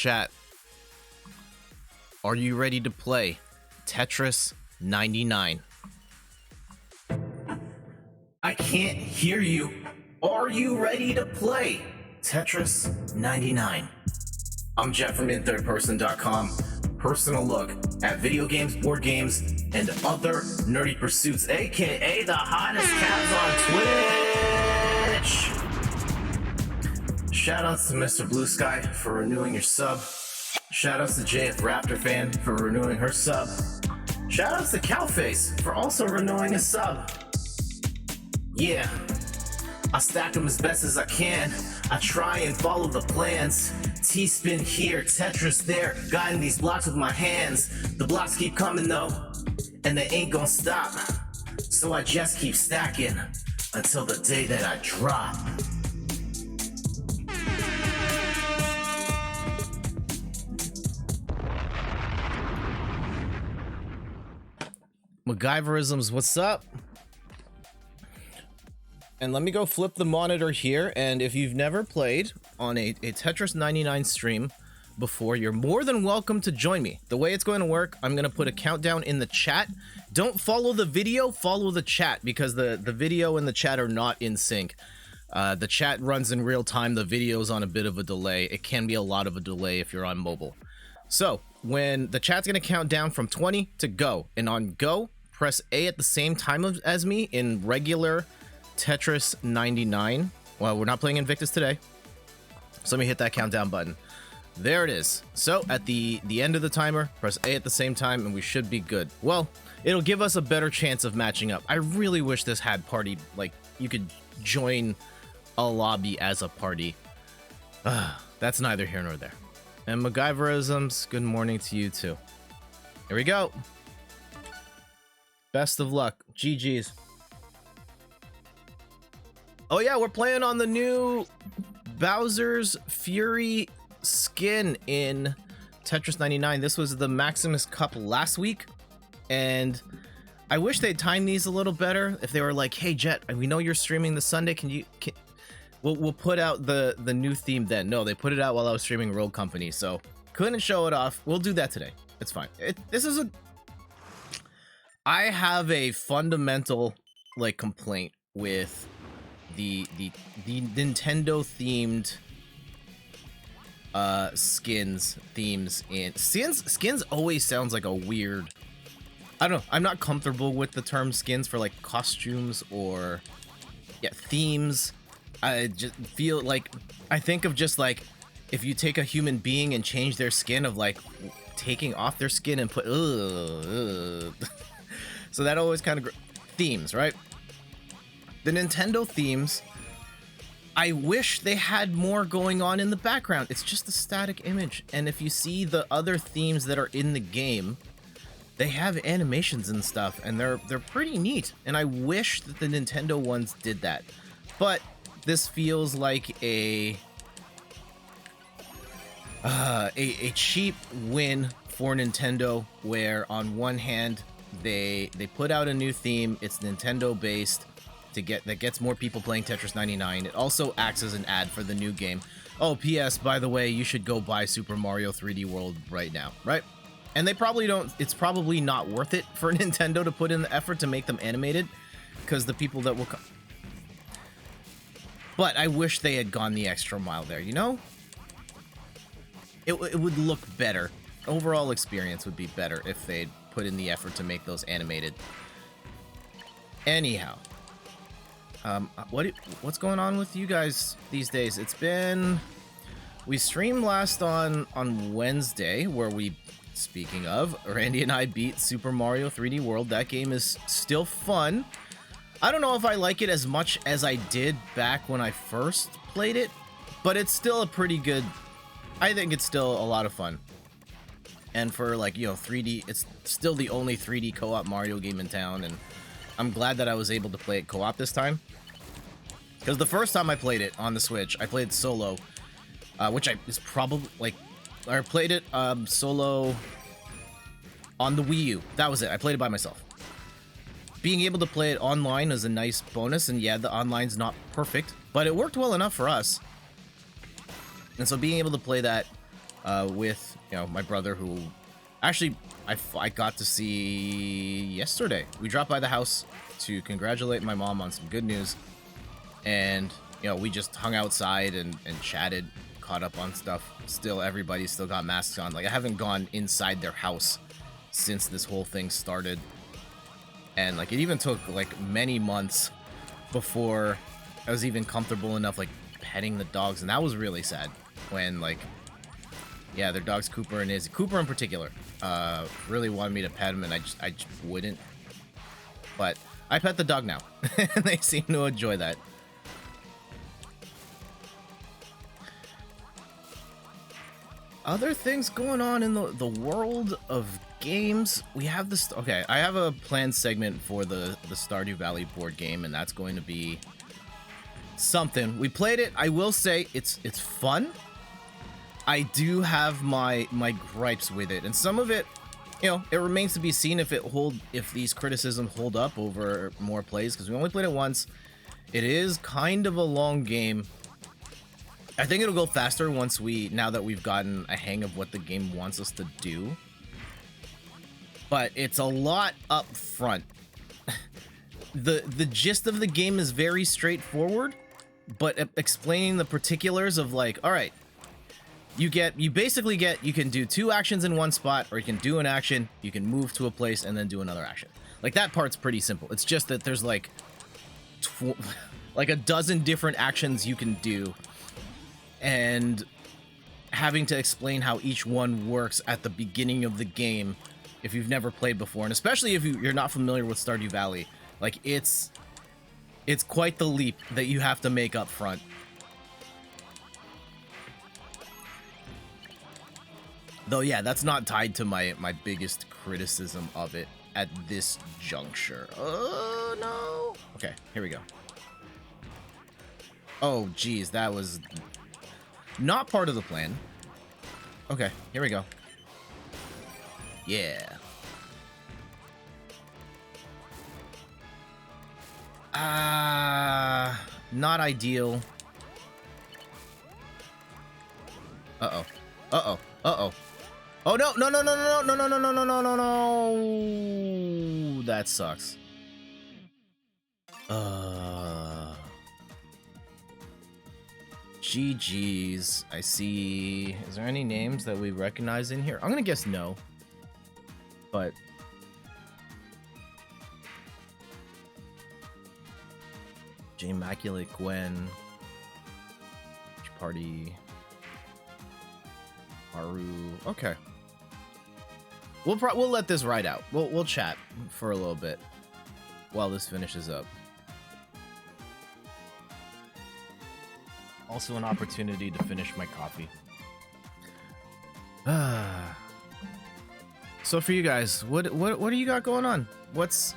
chat. Are you ready to play Tetris 99? I can't hear you. Are you ready to play Tetris 99? I'm Jeff from inthirdperson.com. Personal look at video games, board games, and other nerdy pursuits, aka the hottest cats on Twitch. Shoutouts to Mr. Blue Sky for renewing your sub. Shoutouts to JF Raptor Fan for renewing her sub. Shoutouts to Cowface for also renewing a sub. Yeah, I stack them as best as I can. I try and follow the plans. T-spin here, Tetris there, guiding these blocks with my hands. The blocks keep coming though, and they ain't gonna stop. So I just keep stacking until the day that I drop. MacGyverisms, what's up? And let me go flip the monitor here, and if you've never played on a Tetris 99 stream before, you're more than welcome to join me. The way it's going to work, I'm going to put a countdown in the chat. Don't follow the video, follow the chat, because the video and the chat are not in sync. The chat runs in real time, the video's on a bit of a delay. It can be a lot of a delay if you're on mobile. So, when the chat's going to count down from 20 to go, and on go, press A at the same time as me in regular Tetris 99. Well, we're not playing Invictus today, so let me hit that countdown button. There it is. So at the end of the timer, press A at the same time and we should be good. Well, it'll give us a better chance of matching up. I really wish this had party, like you could join a lobby as a party. That's neither here nor there. And MacGyverisms, good morning to you too. Here we go. Best of luck. GG's. Oh yeah, we're playing on the new Bowser's Fury skin in Tetris 99. This was the Maximus Cup last week, and I wish they'd timed these a little better. If they were like, "Hey Jet, we know you're streaming this Sunday. We'll put out the new theme then." No, they put it out while I was streaming Rogue Company, so couldn't show it off. We'll do that today. It's fine. I have a fundamental complaint with the Nintendo themed themes in skins always sounds like a weird, I don't know, I'm not comfortable with the term skins for like costumes or themes. I just feel like I think of just like if you take a human being and change their skin, of like taking off their skin and put so that always kind of themes, right? The Nintendo themes, I wish they had more going on in the background. It's just a static image. And if you see the other themes that are in the game, they have animations and stuff, and they're pretty neat. And I wish that the Nintendo ones did that. But this feels like a cheap win for Nintendo, where on one hand they put out a new theme. It's Nintendo based. That gets more people playing Tetris 99. It also acts as an ad for the new game. Oh, P.S. by the way, you should go buy Super Mario 3D World right now, right? And they probably don't. It's probably not worth it for Nintendo to put in the effort to make them animated, because the people that will come. But I wish they had gone the extra mile there. You know, it would look better. Overall experience would be better if they'd put in the effort to make those animated. Anyhow. What's going on with you guys these days? It's been, we streamed last on Wednesday, where we, speaking of, Randy and I beat Super Mario 3D World. That game is still fun. I don't know if I like it as much as I did back when I first played it, but it's still a pretty good, I think it's still a lot of fun. And for 3D, it's still the only 3D co-op Mario game in town, and I'm glad that I was able to play it co-op this time. Because the first time I played it on the Switch, I played solo, which is probably I played it solo on the Wii U. That was it. I played it by myself. Being able to play it online is a nice bonus, and yeah, the online's not perfect, but it worked well enough for us. And so being able to play that with, you know, my brother, who actually I got to see yesterday. We dropped by the house to congratulate my mom on some good news, and you know, we just hung outside and chatted, caught up on stuff. Still, everybody still got masks on. Like, I haven't gone inside their house since this whole thing started, and like, it even took like many months before I was even comfortable enough like petting the dogs, and that was really sad when, like, yeah, their dogs, Cooper and Izzy, Cooper in particular, really wanted me to pet him, and I just wouldn't. But I pet the dog now, and they seem to enjoy that. Other things going on in the world of games, we have this. Okay, I have a planned segment for the Stardew Valley board game, and that's going to be something. We played it. I will say it's fun. I do have my gripes with it, and some of it, you know, it remains to be seen if these criticisms hold up over more plays, because we only played it once. It is kind of a long game. I think it'll go faster now that we've gotten a hang of what the game wants us to do. But it's a lot up front. The gist of the game is very straightforward, but explaining the particulars of, like, all right, you can do 2 actions in one spot, or you can do an action, you can move to a place and then do another action. Like, that part's pretty simple. It's just that there's like a dozen different actions you can do, and having to explain how each one works at the beginning of the game if you've never played before, and especially if you're not familiar with Stardew Valley, like, it's quite the leap that you have to make up front. Though, yeah, that's not tied to my biggest criticism of it at this juncture. Oh, no. Okay, here we go. Oh, geez, that was not part of the plan. Okay, here we go. Yeah. Not ideal. Uh-oh. Uh-oh. Uh-oh. Oh, no, no, no, no, no, no, no, no, no, no, no, no, no. That sucks. GG's. I see. Is there any names that we recognize in here? I'm gonna guess no. But J Immaculate Gwen, Party, Haru. Okay. We'll let this ride out. We'll chat for a little bit while this finishes up. Also an opportunity to finish my coffee. So for you guys, what do you got going on?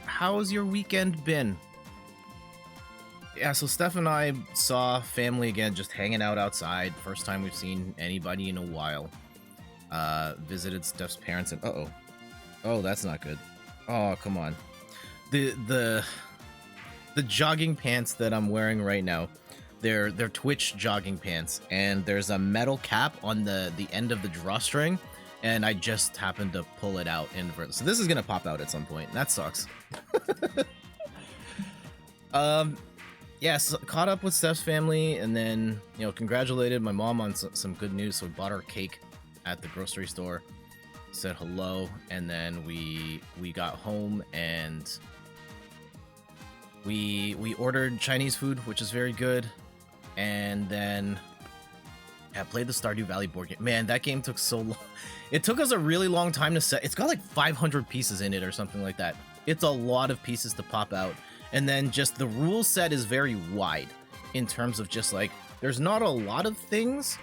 How's your weekend been? Yeah, so Steph and I saw family again, just hanging out outside. First time we've seen anybody in a while. Visited Steph's parents and oh, that's not good. Oh, come on. The jogging pants that I'm wearing right now, they're Twitch jogging pants, and there's a metal cap on the end of the drawstring, and I just happened to pull it out inverted. So this is gonna pop out at some point. That sucks. Yeah, so caught up with Steph's family, and then, you know, congratulated my mom on some good news. So we bought her cake at the grocery store, said hello, and then we got home and we ordered Chinese food, which is very good, and then played the Stardew Valley board game. Man, that game took so long. It took us a really long time to set. It's got like 500 pieces in it or something like that. It's a lot of pieces to pop out. And then just the rule set is very wide in terms of just like, there's not a lot of things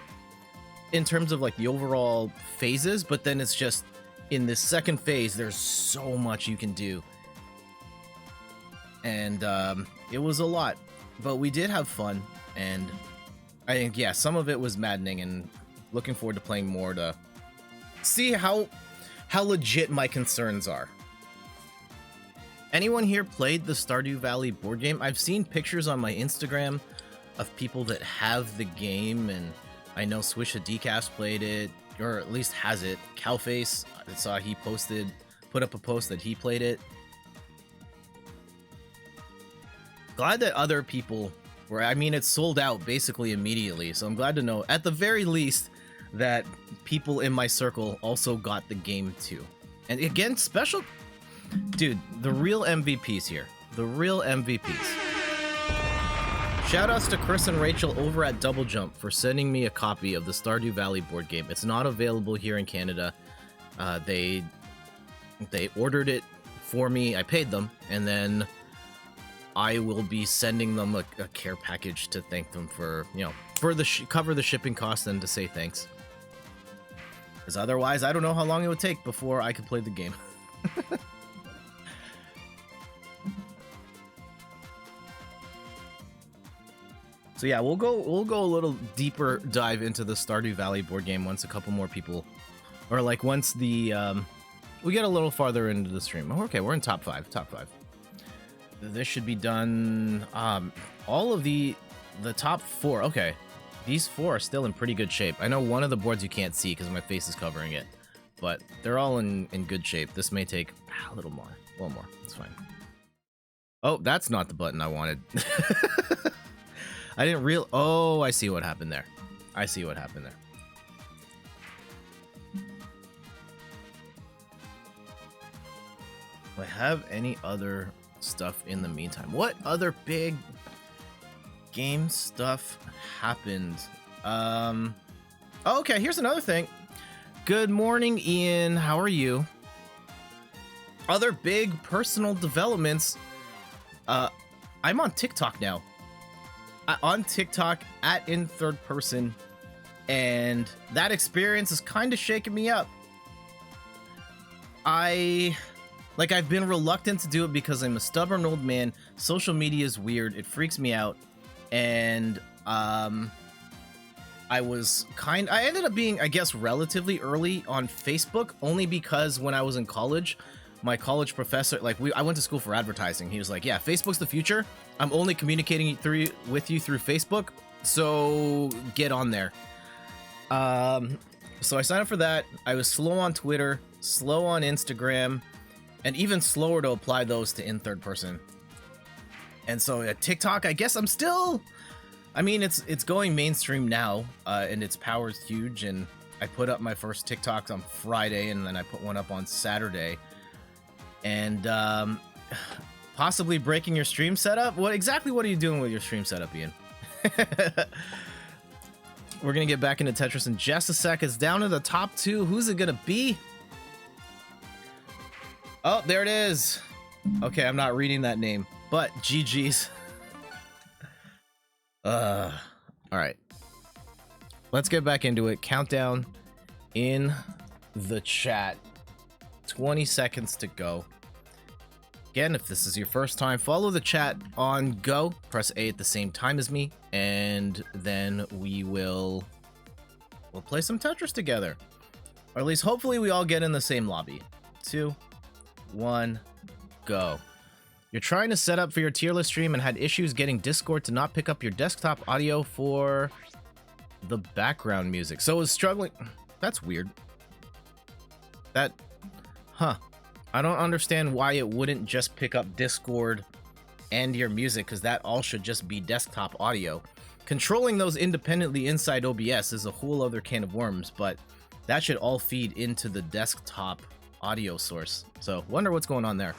in terms of like the overall phases, but then it's just in this second phase, there's so much you can do. And it was a lot, but we did have fun. And I think, yeah, some of it was maddening, and looking forward to playing more to see how legit my concerns are. Anyone here played the Stardew Valley board game? I've seen pictures on my Instagram of people that have the game, and I know Swish the Decaf played it, or at least has it. Cowface, I saw he put up a post that he played it. Glad that other people were, I mean, it's sold out basically immediately, so I'm glad to know, at the very least, that people in my circle also got the game too. And again, special... Dude, the real MVPs here. The real MVPs. Shoutouts to Chris and Rachel over at Double Jump for sending me a copy of the Stardew Valley board game. It's not available here in Canada. They ordered it for me. I paid them, and then I will be sending them a care package to thank them for, you know, for the cover the shipping costs and to say thanks. Because otherwise, I don't know how long it would take before I could play the game. So yeah, we'll go a little deeper dive into the Stardew Valley board game once a couple more people, or like once the we get a little farther into the stream. Oh, okay, we're in top five. This should be done. All of the top 4. Okay, these 4 are still in pretty good shape. I know one of the boards you can't see because my face is covering it, but they're all in good shape. This may take a little more. One more. It's fine. Oh, that's not the button I wanted. I didn't real. Oh, I see what happened there. I see what happened there. Do I have any other stuff in the meantime? What other big game stuff happened? Okay, here's another thing. Good morning, Ian. How are you? Other big personal developments. I'm on TikTok now. On TikTok at in third person, and that experience is kind of shaking me up. I've been reluctant to do it because I'm a stubborn old man. Social media is weird. It freaks me out. And I ended up being, I guess, relatively early on Facebook, only because when I was in college, my college professor, I went to school for advertising. He was like, yeah, Facebook's the future. I'm only communicating with you through Facebook, so get on there. So I signed up for that. I was slow on Twitter, slow on Instagram, and even slower to apply those to in third person. And so at TikTok, I guess I'm still, I mean, it's going mainstream now, and its power is huge. And I put up my first TikToks on Friday, and then I put one up on Saturday. And possibly breaking your stream setup. What are you doing with your stream setup, Ian? We're gonna get back into Tetris in just a sec. It's down to the top 2. Who's it gonna be? Oh, there it is. Okay, I'm not reading that name, but GG's. All right. Let's get back into it. Countdown in the chat. 20 seconds to go. Again, if this is your first time, follow the chat on Go. Press A at the same time as me, and then we'll play some Tetris together. Or at least, hopefully, we all get in the same lobby. 2, 1, go. You're trying to set up for your tier list stream and had issues getting Discord to not pick up your desktop audio for the background music. So it was struggling. That's weird. Huh. I don't understand why it wouldn't just pick up Discord and your music, because that all should just be desktop audio. Controlling those independently inside OBS is a whole other can of worms, but that should all feed into the desktop audio source. So, wonder what's going on there.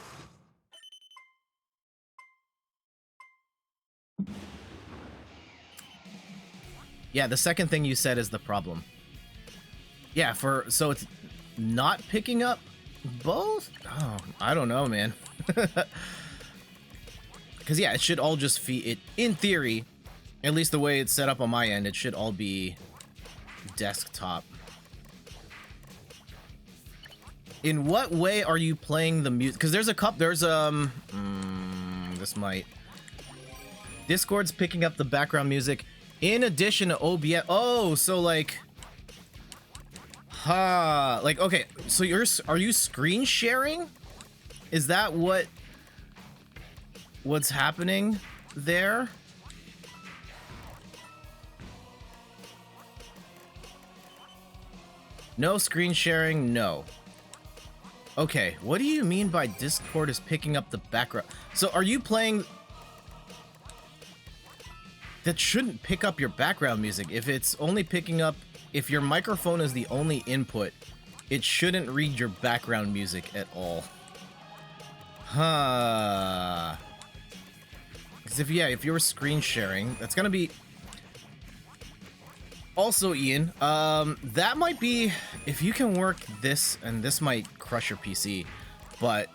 Yeah, the second thing you said is the problem. Yeah, so it's not picking up both? Oh, I don't know, man. Because, yeah, it should all just feed it. In theory, at least the way it's set up on my end, it should all be desktop. In what way are you playing the music? Because there's this might. Discord's picking up the background music in addition to OBS. Oh, so like... like, okay, so are you screen sharing? Is that what's happening there? No screen sharing, no. Okay, what do you mean by Discord is picking up the background? So are you playing... That shouldn't pick up your background music. If it's only picking up... If your microphone is the only input, it shouldn't read your background music at all. Huh. Because if you were screen sharing, that's gonna be... Also, Ian, that might be... If you can work this, and this might crush your PC, but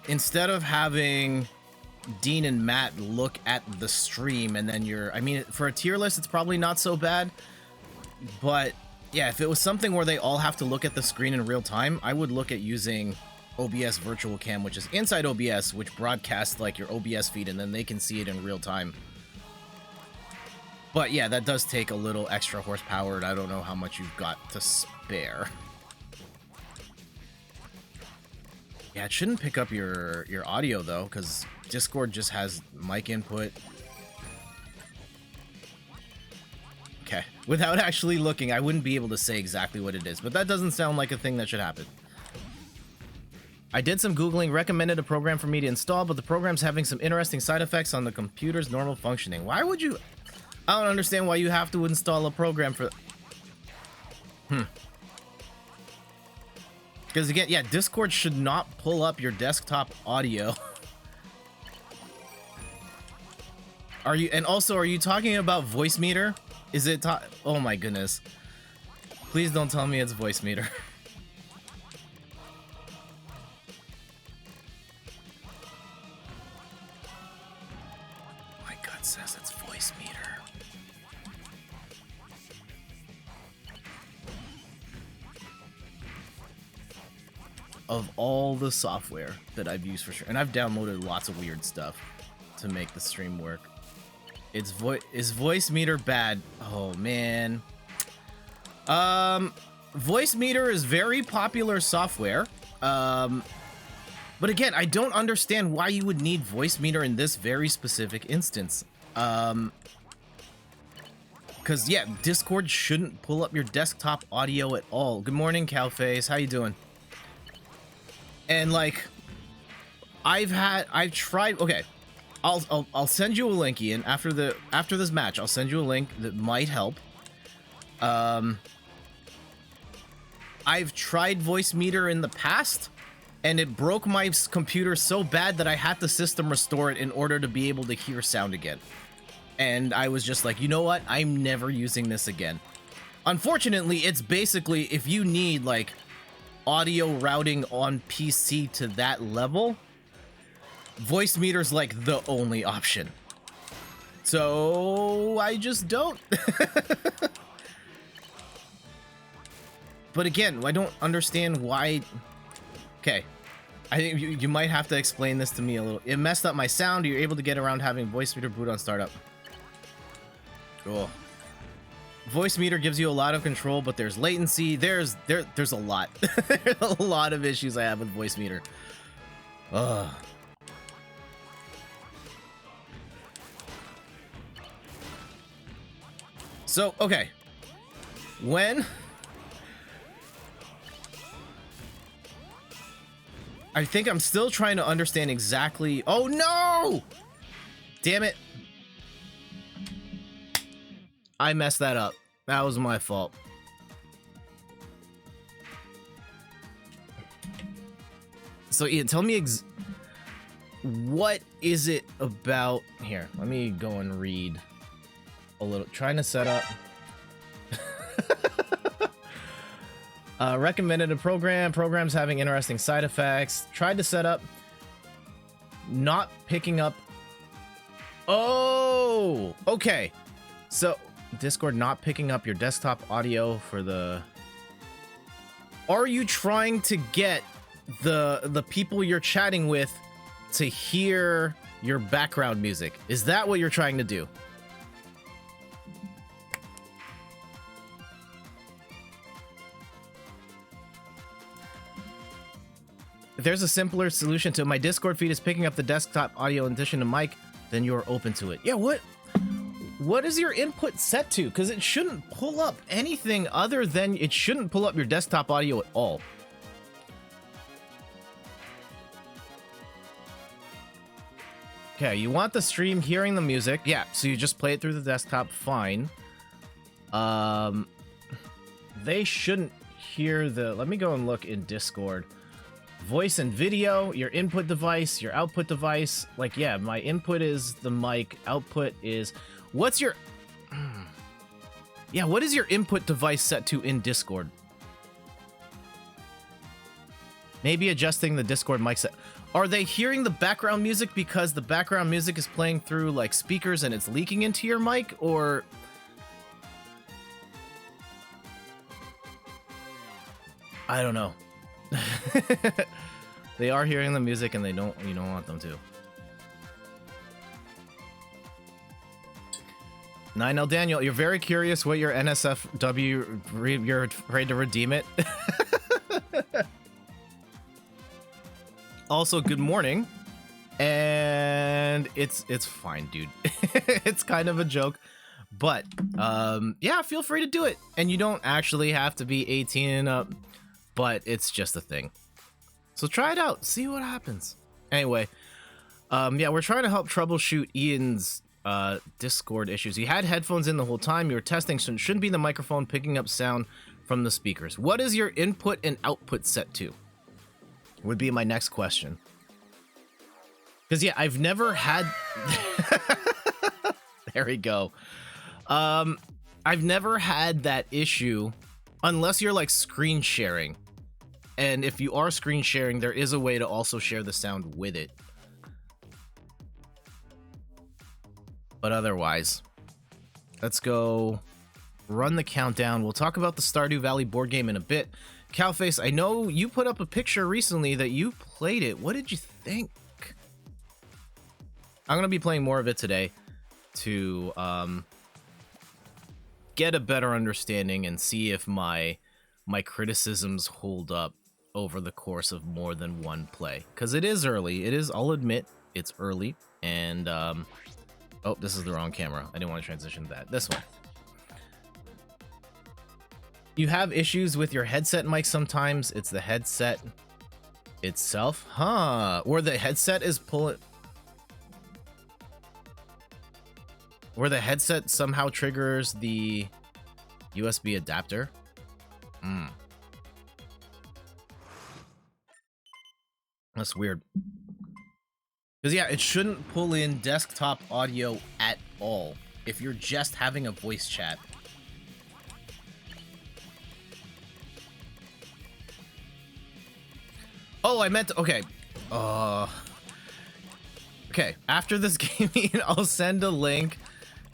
instead of having Dean and Matt look at the stream and then I mean, for a tier list, it's probably not so bad, but yeah, if it was something where they all have to look at the screen in real time, I would look at using OBS Virtual Cam, which is inside OBS, which broadcasts like your OBS feed, and then they can see it in real time. But yeah, that does take a little extra horsepower, and I don't know how much you've got to spare. Yeah, it shouldn't pick up your audio, though, because Discord just has mic input. Okay. Without actually looking, I wouldn't be able to say exactly what it is, but that doesn't sound like a thing that should happen. I did some Googling, recommended a program for me to install, but the program's having some interesting side effects on the computer's normal functioning. Why would you... I don't understand why you have to install a program for... Because again, yeah, Discord should not pull up your desktop audio. Are you... And also, are you talking about voice meter? Is it... Oh my goodness. Please don't tell me it's voice meter. My gut says it's voice meter. Of all the software that I've used for sure, and I've downloaded lots of weird stuff to make the stream work. Is voice meter bad? Oh man. Voice meter is very popular software. But again, I don't understand why you would need voice meter in this very specific instance. Because yeah, Discord shouldn't pull up your desktop audio at all. Good morning, Cowface. How you doing? And like, I've tried. Okay, I'll send you a link, Ian. After this match, I'll send you a link that might help. I've tried voice meter in the past, and it broke my computer so bad that I had to system restore it in order to be able to hear sound again. And I was just like, you know what? I'm never using this again. Unfortunately, it's basically if you need like audio routing on PC to that level, voice meter's like the only option. So I just don't. But again, I don't understand why. Okay, I think you might have to explain this to me a little. It messed up my sound. You're able to get around having voice meter boot on startup. Cool. Voice meter gives you a lot of control, but there's latency. There's a lot. There's a lot of issues I have with voice meter. Ugh. So, okay. When... I think I'm still trying to understand exactly... Oh, no! Damn it. I messed that up. That was my fault. So, Ian, tell me what is it about... Here, let me go and read a little. Trying to set up... recommended a program. Program's having interesting side effects. Tried to set up. Not picking up. Oh, okay. So Discord not picking up your desktop audio for the... Are you trying to get the people you're chatting with to hear your background music? Is that what you're trying to do? If there's a simpler solution to my Discord feed is picking up the desktop audio in addition to mic, then you're open to it. Yeah, what What is your input set to? Because it shouldn't pull up anything other than, it shouldn't pull up your desktop audio at all. Okay, you want the stream hearing the music. Yeah, so you just play it through the desktop, fine. They shouldn't hear the... Let me go and look in Discord. Voice and video, your input device, your output device. Like, yeah, my input is the mic, output is... What's your... Yeah, what is your input device set to in Discord? Maybe adjusting the Discord mic set. Are they hearing the background music because the background music is playing through, like, speakers and it's leaking into your mic? Or... I don't know. They are hearing the music and you don't want them to. 9L Daniel, you're very curious what your NSFW, you're afraid to redeem it. Also, good morning. And it's fine, dude. It's kind of a joke. But, yeah, feel free to do it. And you don't actually have to be 18 and up. But it's just a thing. So try it out. See what happens. Anyway, yeah, we're trying to help troubleshoot Ian's Discord issues. He had headphones in the whole time. You were testing, so it shouldn't be the microphone picking up sound from the speakers. What is your input and output set to? Would be my next question. Because, yeah, I've never had... There we go. I've never had that issue unless you're, like, screen sharing. And if you are screen sharing, there is a way to also share the sound with it. But otherwise, let's go run the countdown. We'll talk about the Stardew Valley board game in a bit. Cowface, I know you put up a picture recently that you played it. What did you think? I'm going to be playing more of it today to get a better understanding and see if my criticisms hold up over the course of more than one play. Because it is early. It is, I'll admit, it's early. And, oh, this is the wrong camera. I didn't want to transition to that. This one. You have issues with your headset mic sometimes. It's the headset itself. Huh. Or the headset is pulling... Where the headset somehow triggers the USB adapter. That's weird. Because, yeah, it shouldn't pull in desktop audio at all if you're just having a voice chat. Oh, I meant to... Okay. Okay, after this gaming, I'll send a link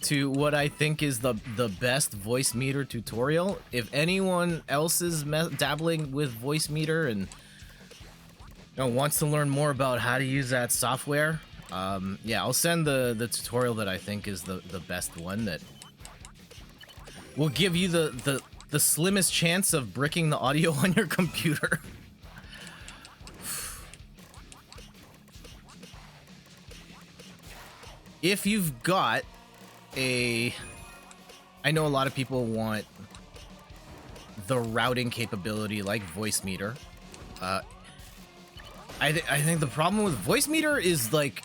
to what I think is the best voice meter tutorial. If anyone else is dabbling with voice meter and wants to learn more about how to use that software, yeah, I'll send the tutorial that I think is the best one that will give you the slimmest chance of bricking the audio on your computer. If you've got I know a lot of people want the routing capability like voice meter. I think the problem with voice meter is, like,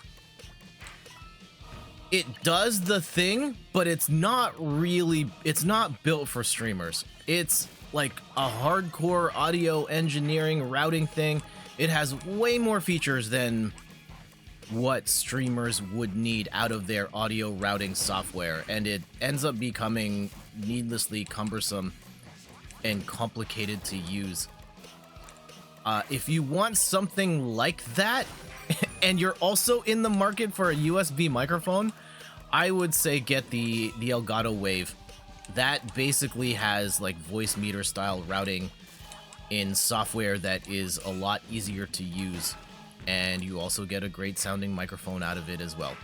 it does the thing, but it's not built for streamers. It's like a hardcore audio engineering routing thing. It has way more features than what streamers would need out of their audio routing software, and it ends up becoming needlessly cumbersome and complicated to use. If you want something like that, and you're also in the market for a USB microphone, I would say get the Elgato Wave. That basically has, like, voice meter style routing in software that is a lot easier to use. And you also get a great sounding microphone out of it as well.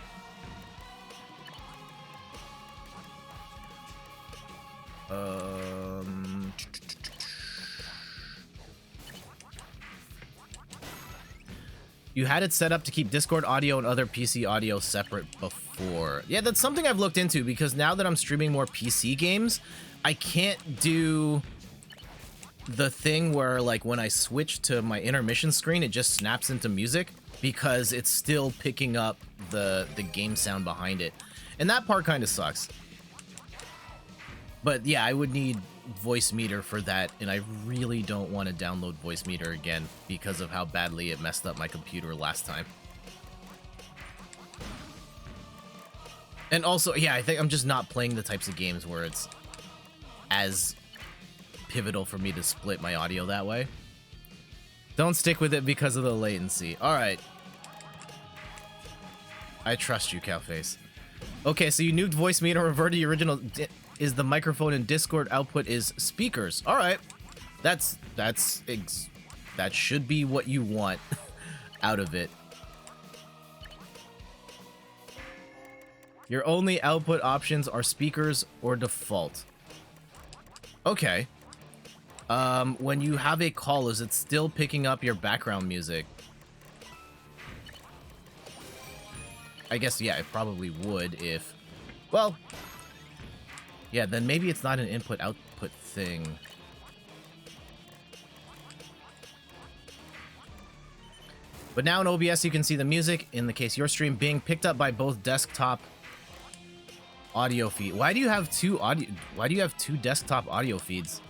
You had it set up to keep Discord audio and other PC audio separate before. for... Yeah, that's something I've looked into, because now that I'm streaming more PC games, I can't do the thing where, like, when I switch to my intermission screen, it just snaps into music, because it's still picking up the game sound behind it. And that part kind of sucks. But yeah, I would need Voice Meter for that, and I really don't want to download Voice Meter again because of how badly it messed up my computer last time. And also, yeah, I think I'm just not playing the types of games where it's as pivotal for me to split my audio that way. Don't stick with it because of the latency. All right. I trust you, Cowface. Okay, so you nuked Voice Meter, reverted to the original... Is the microphone and Discord output is speakers. All right. That should be what you want out of it. Your only output options are speakers or default. Okay. When you have a call, is it still picking up your background music? I guess, yeah, it probably would if... Well... Yeah, then maybe it's not an input-output thing. But now in OBS, you can see the music, in the case of your stream, being picked up by both desktop audio feed. Why do you have two desktop audio feeds?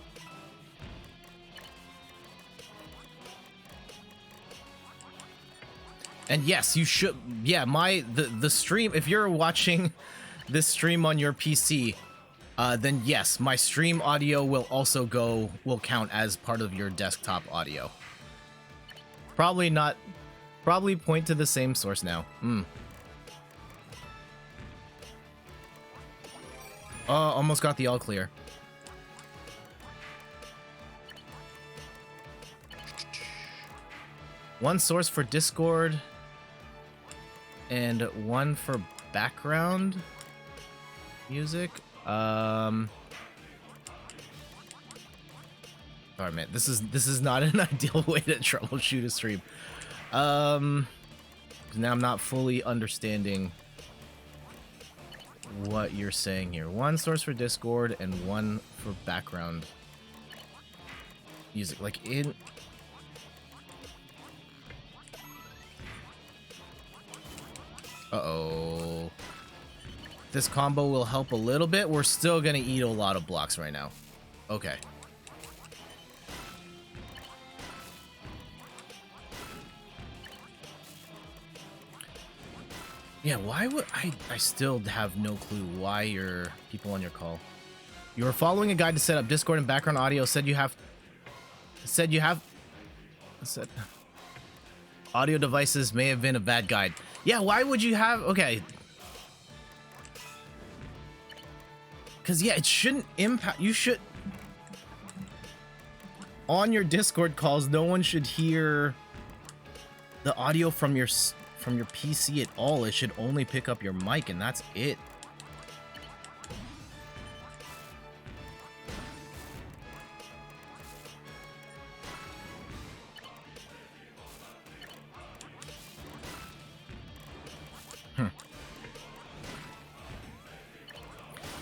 And yes, you should. Yeah, the stream. If you're watching this stream on your PC. Then yes, my stream audio will count as part of your desktop audio. Probably not, probably point to the same source now. Oh, almost got the all clear. One source for Discord and one for background music. Alright, man, this is not an ideal way to troubleshoot a stream. Now I'm not fully understanding what you're saying here. One source for Discord and one for background music. Like in... Uh-oh. This combo will help a little bit. We're still gonna eat a lot of blocks right now. Okay. Yeah, why would I still have no clue why you're people on your call. You were following a guide to set up Discord and background audio. Said audio devices may have been a bad guide. Yeah, why would you have... Okay. Because, yeah, it shouldn't impact... You should... On your Discord calls, no one should hear the audio from your PC at all. It should only pick up your mic, and that's it.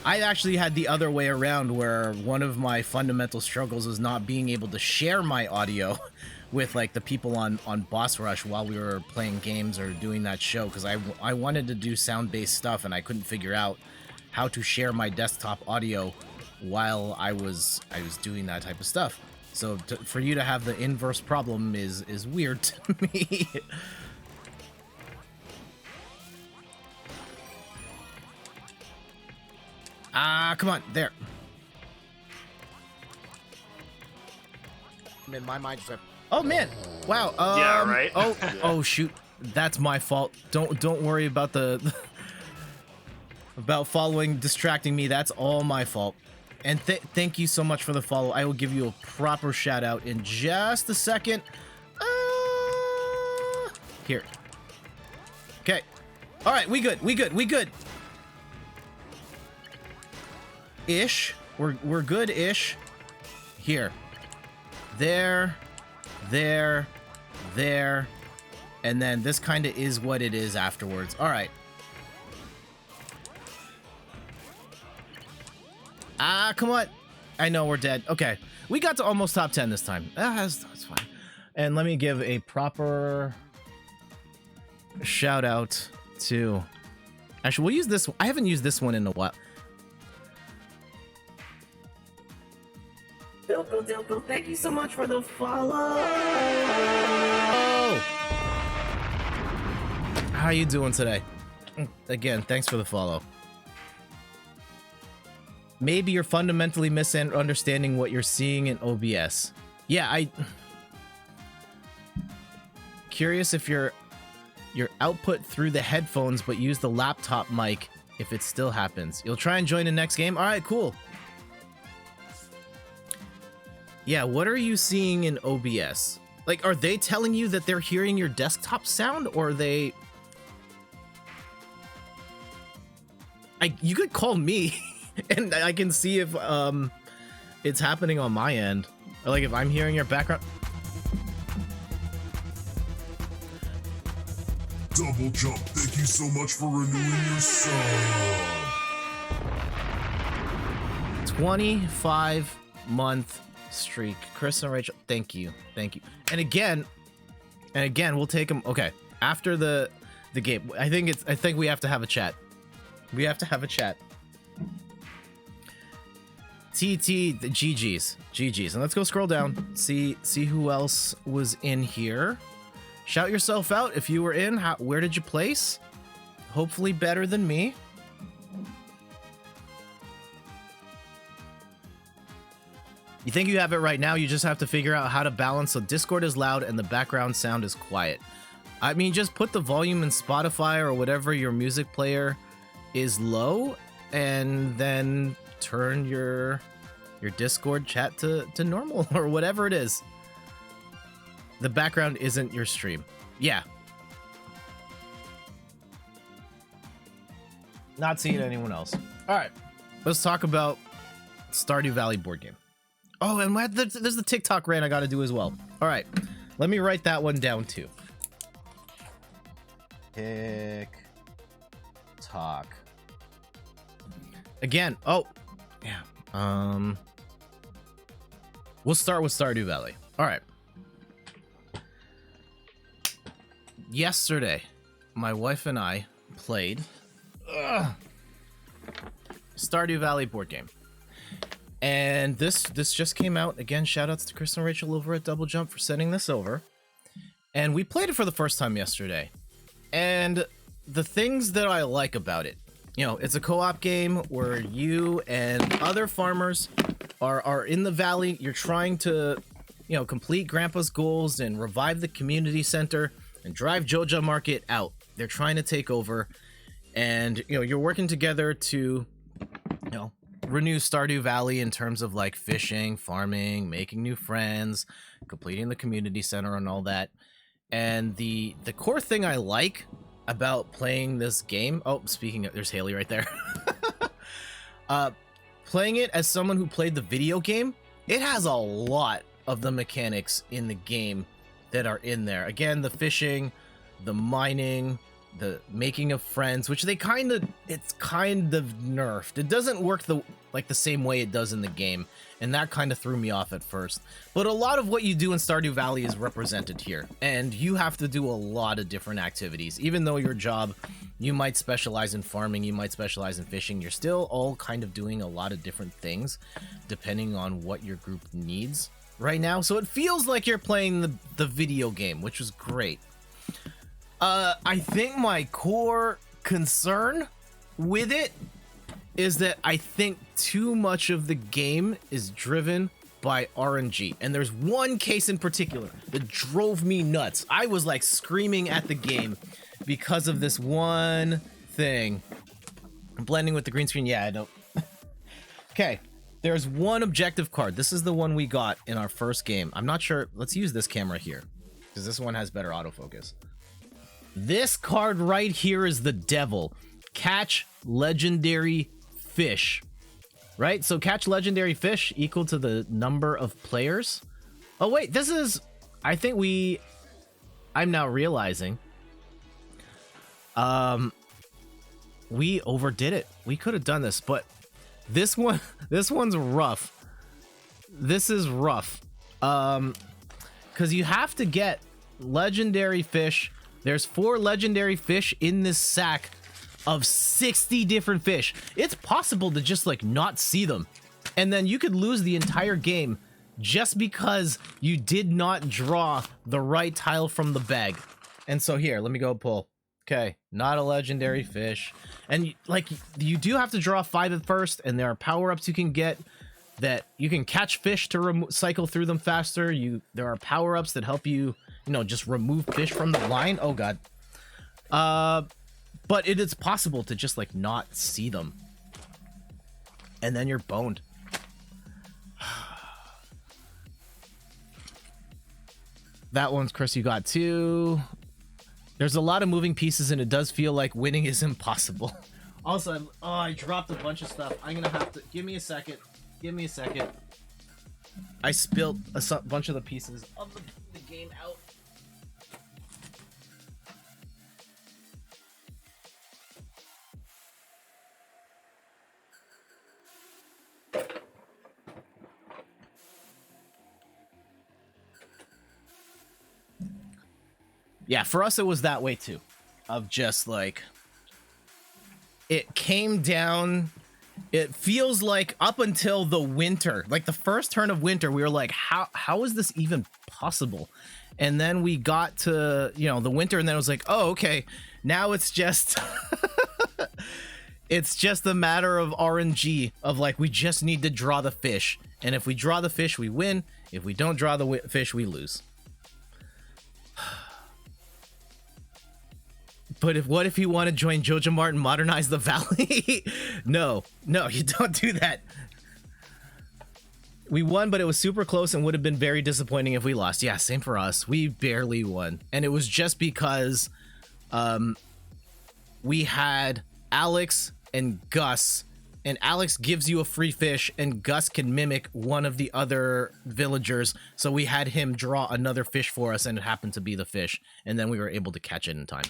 I actually had the other way around, where one of my fundamental struggles was not being able to share my audio with like the people on Boss Rush while we were playing games or doing that show, because I wanted to do sound-based stuff and I couldn't figure out how to share my desktop audio while I was doing that type of stuff. So for you to have the inverse problem is weird to me. Come on, there. Man, my mind just... Oh man! Wow. Yeah, right. Oh shoot. That's my fault. Don't worry about about following, distracting me. That's all my fault. And thank you so much for the follow. I will give you a proper shout out in just a second. Here. Okay. All right, we good. Ish. We're good-ish. Here. There. And then this kind of is what it is afterwards. All right. Ah, come on. I know we're dead. Okay. We got to almost top 10 this time. That's fine. And let me give a proper shout out to... Actually, we'll use this one. I haven't used this one in a while. Dilko, thank you so much for the follow. How you doing today? Again, thanks for the follow. Maybe you're fundamentally misunderstanding what you're seeing in OBS. Yeah, curious if your output through the headphones, but use the laptop mic if it still happens. You'll try and join the next game? All right, cool. Yeah, what are you seeing in OBS? Like, are they telling you that they're hearing your desktop sound, or are they... You could call me, and I can see if it's happening on my end. Or like if I'm hearing your background... Double Jump, thank you so much for renewing your sub. 25-month streak. Chris and Rachel, thank you. And again, we'll take them. Okay, after the game, I think we have to have a chat. We have to have a chat. TT, the GG's, and let's go scroll down. See who else was in here. Shout yourself out if you were in. Where did you place? Hopefully better than me. You think you have it right now, you just have to figure out how to balance so Discord is loud and the background sound is quiet. I mean, just put the volume in Spotify or whatever your music player is low, and then turn your Discord chat to normal or whatever it is. The background isn't your stream. Yeah. Not seeing anyone else. All right, let's talk about Stardew Valley board game. Oh, and there's the TikTok rant I got to do as well. All right, let me write that one down too. TikTok. Again. Oh, yeah. We'll start with Stardew Valley. All right. Yesterday, my wife and I played Stardew Valley board game. And this just came out. Again, shout outs to Chris and Rachel over at Double Jump for sending this over. And we played it for the first time yesterday. And the things that I like about it, you know, it's a co-op game where you and other farmers are in the valley. You're trying to, you know, complete Grandpa's goals and revive the community center and drive Joja Market out. They're trying to take over, and you know, you're working together to, you know, renew Stardew Valley in terms of like fishing, farming, making new friends, completing the community center and all that. And the core thing I like about playing this game, oh, speaking of, there's Haley right there. Playing it as someone who played the video game, it has a lot of the mechanics in the game that are in there. Again, the fishing, the mining, the making of friends, which it's kind of nerfed. It doesn't work the same way it does in the game, and that kind of threw me off at first. But a lot of what you do in Stardew Valley is represented here, and you have to do a lot of different activities. Even though your job, you might specialize in farming, you might specialize in fishing, you're still all kind of doing a lot of different things depending on what your group needs right now. So it feels like you're playing the video game, which was great. I think my core concern with it is that I think too much of the game is driven by RNG. And there's one case in particular that drove me nuts. I was like screaming at the game because of this one thing. I'm blending with the green screen. Yeah, I know. Okay, there's one objective card. This is the one we got in our first game. I'm not sure. Let's use this camera here because this one has better autofocus. This card right here is the devil. Catch legendary fish. Right? So catch legendary fish equal to the number of players. Oh, wait. This is... I think I'm now realizing. We overdid it. We could have done this, but This one's rough. This is rough. Because you have to get legendary fish. There's 4 legendary fish in this sack of 60 different fish. It's possible to just like not see them. And then you could lose the entire game just because you did not draw the right tile from the bag. And so here, let me go pull. Okay, not a legendary fish. And like you do have to draw 5 at first, and there are power-ups you can get that you can catch fish to cycle through them faster. There are power-ups that help you, just remove fish from the line. Oh god. But it is possible to just like not see them. And then you're boned. That one's Chris, you got 2. There's a lot of moving pieces and it does feel like winning is impossible. Also, I dropped a bunch of stuff. I'm gonna have to, give me a second. I spilled a bunch of the pieces of the game out. Yeah, for us it was that way too. Of just like, it came down, it feels like up until the winter, like the first turn of winter, we were like, how is this even possible? And then we got to, the winter, and then it was like, oh, okay, now it's just, it's just a matter of RNG, of like, we just need to draw the fish. And if we draw the fish, we win. If we don't draw the fish, we lose. But what if you want to join Jojo Mart and modernize the valley? No, you don't do that. We won, but it was super close and would have been very disappointing if we lost. Yeah, same for us. We barely won. And it was just because we had Alex and Gus, and Alex gives you a free fish and Gus can mimic one of the other villagers. So we had him draw another fish for us and it happened to be the fish. And then we were able to catch it in time.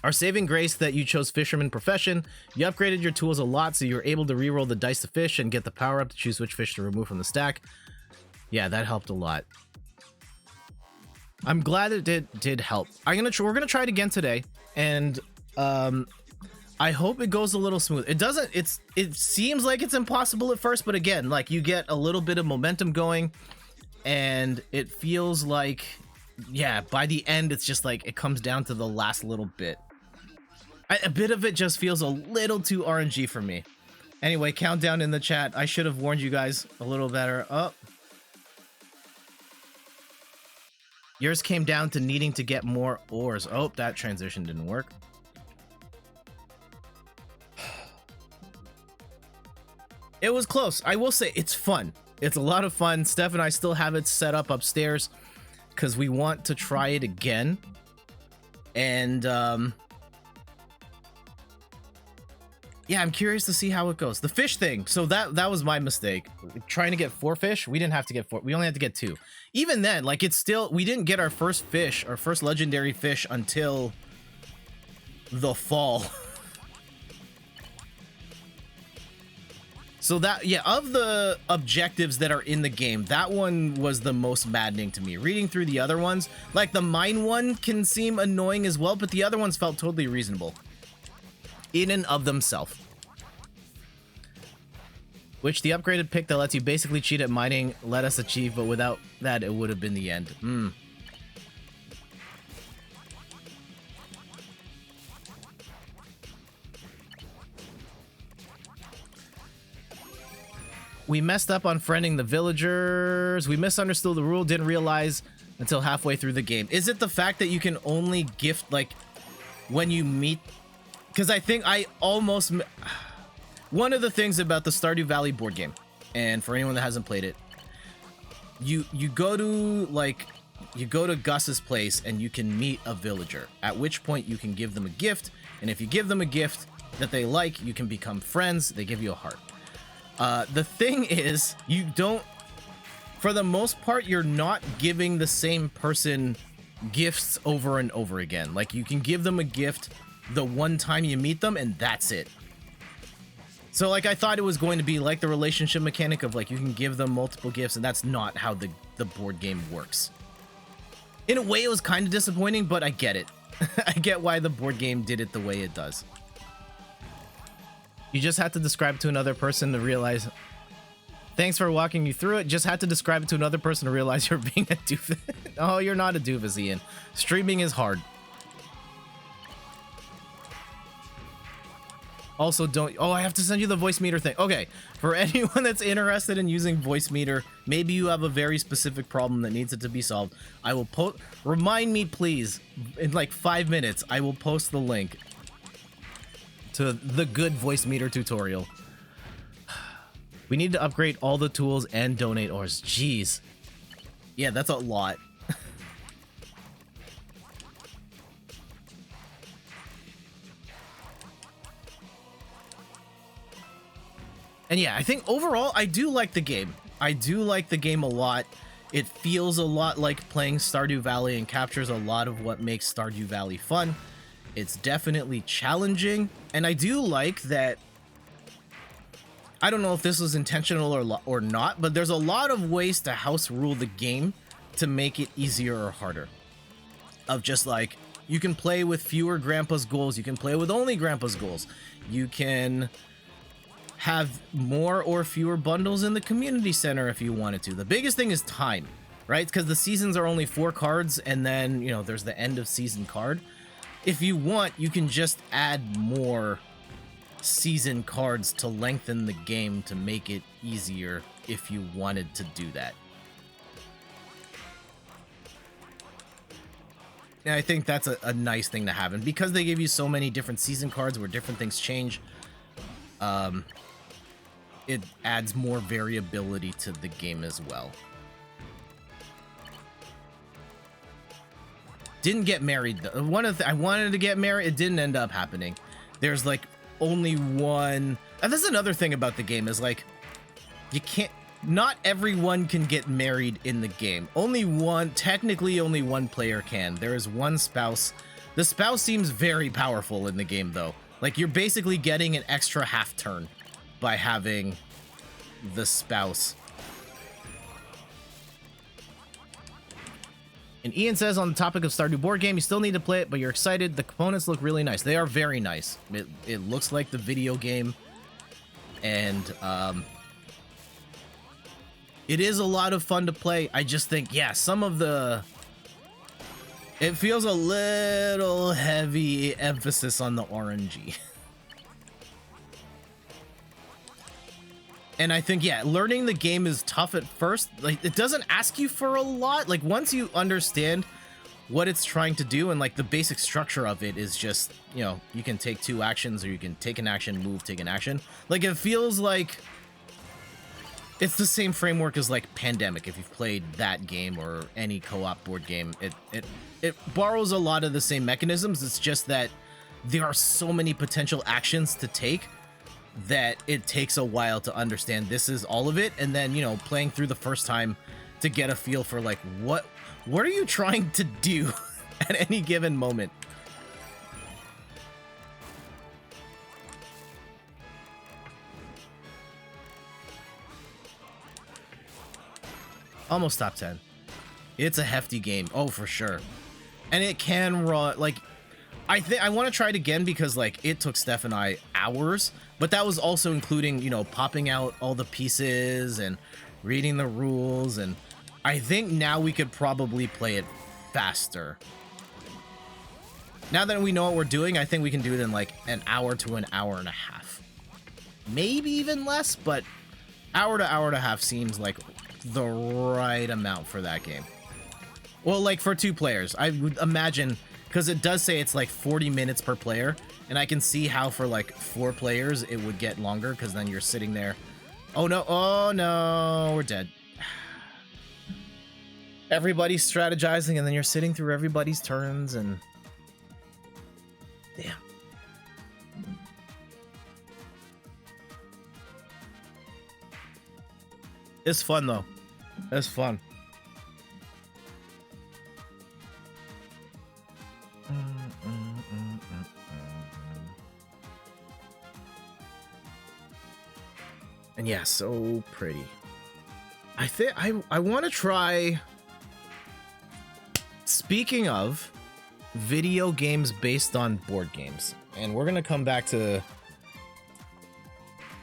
Our saving grace that you chose fisherman profession. You upgraded your tools a lot, so you're able to reroll the dice to fish and get the power up to choose which fish to remove from the stack. Yeah, that helped a lot. I'm glad it did help. We're gonna try it again today, and I hope it goes a little smooth. It seems like it's impossible at first, but again, like you get a little bit of momentum going, and it feels like, yeah, by the end, it's just like it comes down to the last little bit. A bit of it just feels a little too RNG for me. Anyway, countdown in the chat. I should have warned you guys a little better. Oh. Yours came down to needing to get more ores. Oh, that transition didn't work. It was close. I will say it's fun. It's a lot of fun. Steph and I still have it set up upstairs because we want to try it again. And yeah, I'm curious to see how it goes. The fish thing. So that was my mistake. Trying to get 4 fish. We didn't have to get 4. We only had to get 2. Even then, like, it's still, we didn't get our first fish, our first legendary fish, until the fall. So that, yeah, of the objectives that are in the game, that one was the most maddening to me. Reading through the other ones, like the mine one can seem annoying as well, but the other ones felt totally reasonable in and of themselves. Which the upgraded pick that lets you basically cheat at mining let us achieve, but without that it would have been the end. We messed up on friending the villagers. We misunderstood the rule, didn't realize until halfway through the game. Is it the fact that you can only gift, like, when you meet? Because I think I almost... One of the things about the Stardew Valley board game, and for anyone that hasn't played it, you go to, like, you go to Gus's place and you can meet a villager, at which point you can give them a gift, and if you give them a gift that they like, you can become friends. They give you a heart. The thing is, you don't, for the most part, you're not giving the same person gifts over and over again. Like, you can give them a gift the one time you meet them, and that's it. So like I thought it was going to be like the relationship mechanic of like you can give them multiple gifts, and that's not how the board game works. In a way, it was kind of disappointing, but I get it. I get why the board game did it the way it does. You just have to describe it to another person to realize. Thanks for walking you through it. Just had to describe it to another person to realize you're being a doofus. Oh, you're not a doofus, Ian. Streaming is hard. Also, don't... Oh, I have to send you the voice meter thing. Okay, for anyone that's interested in using voice meter, maybe you have a very specific problem that needs it to be solved. I will post... Remind me, please, in like 5 minutes, I will post the link to the good voice meter tutorial. We need to upgrade all the tools and donate ores. Jeez. Yeah, that's a lot. And yeah, I think overall, I do like the game. I do like the game a lot. It feels a lot like playing Stardew Valley and captures a lot of what makes Stardew Valley fun. It's definitely challenging. And I do like that... I don't know if this was intentional or not, but there's a lot of ways to house rule the game to make it easier or harder. Of just like, you can play with fewer Grandpa's goals, you can play with only Grandpa's goals. You can have more or fewer bundles in the community center if you wanted to. The biggest thing is time, right? Because the seasons are only 4 cards, and then, you know, there's the end of season card. If you want, you can just add more season cards to lengthen the game to make it easier if you wanted to do that. And I think that's a nice thing to have. And because they give you so many different season cards where different things change, it adds more variability to the game as well. Didn't get married though. I wanted to get married. It didn't end up happening. There's like only one, and that's another thing about the game is like, you can't, not everyone can get married in the game. Technically only one player can. There is one spouse. The spouse seems very powerful in the game though. Like you're basically getting an extra half turn by having the spouse. And Ian says on the topic of Stardew board game, you still need to play it, but you're excited. The components look really nice. They are very nice. It looks like the video game. And it is a lot of fun to play. I just think, yeah, some of the... It feels a little heavy emphasis on the RNG. And I think, yeah, learning the game is tough at first. Like, it doesn't ask you for a lot. Like, once you understand what it's trying to do and, like, the basic structure of it is just, you know, you can take 2 actions or you can take an action, move, take an action. Like, it feels like it's the same framework as, like, Pandemic. If you've played that game or any co-op board game, it borrows a lot of the same mechanisms. It's just that there are so many potential actions to take that it takes a while to understand this is all of it, and then, you know, playing through the first time to get a feel for like what are you trying to do at any given moment. Almost top 10. It's a hefty game. Oh, for sure. And it can run like I want to try it again because like it took Steph and I hours, but that was also including, you know, popping out all the pieces and reading the rules, and I think now we could probably play it faster. Now that we know what we're doing, I think we can do it in like an hour to an hour and a half. Maybe even less, but hour to hour and a half seems like the right amount for that game. Well, like for 2 players, I would imagine, because it does say it's like 40 minutes per player, and I can see how for like 4 players it would get longer, because then you're sitting there. Oh no, we're dead. Everybody's strategizing, and then you're sitting through everybody's turns, and damn. It's fun though. It's fun. Yeah, so pretty. I think I want to try. Speaking of video games based on board games, and we're gonna come back to.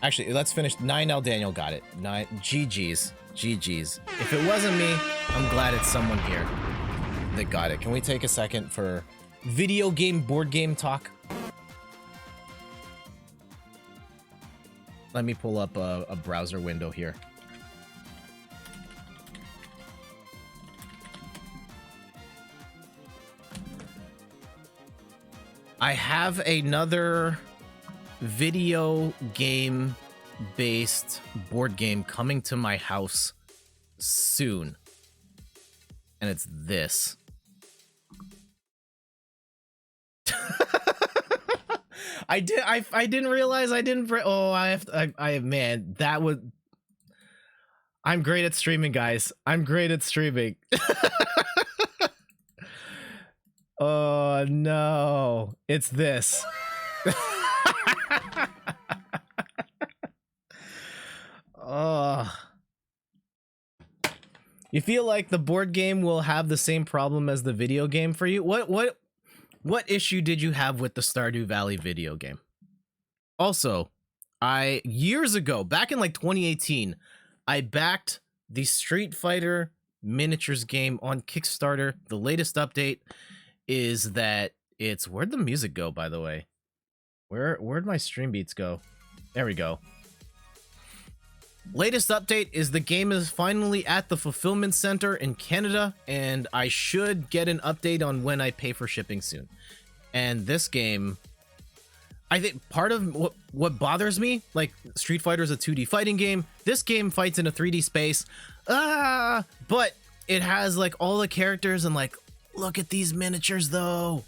Actually, let's finish. 9L Daniel got it. GG's. If it wasn't me, I'm glad it's someone here that got it. Can we take a second for video game board game talk? Let me pull up a browser window here. I have another video game based board game coming to my house soon. And it's this. I didn't realize I didn't. Man, that was. I'm great at streaming, guys. I'm great at streaming. Oh no, it's this. Oh. You feel like the board game will have the same problem as the video game for you? What issue did you have with the Stardew Valley video game? Also, years ago, back in like 2018, I backed the Street Fighter miniatures game on Kickstarter. The latest update is that it's... Where'd the music go, by the way? Where'd my stream beats go? There we go. Latest update is the game is finally at the fulfillment center in Canada, and I should get an update on when I pay for shipping soon. And this game, I think part of what bothers me, like Street Fighter is a 2D fighting game, this game fights in a 3D space, but it has like all the characters and like, look at these miniatures though.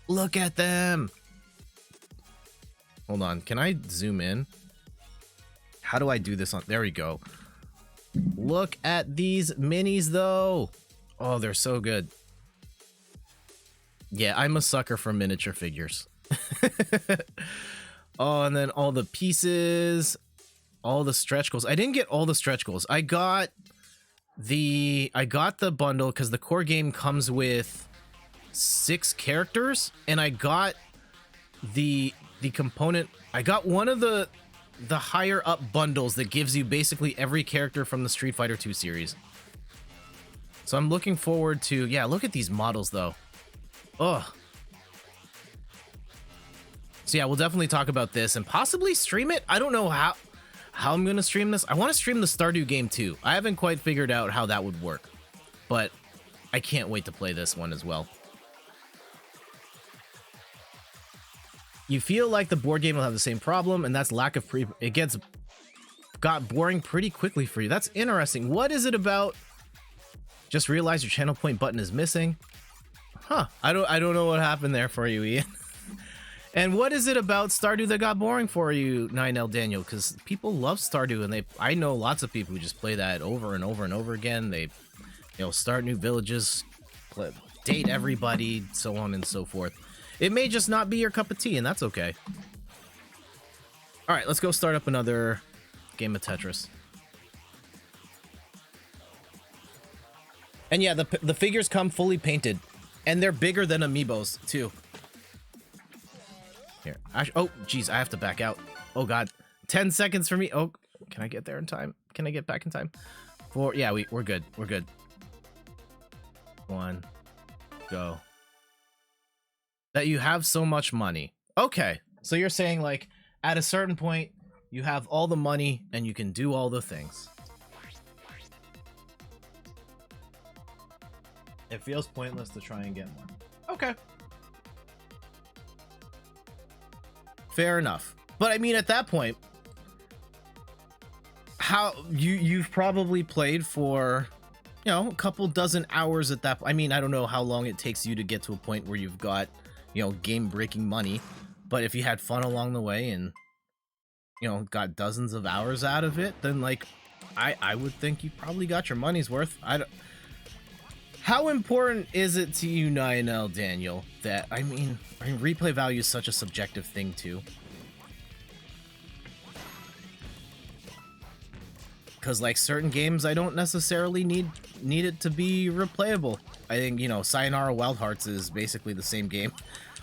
Look at them. Hold on, can I zoom in? How do I do this on? There we go. Look at these minis though. Oh, they're so good. Yeah, I'm a sucker for miniature figures. Oh, and then all the pieces, all the stretch goals. I didn't get all the stretch goals. I got the bundle because the core game comes with 6 characters, and I got the component. I got one of the higher up bundles that gives you basically every character from the Street Fighter 2 series. So I'm looking forward to, yeah, look at these models though. Ugh. So yeah, we'll definitely talk about this and possibly stream it. I don't know how I'm going to stream this. I want to stream the Stardew game too. I haven't quite figured out how that would work, but I can't wait to play this one as well. You feel like the board game will have the same problem, and that's lack of it got boring pretty quickly for you. That's interesting. What is it about? Just realize your channel point button is missing. Huh. I don't know what happened there for you, Ian. And what is it about Stardew that got boring for you, 9L Daniel? Because people love Stardew, and I know lots of people who just play that over and over and over again. They, start new villages, date everybody, so on and so forth. It may just not be your cup of tea, and that's okay. All right, let's go start up another game of Tetris. And yeah, the figures come fully painted, and they're bigger than amiibos too. Here, oh geez, I have to back out. Oh god, 10 seconds for me. Oh, can I get there in time? Can I get back in time? Yeah, we're good. We're good. 1, go. That you have so much money. Okay, so you're saying like at a certain point you have all the money and you can do all the things. It feels pointless to try and get more. Okay. Fair enough. But I mean, at that point, how you've probably played for, a couple dozen hours at that. I mean, I don't know how long it takes you to get to a point where you've got, game-breaking money, but if you had fun along the way and, got dozens of hours out of it, then like, I would think you probably got your money's worth. How important is it to you, 9L Daniel, that, I mean, replay value is such a subjective thing too. because like certain games I don't necessarily need it to be replayable. I think, you know, Sayonara Wild Hearts is basically the same game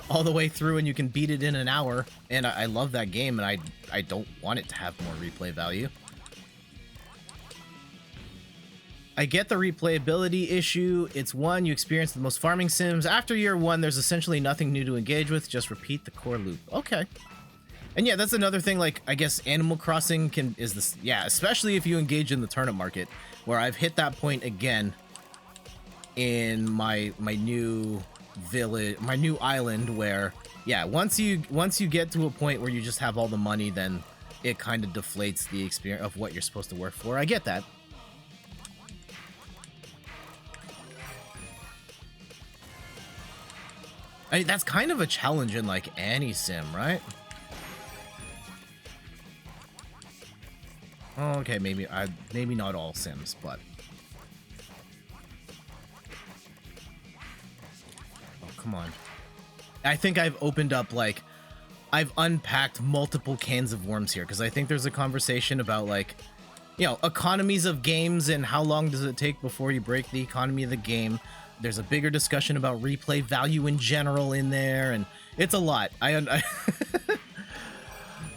all the way through, and you can beat it in an hour, and I love that game, and I don't want it to have more replay value. I get the replayability issue. It's one, you experience the most farming sims. After year one, there's essentially nothing new to engage with. Just repeat the core loop. Okay. And yeah, that's another thing, like, I guess Animal Crossing is this, yeah, especially if you engage in the turnip market, where I've hit that point again in my new village, my new island, where, yeah, once you get to a point where you just have all the money, then it kind of deflates the experience of what you're supposed to work for. I get that. I mean, that's kind of a challenge in, like, any sim, right? Oh, okay, maybe not all sims, but... Oh, come on. I think I've opened up, like... I've unpacked multiple cans of worms here, because I think there's a conversation about, like... You know, economies of games and how long does it take before you break the economy of the game. There's a bigger discussion about replay value in general in there, and it's a lot.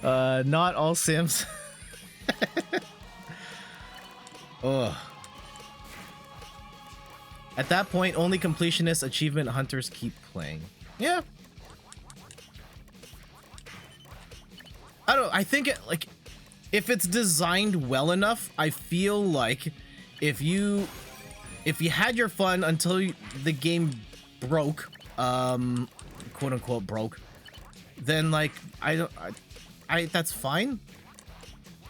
Not all sims. Ugh. At that point, only completionists, achievement hunters keep playing. Yeah. I don't know. I think it, like, if it's designed well enough, I feel like if you had your fun until the game broke, quote unquote broke, then like I that's fine.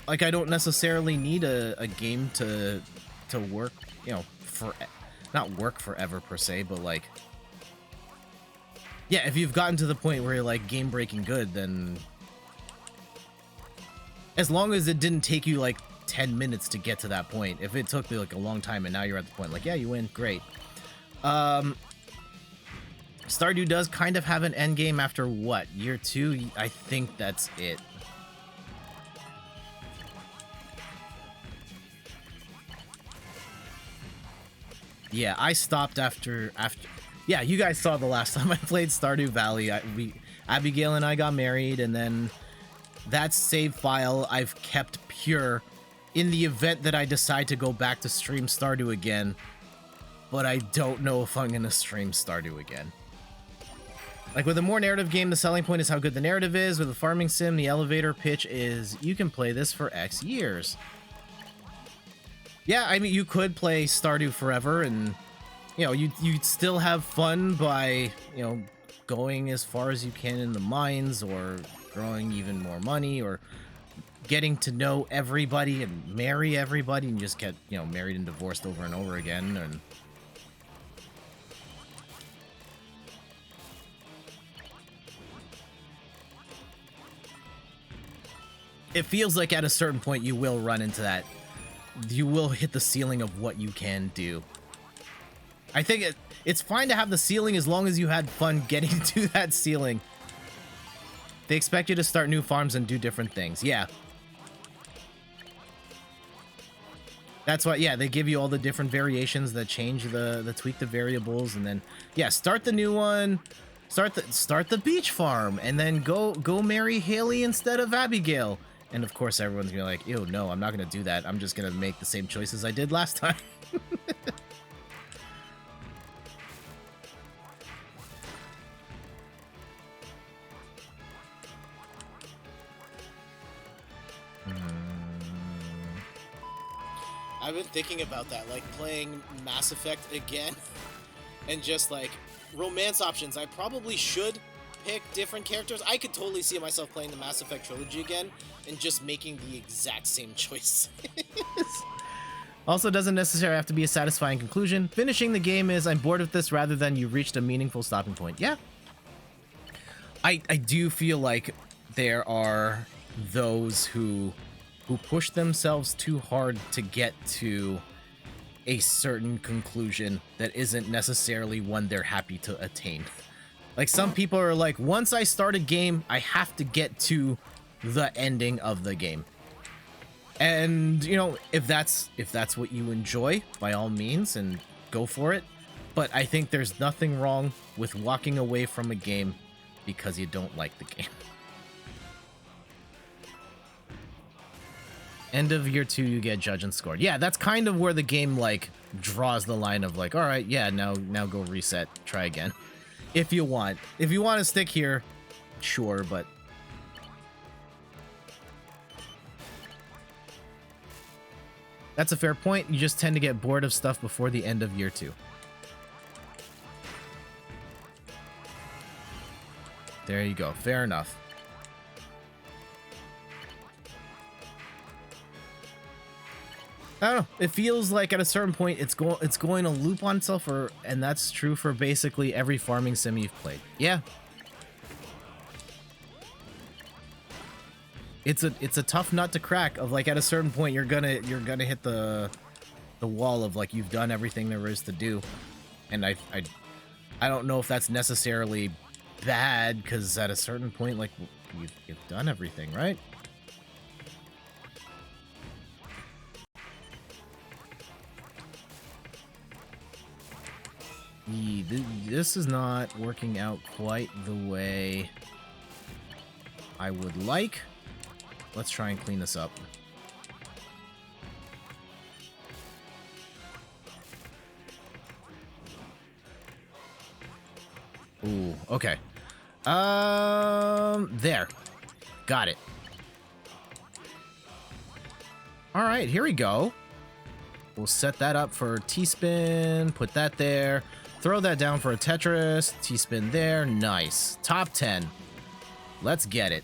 Like, I don't necessarily need a game to work, you know, not work forever per se, but like, yeah, if you've gotten to the point where you're like game breaking good, then as long as it didn't take you like 10 minutes to get to that point. If it took like a long time and now you're at the point like, yeah, you win, great. Stardew does kind of have an end game after what, year 2? I think that's it. Yeah, I stopped after yeah, you guys saw the last time I played Stardew Valley. Abigail and I got married, and then that save file I've kept pure in the event that I decide to go back to stream Stardew again, but I don't know if I'm gonna stream Stardew again. Like, with a more narrative game, the selling point is how good the narrative is. With a farming sim, the elevator pitch is you can play this for X years. Yeah, I mean, you could play Stardew forever, and, you know, you'd still have fun by, you know, going as far as you can in the mines, or growing even more money, or getting to know everybody and marry everybody, and just get, you know, married and divorced over and over again. And it feels like at a certain point you will run into that. You will hit the ceiling of what you can do. I think it's fine to have the ceiling as long as you had fun getting to that ceiling. They expect you to start new farms and do different things. Yeah. That's why, yeah, they give you all the different variations that change the tweak the variables, and then, yeah, start the new one, start the beach farm, and then go marry Haley instead of Abigail. And of course everyone's gonna be like, ew, no, I'm not gonna do that. I'm just gonna make the same choices I did last time. I've been thinking about that, like playing Mass Effect again, and just like romance options. I probably should pick different characters. I could totally see myself playing the Mass Effect trilogy again and just making the exact same choice. Also, doesn't necessarily have to be a satisfying conclusion. Finishing the game is, I'm bored with this, rather than you reached a meaningful stopping point. Yeah. I do feel like there are those who push themselves too hard to get to a certain conclusion that isn't necessarily one they're happy to attain. Like, some people are like, once I start a game, I have to get to the ending of the game. And you know, if that's what you enjoy, by all means, and go for it. But I think there's nothing wrong with walking away from a game because you don't like the game. End of year 2, you get judged and scored. Yeah, that's kind of where the game like draws the line of like, all right, yeah, now go reset, try again, if you want. If you want to stick here, sure, but that's a fair point. You just tend to get bored of stuff before the end of year 2. There you go. Fair enough. I don't know. It feels like at a certain point it's going to loop on itself, and that's true for basically every farming sim you've played. Yeah. It's a tough nut to crack of like at a certain point you're gonna hit the wall of like you've done everything there is to do. And I don't know if that's necessarily bad, because at a certain point like you've done everything, right? This is not working out quite the way I would like. Let's try and clean this up. Ooh, okay. There. Got it. All right, here we go. We'll set that up for T-spin, put that there. Throw that down for a Tetris. T-spin there. Nice. Top 10. Let's get it.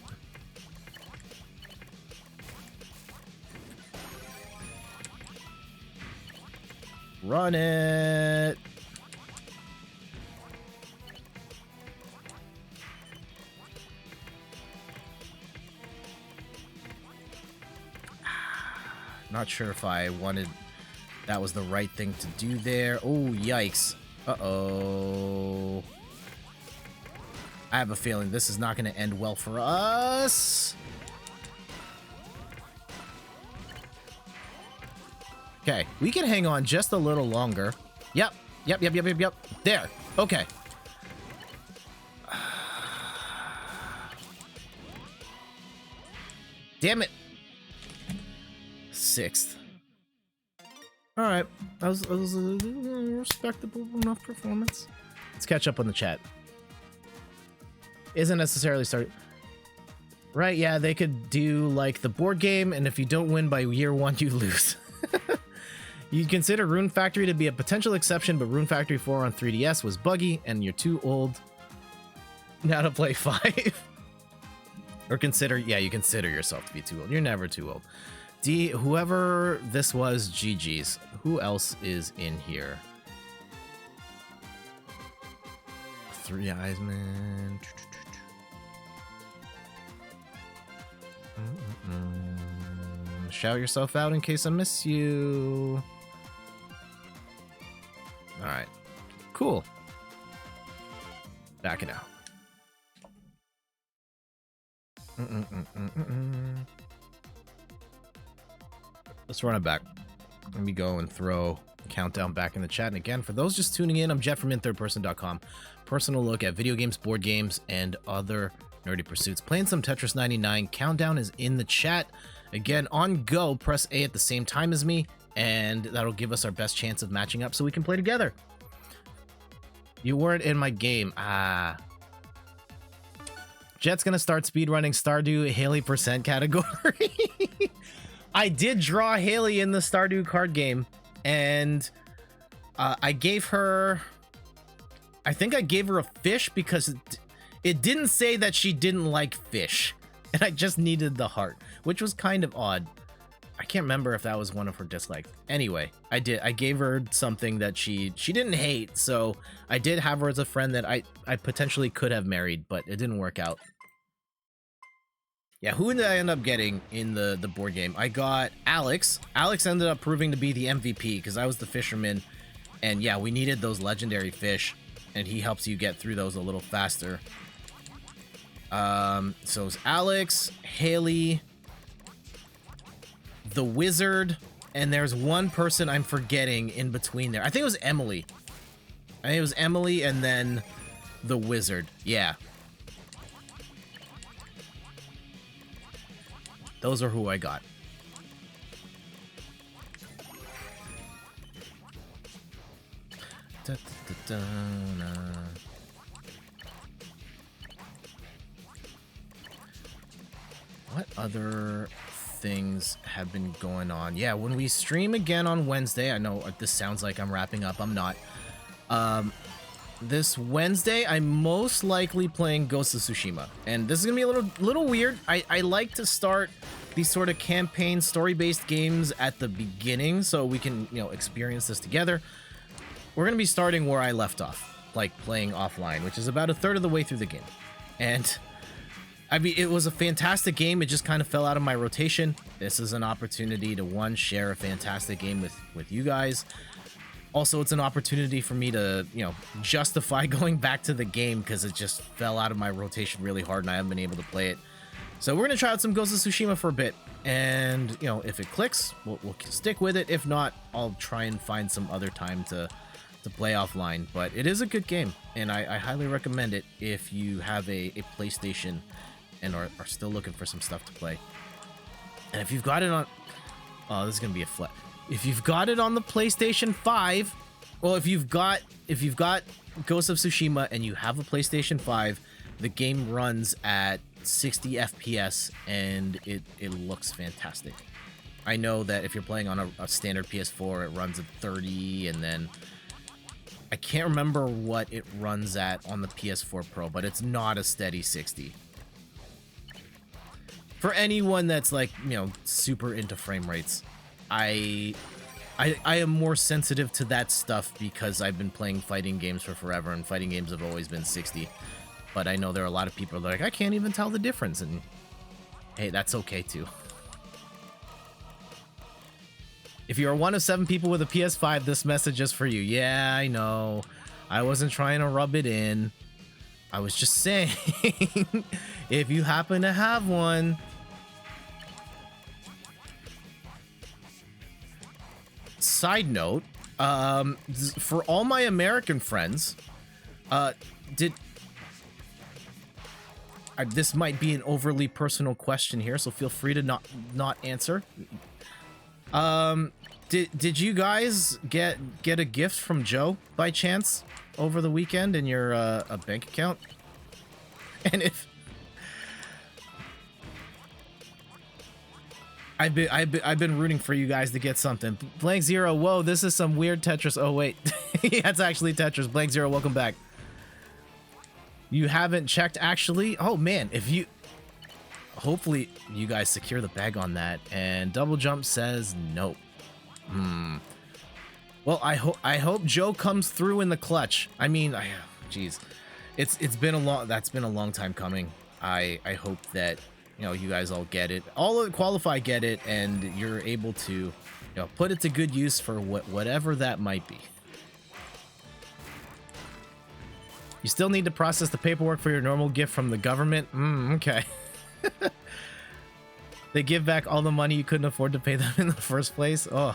Run it. Not sure if I wanted... That was the right thing to do there. Oh, yikes. Uh-oh. I have a feeling this is not going to end well for us. Okay, we can hang on just a little longer. Yep. There. Okay. Damn it. 6th. All right, that was a respectable enough performance. Let's catch up on the chat. Isn't necessarily start. Right, yeah, they could do like the board game, and if you don't win by year 1, you lose. You'd consider Rune Factory to be a potential exception, but Rune Factory 4 on 3DS was buggy, and you're too old now to play 5. Or consider, yeah, you consider yourself to be too old. You're never too old. Whoever this was, GG's. Who else is in here? Three Eyes Man. Shout yourself out in case I miss you. Alright. Cool. Back it out. Let's run it back. Let me go and throw a countdown back in the chat. And again, for those just tuning in, I'm Jet from inthirdperson.com. Personal look at video games, board games, and other nerdy pursuits. Playing some Tetris 99. Countdown is in the chat. Again, on go, press A at the same time as me, and that'll give us our best chance of matching up so we can play together. You weren't in my game. Ah. Jet's gonna start speedrunning Stardew Haley percent category. I did draw Haley in the Stardew card game, and I gave her... I think I gave her a fish because it didn't say that she didn't like fish, and I just needed the heart, which was kind of odd. I can't remember if that was one of her dislikes. Anyway, I gave her something that she didn't hate, so I did have her as a friend that I potentially could have married, but it didn't work out. Yeah, who did I end up getting in the board game? I got Alex. Alex ended up proving to be the MVP because I was the fisherman, and yeah, we needed those legendary fish, and he helps you get through those a little faster. So it's Alex, Haley, the wizard, and there's one person I'm forgetting in between there. I think it was Emily. I think it was Emily and then the wizard. Yeah. Those are who I got. Da, da, da, da, da. What other things have been going on? Yeah, when we stream again on Wednesday, I know this sounds like I'm wrapping up. I'm not. This Wednesday, I'm most likely playing Ghost of Tsushima, and this is gonna be a little weird. I like to start these sort of campaign story-based games at the beginning so we can, you know, experience this together. We're gonna be starting where I left off, like playing offline, which is about a third of the way through the game. And I mean, it was a fantastic game. It just kind of fell out of my rotation. This is an opportunity to, one, share a fantastic game with you guys. Also, it's an opportunity for me to, you know, justify going back to the game because it just fell out of my rotation really hard and I haven't been able to play it. So we're going to try out some Ghost of Tsushima for a bit. And, you know, if it clicks, we'll stick with it. If not, I'll try and find some other time to play offline. But it is a good game, and I highly recommend it if you have a PlayStation and are still looking for some stuff to play. And if you've got it on... Oh, this is going to be a flat. If you've got it on the PlayStation 5... Well, if you've got Ghost of Tsushima and you have a PlayStation 5, the game runs at 60 FPS and it looks fantastic. I know that if you're playing on a standard PS4, it runs at 30, and then... I can't remember what it runs at on the PS4 Pro, but it's not a steady 60. For anyone that's like, you know, super into frame rates, I am more sensitive to that stuff because I've been playing fighting games for forever, and fighting games have always been 60. But I know there are a lot of people that are like, I can't even tell the difference, and hey, that's okay too. If you are one of 7 people with a PS5, this message is for you. Yeah, I know. I wasn't trying to rub it in. I was just saying, if you happen to have one. Side note, for all my American friends, this might be an overly personal question here, so feel free to not answer. Did you guys get a gift from Joe by chance over the weekend in your a bank account? And if I've been rooting for you guys to get something. Blank Zero, whoa, this is some weird Tetris. Oh wait, yeah, it's actually Tetris. Blank Zero, welcome back. You haven't checked actually? Oh man, if you... Hopefully you guys secure the bag on that. And Double Jump says no. Well, I hope Joe comes through in the clutch. I mean, jeez, it's been a long time coming. I hope that, you know, you guys all get it, all of the qualify get it, and you're able to, you know, put it to good use for whatever that might be. You still need to process the paperwork for your normal gift from the government. Okay. They give back all the money you couldn't afford to pay them in the first place. Oh.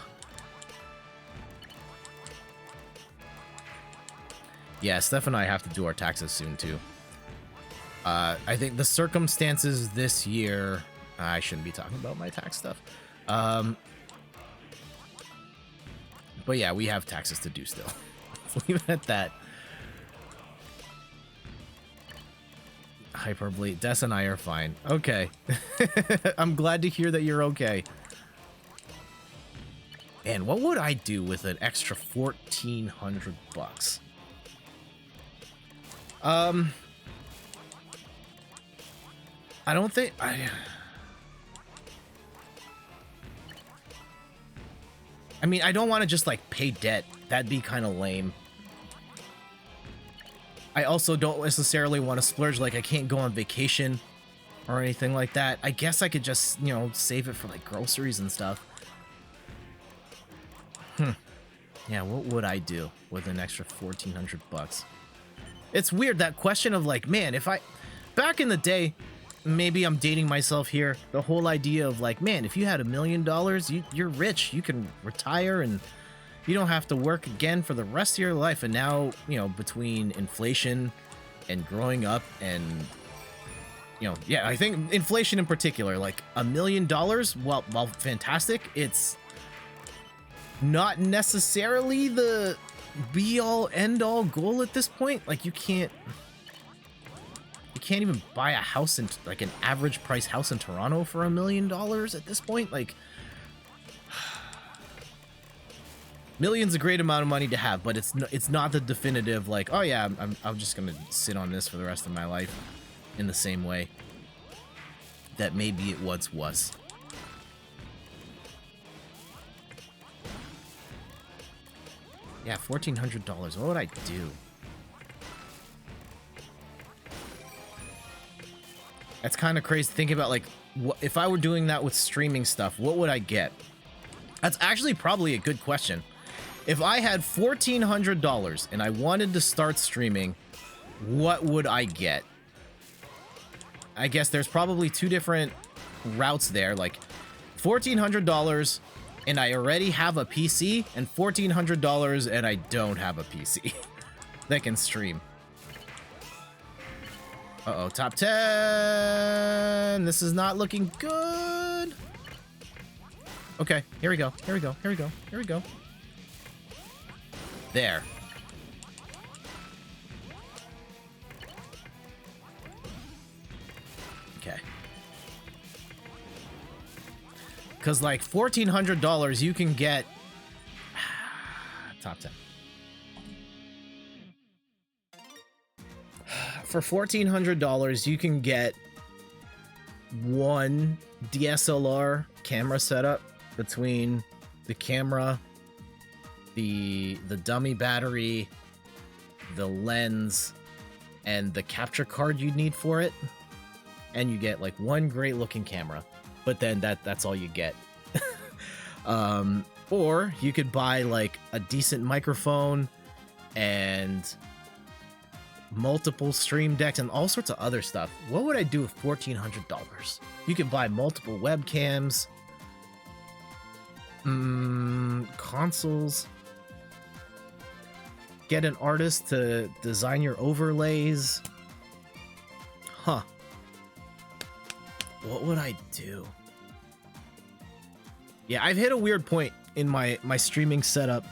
Yeah, Steph and I have to do our taxes soon too. I think the circumstances this year... I shouldn't be talking about my tax stuff. But yeah, we have taxes to do still. Let's leave it at that. Hyperbole. Des and I are fine. Okay. I'm glad to hear that you're okay. And what would I do with an extra 1,400 bucks? I don't think I mean, I don't want to just like pay debt. That'd be kind of lame. I also don't necessarily want to splurge, like I can't go on vacation or anything like that. I guess I could just, you know, save it for like groceries and stuff. Yeah, what would I do with an extra 1,400 bucks? It's weird, that question of like, man, if I... Back in the day, maybe I'm dating myself here. The whole idea of like, man, if you had $1 million, you're rich. You can retire and you don't have to work again for the rest of your life. And now, you know, between inflation and growing up and, you know, yeah, I think inflation in particular, like $1 million, while fantastic, it's not necessarily the be-all end-all goal at this point. Like you can't even buy a house in like an average price house in Toronto for $1 million at this point. Like million's a great amount of money to have, but it's not the definitive like, oh yeah, I'm just gonna sit on this for the rest of my life in the same way that maybe it once was. Yeah, $1,400. What would I do? That's kind of crazy to think about, like, what, if I were doing that with streaming stuff, what would I get? That's actually probably a good question. If I had $1,400 and I wanted to start streaming, what would I get? I guess there's probably two different routes there, like $1,400 and I already have a PC, and $1,400 and I don't have a PC that can stream. Uh-oh, top 10. This is not looking good. Okay, here we go. Here we go. Here we go. Here we go. There. Okay. Because, like, $1,400, you can get... top 10. For $1,400, you can get one DSLR camera setup between the camera, the dummy battery, the lens, and the capture card you'd need for it. And you get like one great looking camera, but then that's all you get. Or you could buy like a decent microphone and multiple stream decks and all sorts of other stuff. What would I do with $1,400? You could buy multiple webcams, consoles, get an artist to design your overlays. Huh. What would I do? Yeah, I've hit a weird point in my streaming setup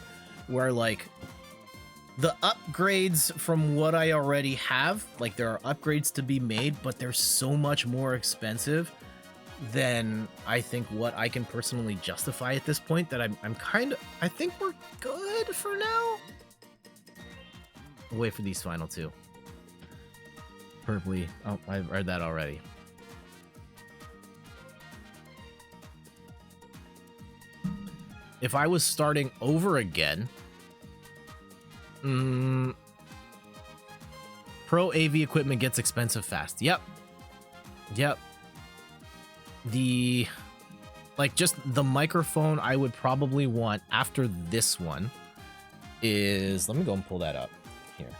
where like the upgrades from what I already have, like there are upgrades to be made, but they're so much more expensive than I think what I can personally justify at this point that I'm kind of, I think we're good for now. I'll wait for these final two. Purpley. Oh, I've read that already. If I was starting over again, Pro AV equipment gets expensive fast. Yep. Just the microphone I would probably want after this one is, let me go and pull that up here.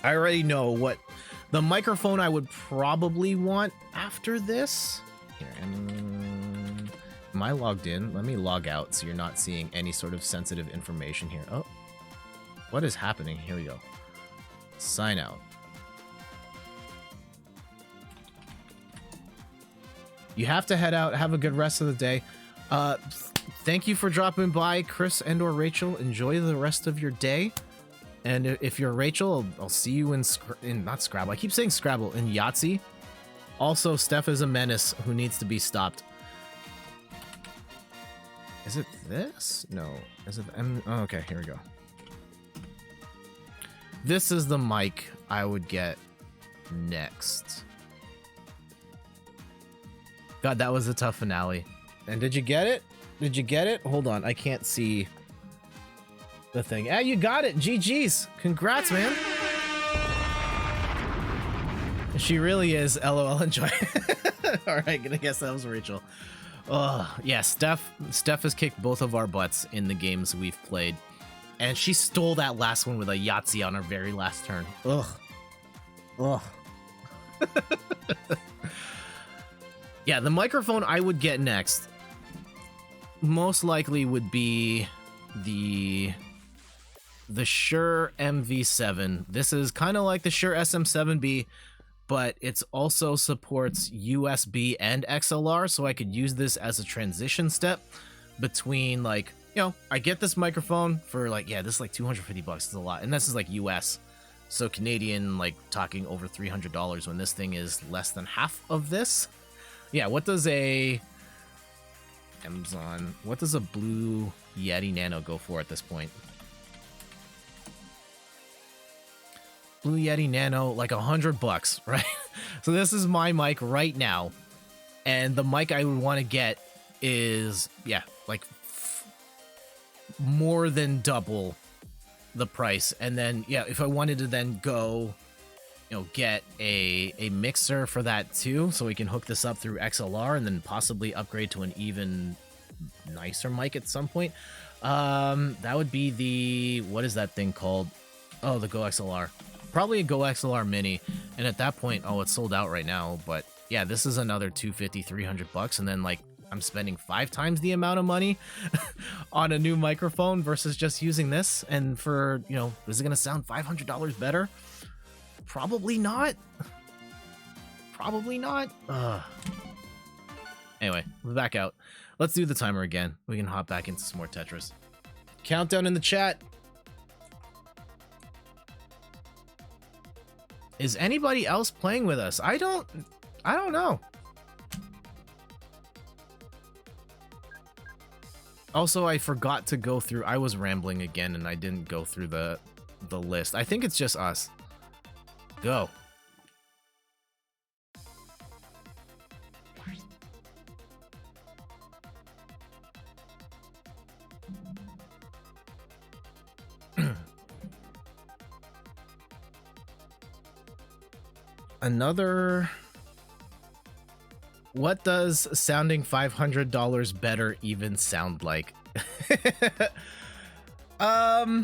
I already know what the microphone I would probably want after this. Here, am I logged in? Let me log out so you're not seeing any sort of sensitive information here. Oh, what is happening? Here we go. Sign out. You have to head out. Have a good rest of the day. Thank you for dropping by, Chris and or Rachel. Enjoy the rest of your day. And if you're Rachel, I'll see you in not Scrabble. I keep saying Scrabble, in Yahtzee. Also, Steph is a menace who needs to be stopped. Is it this? No. Is it? Oh, okay, here we go. This is the mic I would get next. God, that was a tough finale. And did you get it? Did you get it? Hold on, I can't see the thing. Yeah, you got it. GG's. Congrats, man. She really is. LOL, enjoy. All right, gonna guess that was Rachel. Oh, yeah, Steph has kicked both of our butts in the games we've played. And she stole that last one with a Yahtzee on her very last turn. Ugh. Yeah, the microphone I would get next most likely would be the Shure MV7. This is kind of like the Shure SM7B, but it's also supports USB and XLR, so I could use this as a transition step between, like, you know, I get this microphone for like, yeah, this is like $250. It's a lot, and this is like US, so Canadian, like talking over $300 when this thing is less than half of this. Yeah, what does a Amazon? What does a Blue Yeti Nano go for at this point? Blue Yeti Nano, like $100, right? So this is my mic right now, and the mic I would want to get is, yeah, like more than double the price. And then, yeah, if I wanted to then go, you know, get a mixer for that too, so we can hook this up through XLR and then possibly upgrade to an even nicer mic at some point. That would be the, what is that thing called? Oh, the Go XLR. Probably a Go XLR Mini, and at that point, oh, it's sold out right now, but yeah, this is another $250, $300, and then, like, I'm spending 5 times the amount of money on a new microphone versus just using this. And for, you know, is it gonna sound $500 better? Probably not. Probably not. Anyway, we're back out. Let's do the timer again. We can hop back into some more Tetris. Countdown in the chat. Is anybody else playing with us? I don't know. Also, I forgot to go through, I was rambling again and I didn't go through the list. I think it's just us. Go. Another, what does sounding $500 better even sound like? Yeah,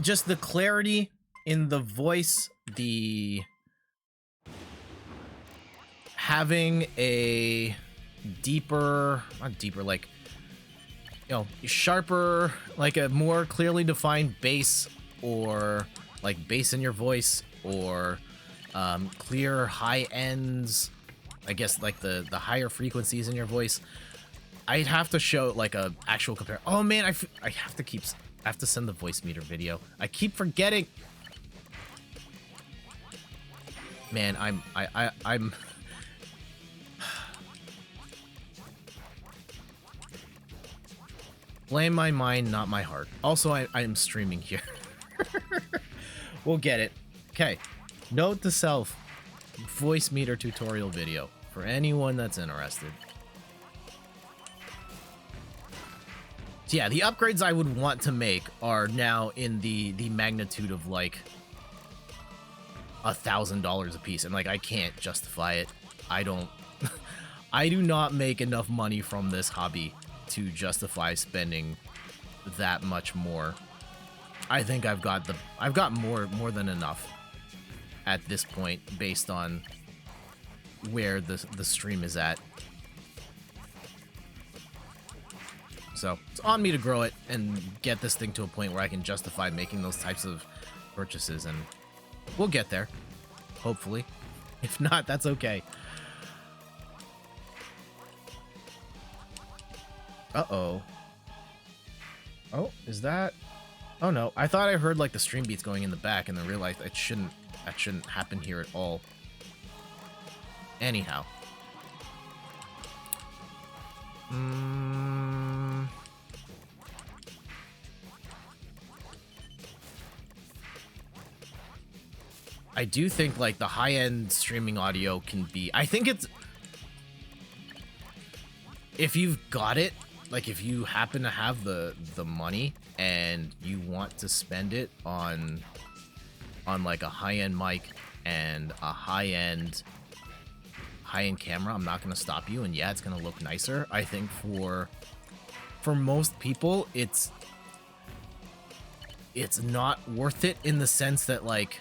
just the clarity in the voice, the having a deeper, not deeper, like, you know, sharper, like a more clearly defined bass, or like bass in your voice, or clear high ends, I guess, like the higher frequencies in your voice. I'd have to show like a actual compare. Oh man, I have to send the voice meter video. I keep forgetting. Man, I'm blame my mind, not my heart. Also, I am streaming here. We'll get it. Okay. Note to self, voice meter tutorial video for anyone that's interested. So yeah, the upgrades I would want to make are now in the magnitude of like $1,000 a piece, and like I can't justify it. I don't. I do not make enough money from this hobby to justify spending that much more. I think I've got more than enough at this point, based on where the stream is at. So it's on me to grow it and get this thing to a point where I can justify making those types of purchases, and we'll get there, hopefully. If not, that's okay. Uh-oh. Oh, is that? Oh no, I thought I heard like the stream beats going in the back, and then realized that shouldn't happen here at all. Anyhow. I do think like the high-end streaming audio can be, I think it's, if you've got it, like if you happen to have the money and you want to spend it on like a high-end mic and a high-end camera, I'm not going to stop you, and yeah, it's going to look nicer. I think for most people, it's not worth it, in the sense that like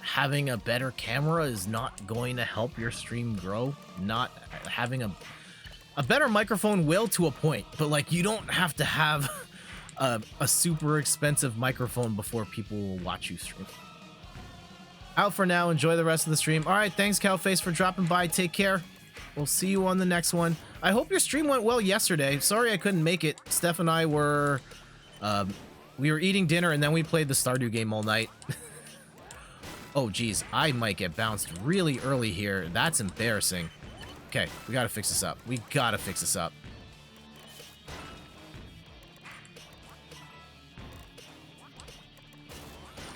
having a better camera is not going to help your stream grow. Not having a better microphone will to a point, but like you don't have to have a super expensive microphone before people will watch you stream. Out for now. Enjoy the rest of the stream. All right, thanks Cowface for dropping by. Take care. We'll see you on the next one. I hope your stream went well yesterday. Sorry I couldn't make it. Steph and I were we were eating dinner and then we played the Stardew game all night. Oh geez, I might get bounced really early here. That's embarrassing. Okay, we gotta fix this up. We gotta fix this up.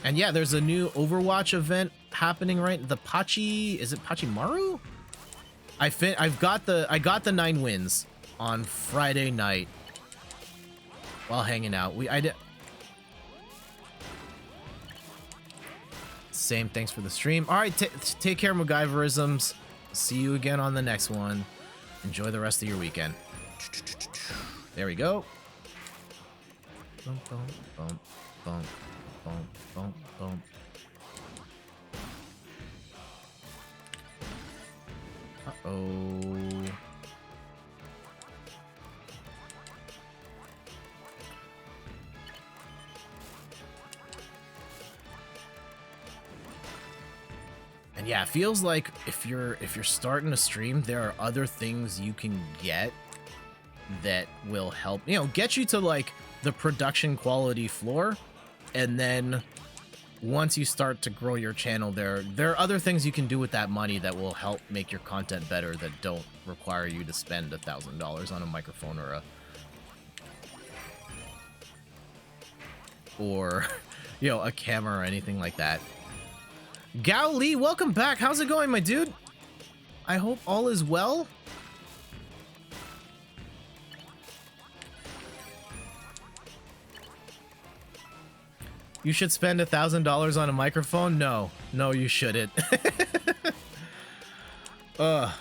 And yeah, there's a new Overwatch event happening, right? The Pachi, is it Pachimaru? I got the 9 wins on Friday night while hanging out. Same, thanks for the stream. All right, take care, MacGyverisms. See you again on the next one. Enjoy the rest of your weekend. There we go. Bum, bum, bum, bum, bum, bum, bum. Uh-oh. And yeah, it feels like if you're starting a stream, there are other things you can get that will help, you know, get you to like the production quality floor. And then once you start to grow your channel, there are other things you can do with that money that will help make your content better, that don't require you to spend $1,000 on a microphone or you know, a camera or anything like that. Gao Lee, welcome back. How's it going, my dude? I hope all is well. You should spend $1,000 on a microphone? No, you shouldn't. And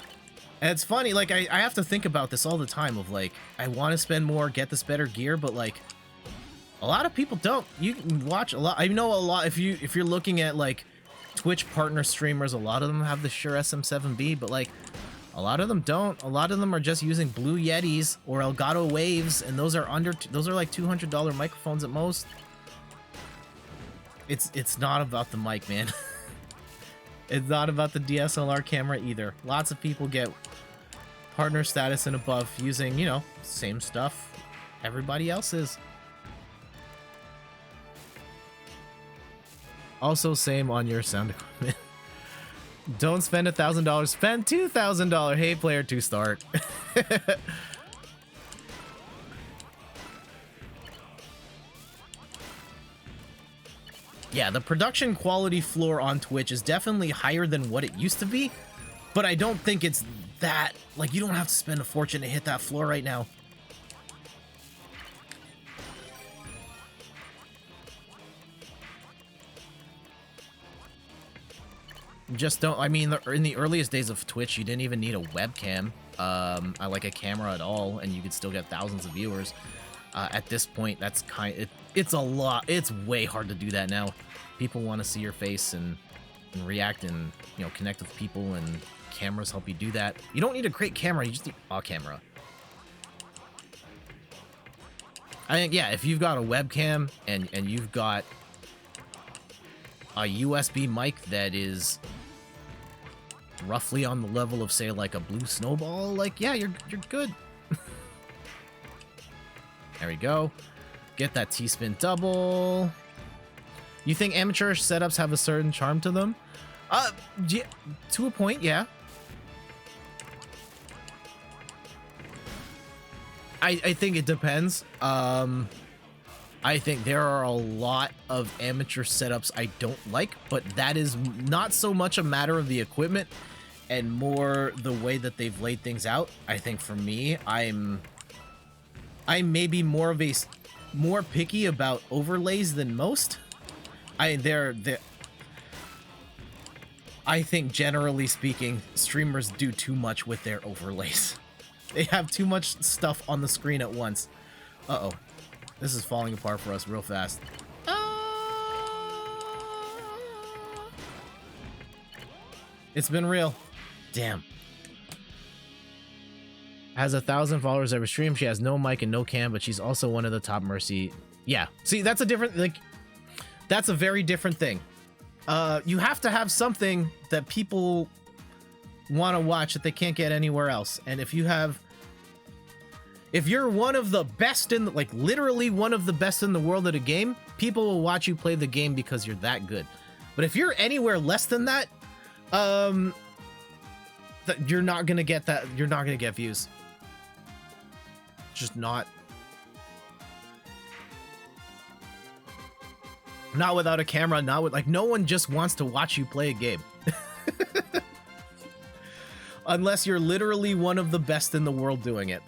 it's funny, like I have to think about this all the time of like, I want to spend more, get this better gear, but like a lot of people don't. You can watch a lot. I know a lot. If you're looking at like Twitch partner streamers, a lot of them have the Shure SM7B, but like a lot of them don't. A lot of them are just using Blue Yetis or Elgato Waves, and those are like $200 microphones at most. It's not about the mic, man. It's not about the DSLR camera either. Lots of people get partner status and above using, you know, same stuff everybody else is. Also, same on your sound equipment. Don't spend $1,000, spend $2,000. Hey, player to start. Yeah, the production quality floor on Twitch is definitely higher than what it used to be, but I don't think it's that, like, you don't have to spend a fortune to hit that floor right now. Just don't, I mean, in the earliest days of Twitch, you didn't even need a webcam, like a camera at all, and you could still get thousands of viewers. At this point, that's it's a lot. It's way hard to do that now. People want to see your face and react and, you know, connect with people, and cameras help you do that. You don't need a great camera, you just need a camera. I think, yeah, if you've got a webcam and you've got a USB mic that is roughly on the level of, say, like a Blue Snowball, like, yeah, you're good. There we go. Get that T-spin double. You think amateurish setups have a certain charm to them? Yeah, to a point, yeah. I think it depends. I think there are a lot of amateur setups I don't like, but that is not so much a matter of the equipment and more the way that they've laid things out. I think for me, I'm maybe more picky about overlays than most. I think generally speaking, streamers do too much with their overlays. They have too much stuff on the screen at once. Uh-oh. This is falling apart for us real fast. It's been real. Damn. Has 1,000 followers every stream. She has no mic and no cam, but she's also one of the top Mercy. Yeah. See, that's a different, like, that's a very different thing. You have to have something that people want to watch that they can't get anywhere else. And if you're one of the best in, like, literally one of the best in the world at a game, people will watch you play the game because you're that good. But if you're anywhere less than that, you're not gonna get that. You're not gonna get views. Just not without a camera. Not with, like, no one just wants to watch you play a game. Unless you're literally one of the best in the world doing it.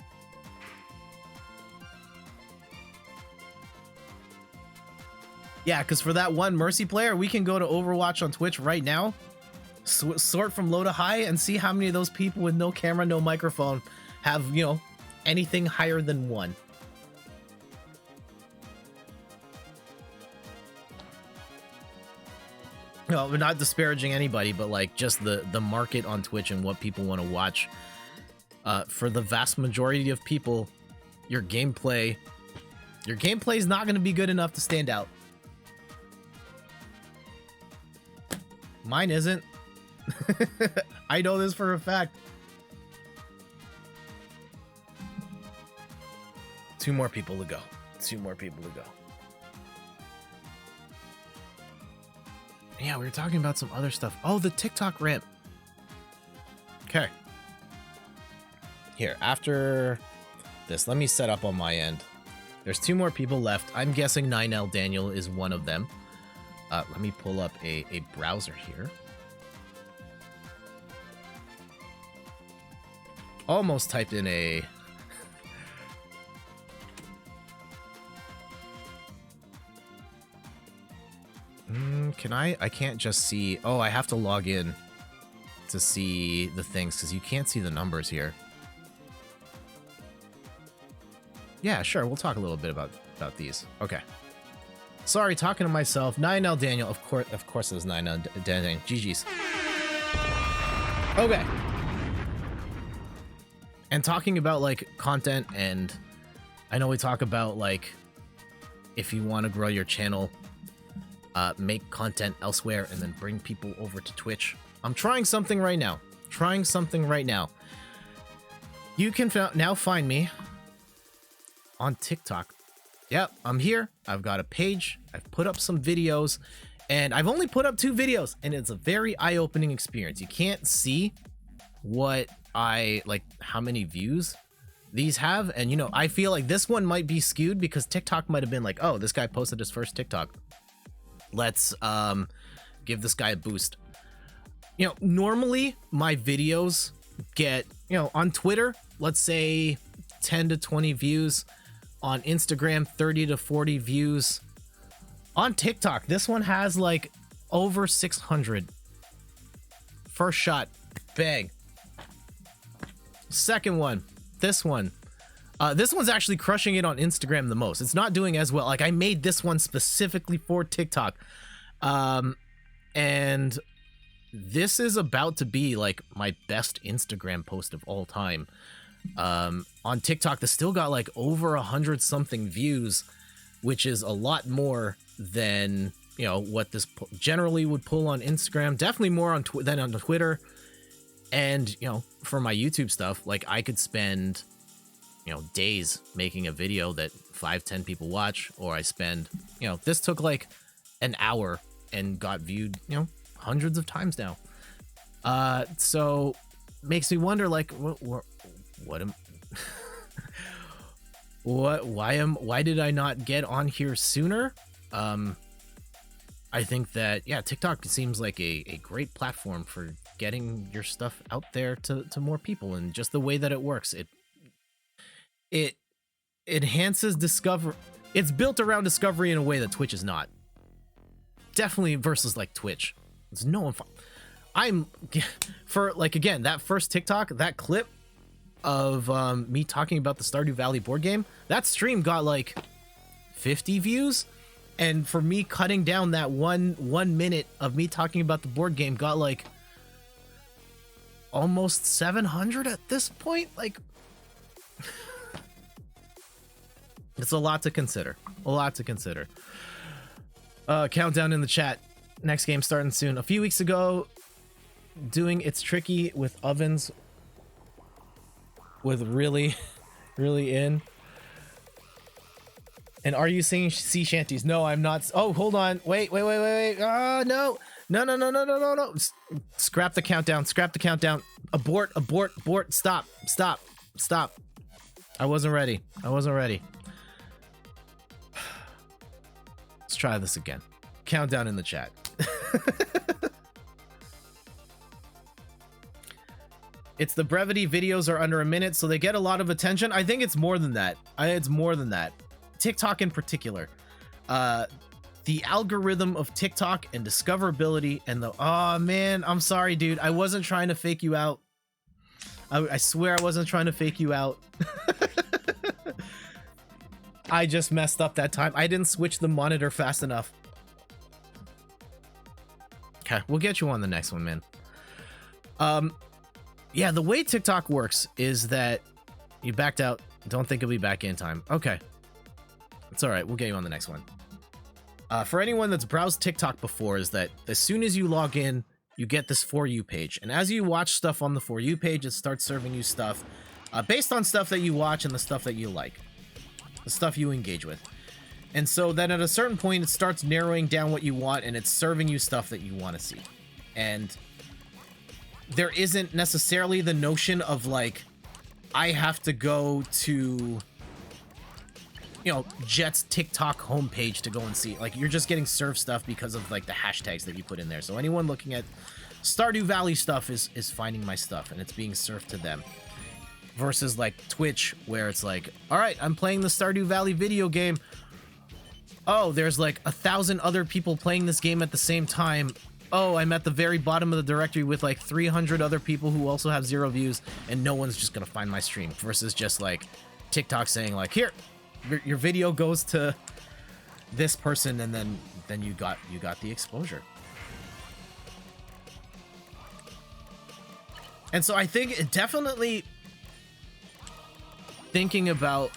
Yeah, because for that one Mercy player, we can go to Overwatch on Twitch right now, sort from low to high, and see how many of those people with no camera, no microphone have, you know, anything higher than 1. No, we're not disparaging anybody, but like just the market on Twitch and what people want to watch. For the vast majority of people, your gameplay is not going to be good enough to stand out. Mine isn't. I know this for a fact. 2 more people to go. 2 more people to go. Yeah, we were talking about some other stuff. Oh, the TikTok rant. Okay. Here, after this, let me set up on my end. There's 2 more people left. I'm guessing 9L Daniel is one of them. Let me pull up a browser here. Almost typed in a... Can I? I can't just see... Oh, I have to log in to see the things, because you can't see the numbers here. Yeah, sure. We'll talk a little bit about these. Okay. Sorry, talking to myself. 9L Daniel. Of course it was 9L Daniel. GG's. Okay. And talking about, like, content, and I know we talk about, like, if you want to grow your channel, make content elsewhere and then bring people over to Twitch. I'm trying something right now. You can now find me on TikTok. Yep, I'm here. I've got a page. I've put up some videos, and I've only put up 2 videos, and it's a very eye-opening experience. You can't see what how many views these have, and, you know, I feel like this one might be skewed because TikTok might have been like, oh, this guy posted his first TikTok. Let's give this guy a boost. You know, normally my videos get, you know, on Twitter, let's say 10 to 20 views. On Instagram, 30 to 40 views. On TikTok, this one has like over 600. First shot, bang. Second one, this one. This one's actually crushing it on Instagram the most. It's not doing as well. Like, I made this one specifically for TikTok. And this is about to be like my best Instagram post of all time. On TikTok, this still got like over 100 something views, which is a lot more than, you know, what this generally would pull on Instagram. Definitely more than on Twitter. And, you know, for my YouTube stuff, like, I could spend, you know, days making a video that 5-10 people watch, or I spend, you know, this took like an hour and got viewed, you know, hundreds of times now. So makes me wonder, like, why did I not get on here sooner? I think that, yeah, TikTok seems like a great platform for getting your stuff out there to more people, and just the way that it works, it enhances discovery. It's built around discovery in a way that Twitch is not. Definitely versus like Twitch. There's no one. I'm for, like, again, that first TikTok, that clip of me talking about the Stardew Valley board game, that stream got like 50 views, and for me cutting down that one minute of me talking about the board game got like almost 700 at this point. Like, it's a lot to consider. A lot to consider. Countdown in the chat. Next game starting soon. A few weeks ago, doing It's Tricky with ovens with really in. And are you singing sea shanties? No, I'm not. Oh, hold on. Wait. No. Scrap the countdown. Scrap the countdown. Abort. Stop. I wasn't ready. Let's try this again. Countdown in the chat. It's the brevity. Videos are under a minute, so they get a lot of attention. I think it's more than that. It's more than that. TikTok in particular. The algorithm of TikTok and discoverability and the... Oh, man. I'm sorry, dude. I wasn't trying to fake you out. I swear I wasn't trying to fake you out. I just messed up that time. I didn't switch the monitor fast enough. Okay, we'll get you on the next one, man. Yeah, the way TikTok works is that you backed out. Don't think it'll be back in time. Okay. It's all right. We'll get you on the next one. For anyone that's browsed TikTok before, is that as soon as you log in, you get this For You page. And as you watch stuff on the For You page, it starts serving you stuff based on stuff that you watch and the stuff that you like. The stuff you engage with. And so then at a certain point, it starts narrowing down what you want, and it's serving you stuff that you want to see. And there isn't necessarily the notion of, like, I have to go to, you know, Jet's TikTok homepage to go and see. Like, you're just getting served stuff because of, like, the hashtags that you put in there. So anyone looking at Stardew Valley stuff is finding my stuff, and it's being served to them. Versus, like, Twitch, where it's like, all right, I'm playing the Stardew Valley video game. Oh, there's like 1,000 other people playing this game at the same time. Oh, I'm at the very bottom of the directory with like 300 other people who also have 0 views, and no one's just gonna find my stream. Versus just like TikTok saying like, here, your video goes to this person, and then you got the exposure. And so I think it definitely thinking about,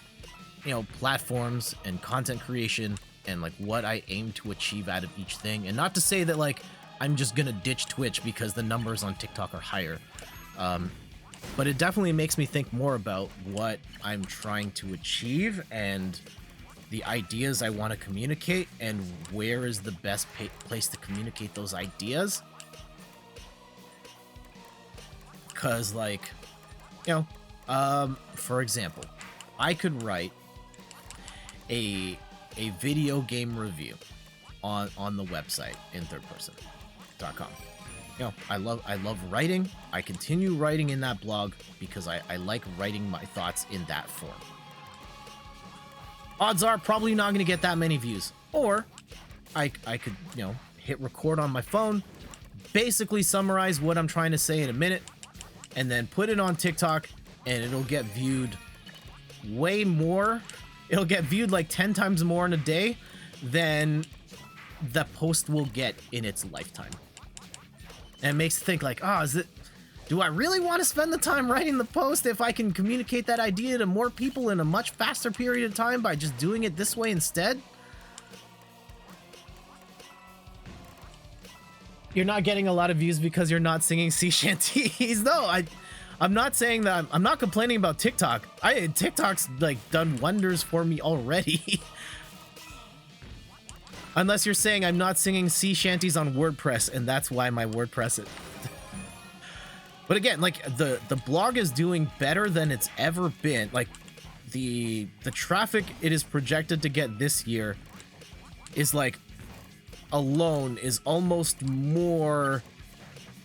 you know, platforms and content creation and like what I aim to achieve out of each thing. And not to say that like I'm just gonna ditch Twitch because the numbers on TikTok are higher, but it definitely makes me think more about what I'm trying to achieve and the ideas I want to communicate, and where is the best place to communicate those ideas. Because, like, you know, for example, I could write a video game review on the website in thirdperson.com. You know, I love writing. I continue writing in that blog because I like writing my thoughts in that form. Odds are probably not going to get that many views. Or I could, you know, hit record on my phone, basically summarize what I'm trying to say in a minute, and then put it on TikTok, and it'll get viewed way more. It'll get viewed like 10 times more in a day than the post will get in its lifetime. And it makes you think like, do I really want to spend the time writing the post if I can communicate that idea to more people in a much faster period of time by just doing it this way instead? You're not getting a lot of views because you're not singing sea shanties. No, I'm not saying that. I'm not complaining about TikTok. TikTok's like done wonders for me already. Unless you're saying I'm not singing sea shanties on WordPress, and that's why my WordPress. But again, like the blog is doing better than it's ever been. Like the traffic it is projected to get this year is like alone is almost more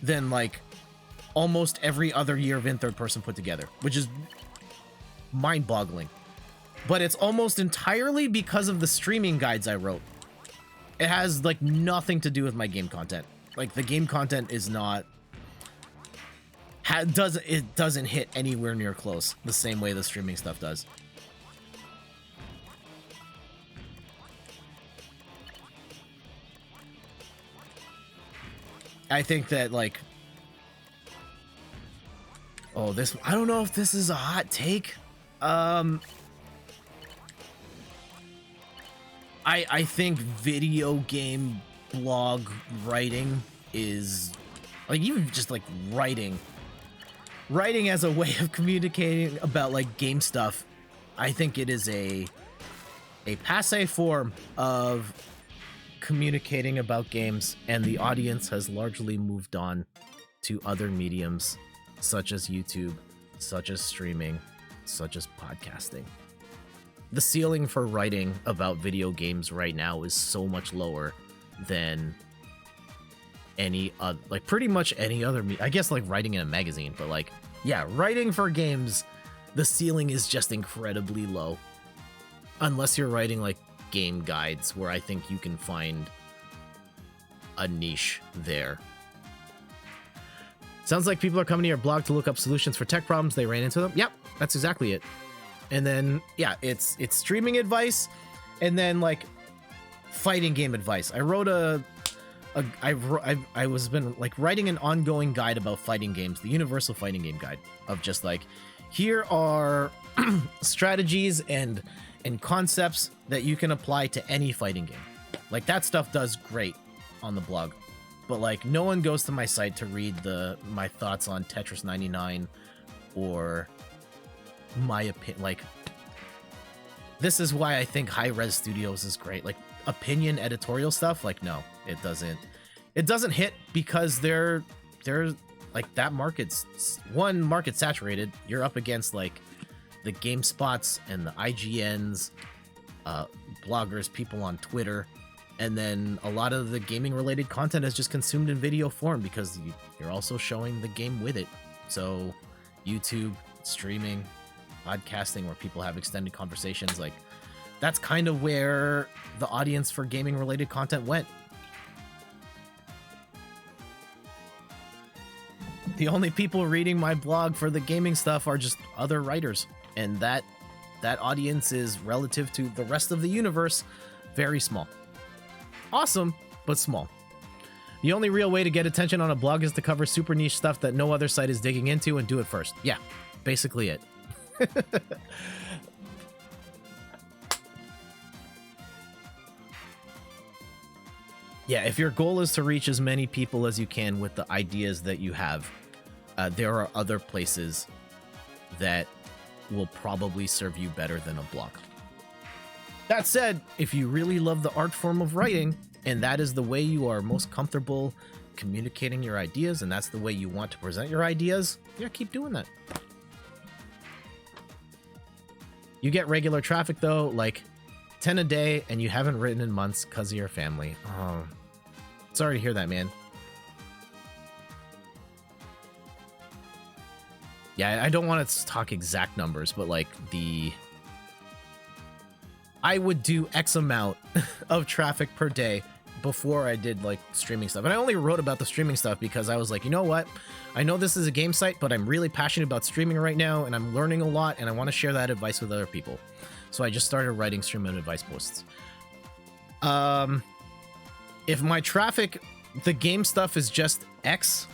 than like almost every other year of In Third Person put together, which is mind-boggling. But it's almost entirely because of the streaming guides I wrote. It has like nothing to do with my game content. Like the game content is not it doesn't hit anywhere near close the same way the streaming stuff does. I think that like Oh, this, I don't know if this is a hot take. I think video game blog writing is, like, even just like writing as a way of communicating about like game stuff. I think it is a passe form of communicating about games, and the audience has largely moved on to other mediums such as YouTube, such as streaming, such as podcasting. The ceiling for writing about video games right now is so much lower than any other, like pretty much any other, I guess, like writing in a magazine, but like, yeah, writing for games, the ceiling is just incredibly low. Unless you're writing like game guides, where I think you can find a niche there. Sounds like people are coming to your blog to look up solutions for tech problems they ran into them. Yep, that's exactly it. And then, yeah, it's streaming advice, and then like fighting game advice. I wrote I was been like writing an ongoing guide about fighting games, the universal fighting game guide, of just like, here are strategies and concepts that you can apply to any fighting game. Like, that stuff does great on the blog, but like no one goes to my site to read my thoughts on Tetris 99 or my opinion. Like, this is why I think High Res Studios is great. Like, opinion editorial stuff, like, no, it doesn't hit, because they're like, that market's market saturated. You're up against like the GameSpots and the IGNs, bloggers, people on Twitter, and then a lot of the gaming related content is just consumed in video form because you're also showing the game with it. So YouTube, streaming, podcasting, where people have extended conversations, like, that's kind of where the audience for gaming related content went. The only people reading my blog for the gaming stuff are just other writers, and that audience is, relative to the rest of the universe, very small. Awesome, but small. The only real way to get attention on a blog is to cover super niche stuff that no other site is digging into, and do it first. Yeah, basically it. Yeah, if your goal is to reach as many people as you can with the ideas that you have, there are other places that will probably serve you better than a blog. That said, if you really love the art form of writing, and that is the way you are most comfortable communicating your ideas, and that's the way you want to present your ideas, yeah, keep doing that. You get regular traffic though, like 10 a day, and you haven't written in months because of your family. Oh, sorry to hear that, man. Yeah, I don't want to talk exact numbers, but like I would do X amount of traffic per day before I did like streaming stuff. And I only wrote about the streaming stuff because I was like, you know what? I know this is a game site, but I'm really passionate about streaming right now, and I'm learning a lot, and I want to share that advice with other people. So I just started writing streaming advice posts. If my traffic, the game stuff is just X,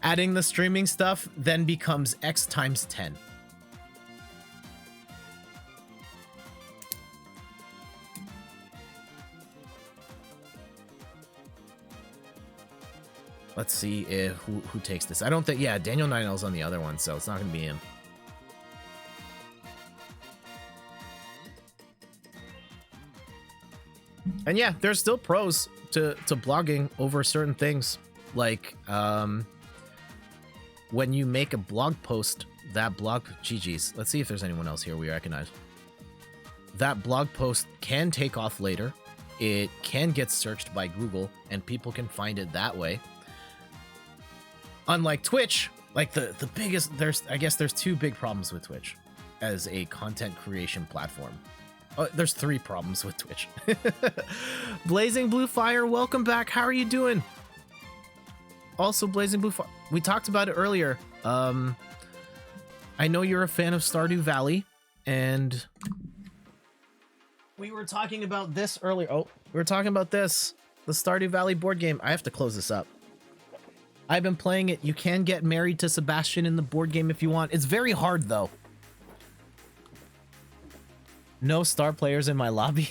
adding the streaming stuff then becomes X times 10. Let's see if who takes this. I don't think, yeah, Daniel Ninel's on the other one, so it's not going to be him. And yeah, there's still pros to blogging over certain things. Like, when you make a blog post, that blog, GG's, let's see if there's anyone else here we recognize. That blog post can take off later. It can get searched by Google, and people can find it that way. Unlike Twitch, like the biggest, I guess there's two big problems with Twitch as a content creation platform. Oh, there's three problems with Twitch. Blazing Blue Fire, welcome back. How are you doing? Also, Blazing Blue Fire, we talked about it earlier. I know you're a fan of Stardew Valley, and we were talking about this earlier. Oh, we were talking about this, the Stardew Valley board game. I have to close this up. I've been playing it. You can get married to Sebastian in the board game if you want. It's very hard, though. No star players in my lobby.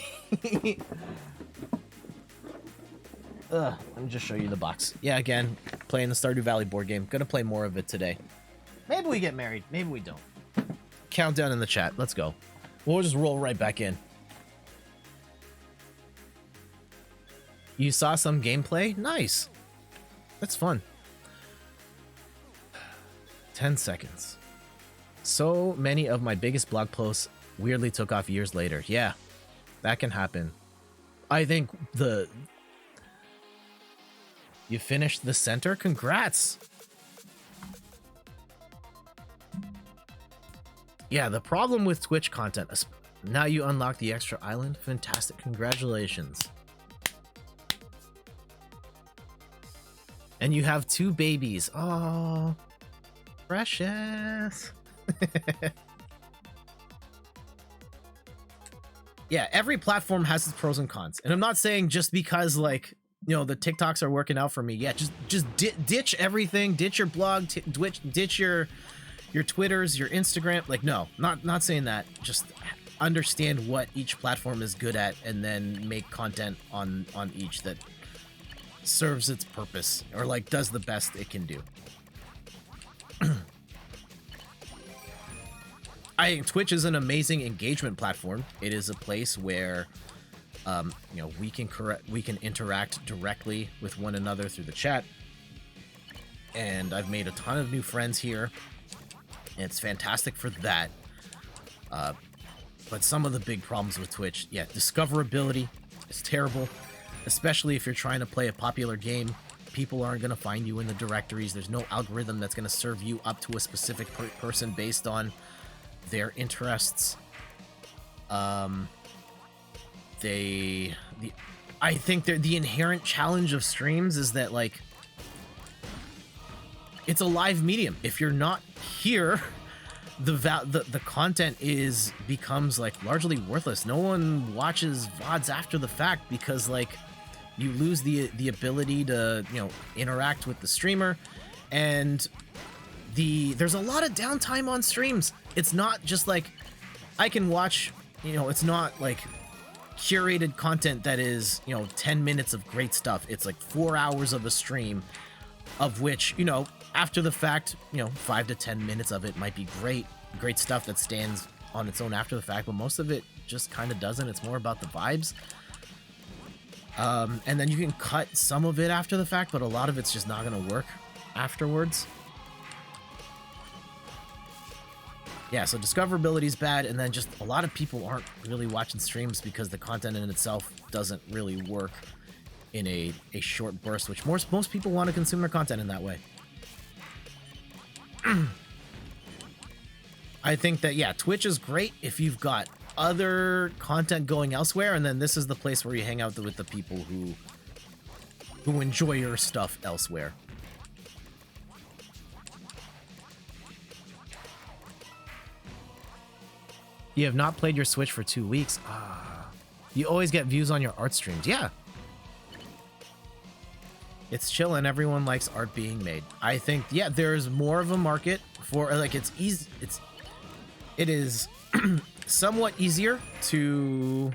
Let me just show you the box. Yeah, again, playing the Stardew Valley board game. Gonna play more of it today. Maybe we get married. Maybe we don't. Countdown in the chat. Let's go. We'll just roll right back in. You saw some gameplay? Nice. That's fun. 10 seconds. So many of my biggest blog posts weirdly took off years later. Yeah, that can happen. I think you finished the center? Congrats! Yeah, the problem with Twitch content, now you unlock the extra island. Fantastic, congratulations. And you have 2 babies. Oh, precious. Yeah, every platform has its pros and cons. And I'm not saying just because, like, you know, the TikToks are working out for me. Yeah, just ditch everything. Ditch your blog, ditch your Twitters, your Instagram. Like, no, not saying that. Just understand what each platform is good at and then make content on each that serves its purpose or like does the best it can do. I think Twitch is an amazing engagement platform. It is a place where you know, we can interact directly with one another through the chat. And I've made a ton of new friends here. And it's fantastic for that. But some of the big problems with Twitch, yeah, discoverability is terrible. Especially if you're trying to play a popular game, people aren't going to find you in the directories. There's no algorithm that's going to serve you up to a specific person based on their interests. I think the inherent challenge of streams is that, like, it's a live medium. If you're not here, the content becomes like largely worthless. No one watches VODs after the fact because, like, you lose the ability to, you know, interact with the streamer, and there's a lot of downtime on streams. It's not just like I can watch, you know, it's not like curated content that is, you know, 10 minutes of great stuff. It's like 4 hours of a stream, of which, you know, after the fact, you know, 5 to 10 minutes of it might be great stuff that stands on its own after the fact, but most of it just kind of doesn't. It's more about the vibes. And then you can cut some of it after the fact, but a lot of it's just not going to work afterwards. Yeah, so discoverability is bad, and then just a lot of people aren't really watching streams because the content in itself doesn't really work in a short burst, which most people want to consume their content in that way. I think that, yeah, Twitch is great if you've got other content going elsewhere, and then this is the place where you hang out with the people who enjoy your stuff elsewhere. You have not played your Switch for 2 weeks. You always get views on your art streams. Yeah. It's chill and everyone likes art being made. I think, yeah, there's more of a market for, like, it's easy. It is somewhat easier to,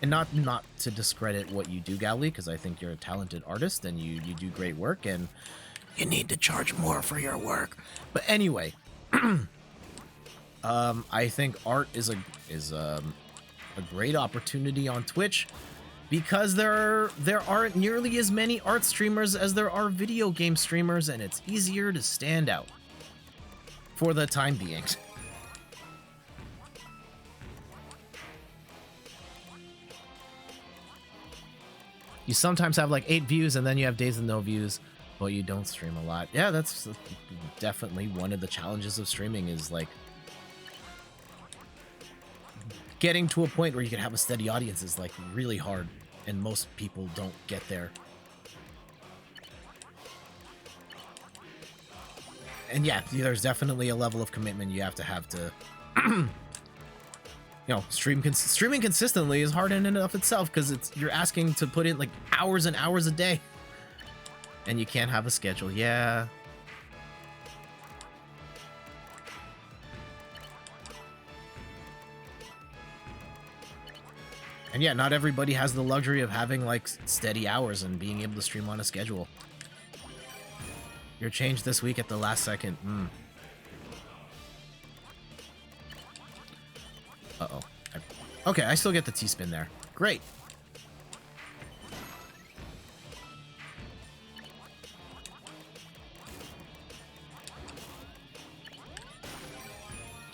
and not to discredit what you do, Gally, because I think you're a talented artist and you do great work and you need to charge more for your work. But anyway, I think art is a great opportunity on Twitch because there aren't nearly as many art streamers as there are video game streamers, and it's easier to stand out for the time being. You sometimes have like 8 views and then you have days with no views, but you don't stream a lot. Yeah, that's definitely one of the challenges of streaming, is like getting to a point where you can have a steady audience is like really hard, and most people don't get there. And yeah, there's definitely a level of commitment you have to you know, streaming consistently is hard in and of itself, because you're asking to put in like hours and hours a day. And you can't have a schedule. Yeah. And yeah, not everybody has the luxury of having like steady hours and being able to stream on a schedule. Your change this week at the last second. Uh-oh. Okay, I still get the T-spin there. Great.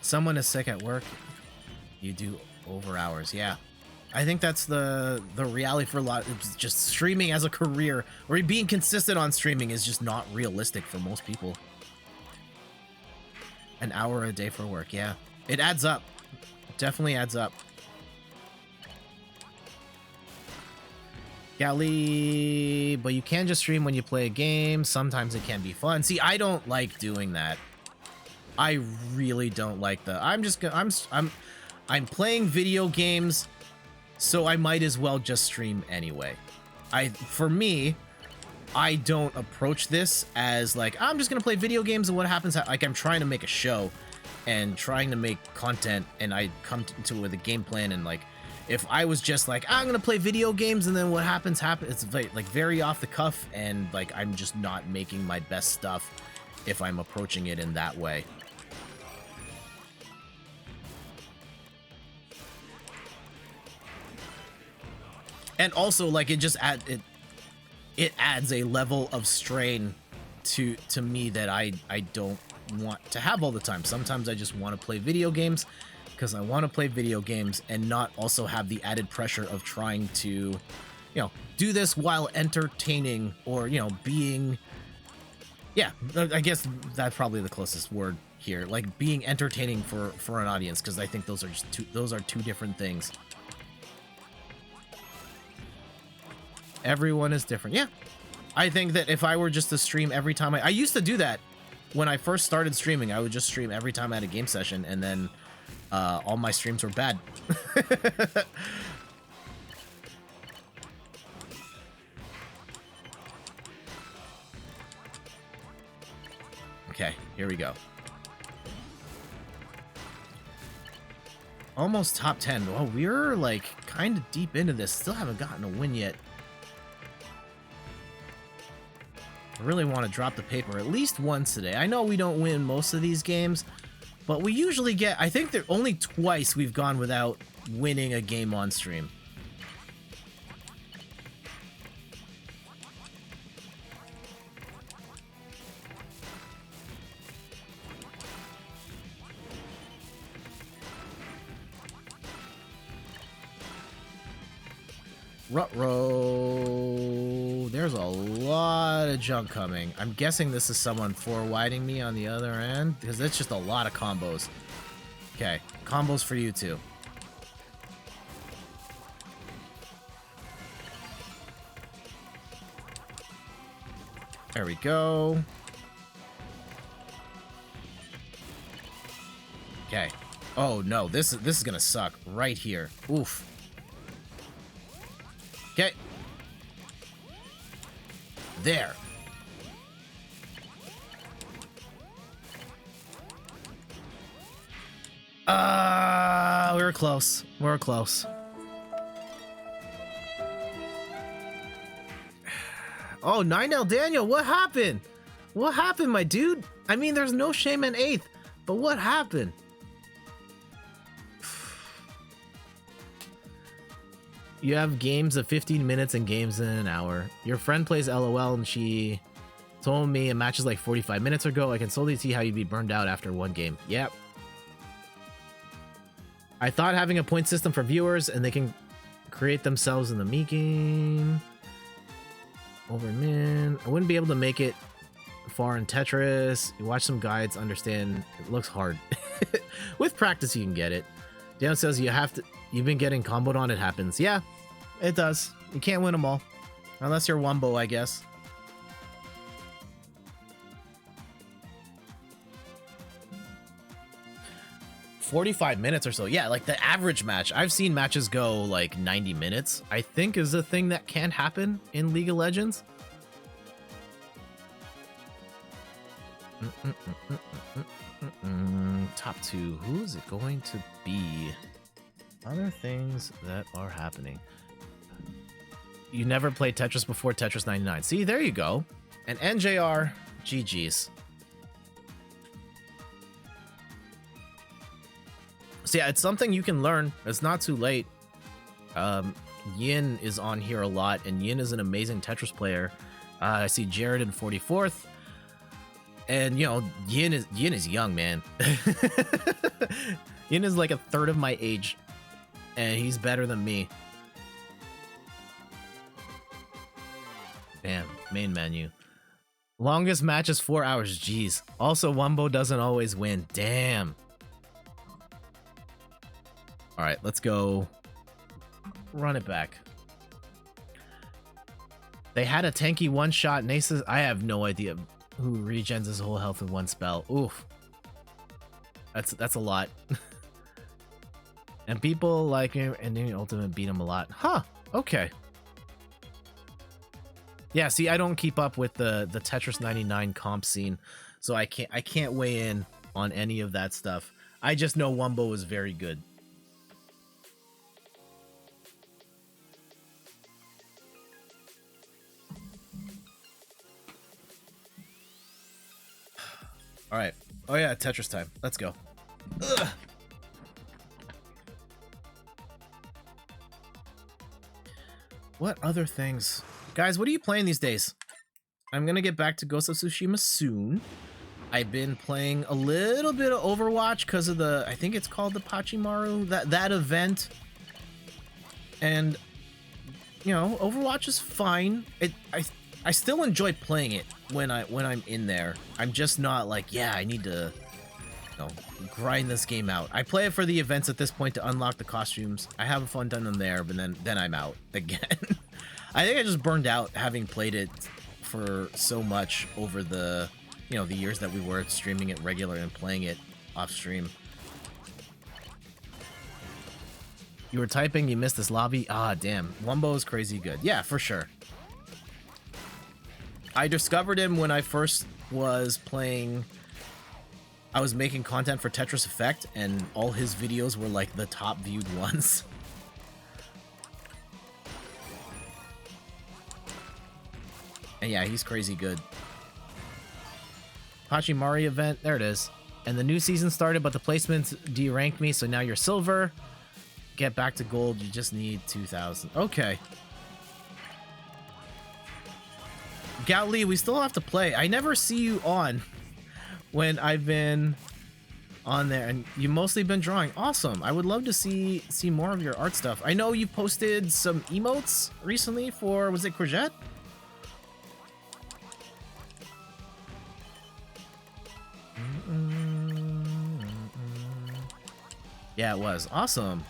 Someone is sick at work. You do over hours. Yeah. I think that's the reality for a lot. It's just streaming as a career or being consistent on streaming is just not realistic for most people. An hour a day for work. Yeah. It adds up. It definitely adds up. Gally, but you can just stream when you play a game. Sometimes it can be fun. See, I don't like doing that. I really don't like that. I'm playing video games, so I might as well just stream anyway. For me, I don't approach this as like I'm just gonna play video games and what happens. Like I'm trying to make a show and trying to make content, and I come to it with a game plan. And like, if I was just like I'm gonna play video games and then what happens, it's like very off the cuff, and like I'm just not making my best stuff if I'm approaching it in that way. And also, like, it adds a level of strain to me that I don't want to have all the time. Sometimes I just want to play video games because I want to play video games and not also have the added pressure of trying to, you know, do this while entertaining or, you know, being, yeah, I guess that's probably the closest word here, like being entertaining for an audience, because I think those are two different things. Everyone is different. Yeah. I think that if I were just to stream every time I used to do that when I first started streaming. I would just stream every time I had a game session, and then all my streams were bad. Okay, here we go. Almost top 10. Well, we're like kind of deep into this. Still haven't gotten a win yet. I really want to drop the paper at least once today. I know we don't win most of these games, but we usually get, I think there only twice we've gone without winning a game on stream. Ruh-roh. There's a lot of junk coming. I'm guessing this is someone forwarding me on the other end, because it's just a lot of combos. Okay, combos for you too. There we go. Okay. Oh no, this is gonna suck right here. Oof. Okay. There. We were close. We were close. Oh, 9L Daniel, what happened? What happened, my dude? I mean, there's no shame in 8th, but what happened? You have games of 15 minutes and games in an hour. Your friend plays LOL and she told me a match is like 45 minutes ago. I can solely see how you'd be burned out after one game. Yep. I thought having a point system for viewers and they can create themselves in the Mii game. Over min. I wouldn't be able to make it far in Tetris. You watch some guides, understand it looks hard. With practice you can get it. Dan says you've been getting comboed on, it happens. Yeah, it does. You can't win them all. Unless you're Wumbo, I guess. "45 minutes or so." Yeah, like the average match. I've seen matches go like 90 minutes, I think is a thing that can happen in League of Legends. Top 2. Who is it going to be? Other things that are happening. You never played Tetris before Tetris 99. See, there you go. And NJR, GG's. So yeah, it's something you can learn. It's not too late. Yin is on here a lot, and Yin is an amazing Tetris player. I see Jared in 44th. And, you know, Yin is young, man. Yin is like a third of my age, and he's better than me. Damn, main menu. Longest match is 4 hours. Jeez. Also, Wumbo doesn't always win. Damn. All right, let's go. Run it back. They had a tanky one-shot. Nasus, I have no idea who regens his whole health in one spell. Oof. That's a lot. And people like him, and then Ultimate beat him a lot. Huh. Okay. Yeah, see, I don't keep up with the Tetris 99 comp scene, so I can't weigh in on any of that stuff. I just know Wumbo is very good. All right. Oh yeah, Tetris time. Let's go. Ugh. What other things? Guys, what are you playing these days? I'm gonna get back to Ghost of Tsushima soon. I've been playing a little bit of Overwatch because of the, I think it's called the Pachimaru, that event. And, you know, Overwatch is fine. I still enjoy playing it when I'm in there. I'm just not like, yeah, I need to, you know, grind this game out. I play it for the events at this point to unlock the costumes. I have fun done them there, but then I'm out again. I think I just burned out having played it for so much over the, you know, the years that we were streaming it regular and playing it off stream. You were typing, you missed this lobby. Ah, damn. Wumbo is crazy good. Yeah, for sure. I discovered him when I first was playing. I was making content for Tetris Effect, and all his videos were like the top viewed ones. And yeah, he's crazy good. Pachimari event, there it is. And the new season started, but the placements deranked me, so now you're silver. Get back to gold, you just need 2,000. Okay. Gatli, we still have to play. I never see you on when I've been on there, and you've mostly been drawing. Awesome. I would love to see more of your art stuff. I know you posted some emotes recently for, was it Courgette? Yeah, it was. Awesome.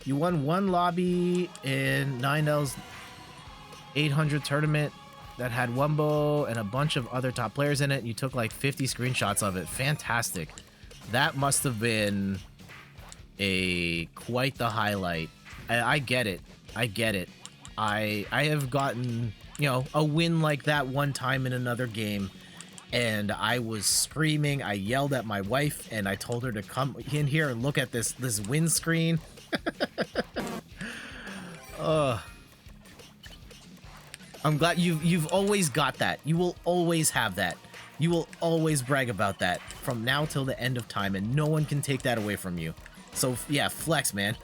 You won one lobby in 9L's 800 tournament that had Wumbo and a bunch of other top players in it. You took like 50 screenshots of it. Fantastic. That must have been quite the highlight. I get it. I get it. I have gotten, you know, a win like that one time in another game, and I was screaming. I yelled at my wife, and I told her to come in here and look at this win screen. I'm glad you've always got that. You will always have that. You will always brag about that from now till the end of time, and no one can take that away from you. So yeah, flex, man.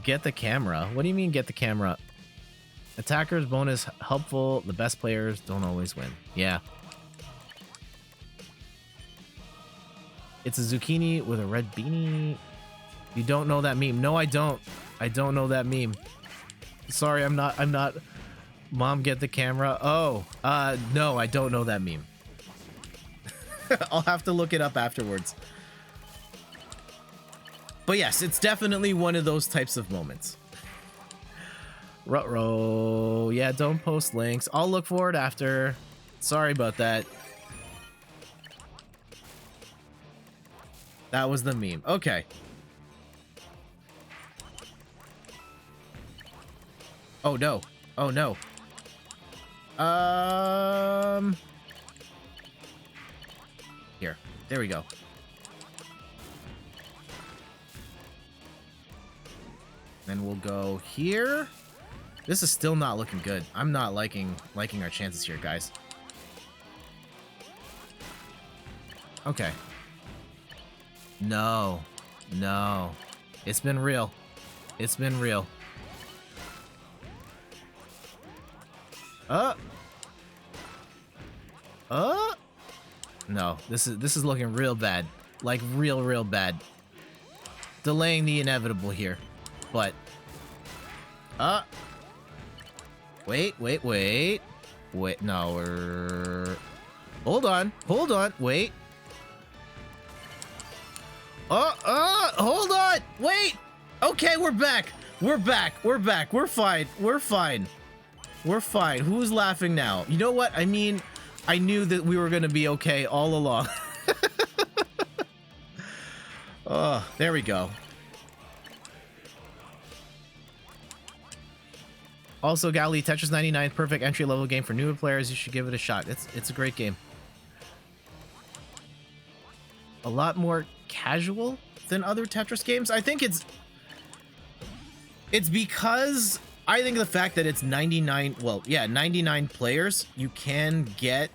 Get the camera. What do you mean get the camera? Attackers bonus helpful. The best players don't always win. Yeah. It's a zucchini with a red beanie. You don't know that meme. No, I don't. I don't know that meme. Sorry, I'm not. Mom, get the camera. Oh, no, I don't know that meme. I'll have to look it up afterwards. But yes, it's definitely one of those types of moments. Ruh-roh. Yeah, don't post links. I'll look for it after. Sorry about that. That was the meme. Okay. Oh no. Oh no. Here. There we go. Then we'll go here. This is still not looking good. I'm not liking our chances here, guys. Okay. No. No. It's been real. It's been real. No, this is looking real bad. Like real bad. Delaying the inevitable here. But wait, no, hold on, wait. Hold on, wait. Okay, we're back. We're fine. Who's laughing now? You know what? I mean, I knew that we were gonna be okay all along. Oh, there we go. Also, Gali, Tetris 99, perfect entry-level game for newer players. You should give it a shot. It's a great game. A lot more casual than other Tetris games. I think it's because I think the fact that it's 99, well, yeah, 99 players, you can get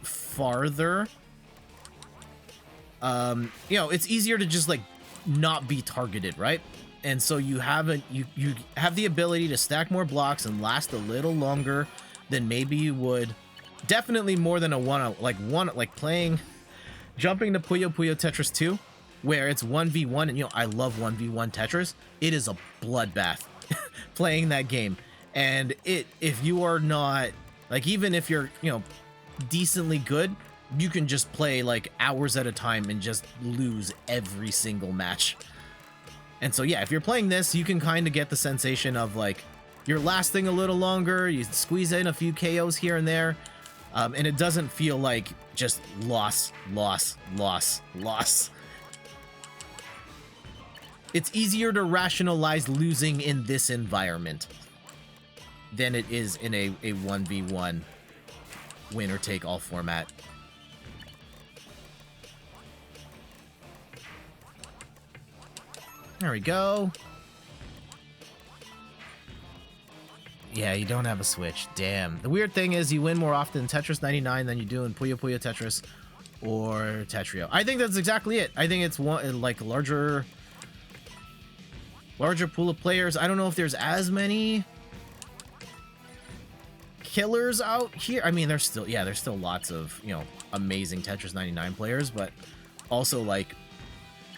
farther. You know, it's easier to just like not be targeted, right? And so you have the ability to stack more blocks and last a little longer than maybe you would. Definitely more than like playing, jumping to Puyo Puyo Tetris 2, where it's 1v1, and you know I love 1v1 Tetris. It is a bloodbath playing that game, and if you are not like, even if you're, you know, decently good, you can just play like hours at a time and just lose every single match. And so, yeah, if you're playing this, you can kind of get the sensation of, like, you're lasting a little longer, you squeeze in a few KOs here and there, and it doesn't feel like just loss. It's easier to rationalize losing in this environment than it is in a 1v1 winner-take-all format. There we go. Yeah, you don't have a Switch. Damn. The weird thing is you win more often in Tetris 99 than you do in Puyo Puyo Tetris or Tetrio. I think that's exactly it. I think it's one like larger pool of players. I don't know if there's as many killers out here. I mean, there's still lots of, you know, amazing Tetris 99 players, but also like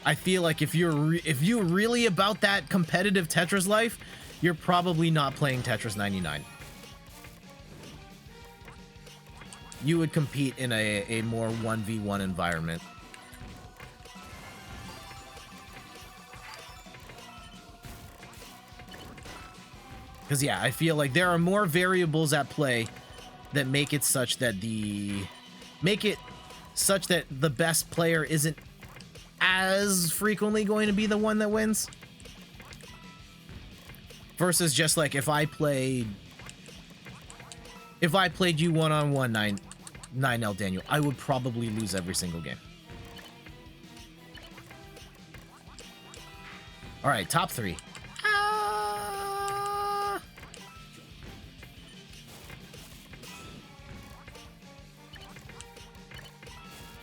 I feel like if you're really about that competitive Tetris life, you're probably not playing Tetris 99. You would compete in a more 1v1 environment. Because, yeah, I feel like there are more variables at play that make it such that the best player isn't as frequently going to be the one that wins, versus just like if I played you one-on-one 9L Daniel, I would probably lose every single game. All right, top 3.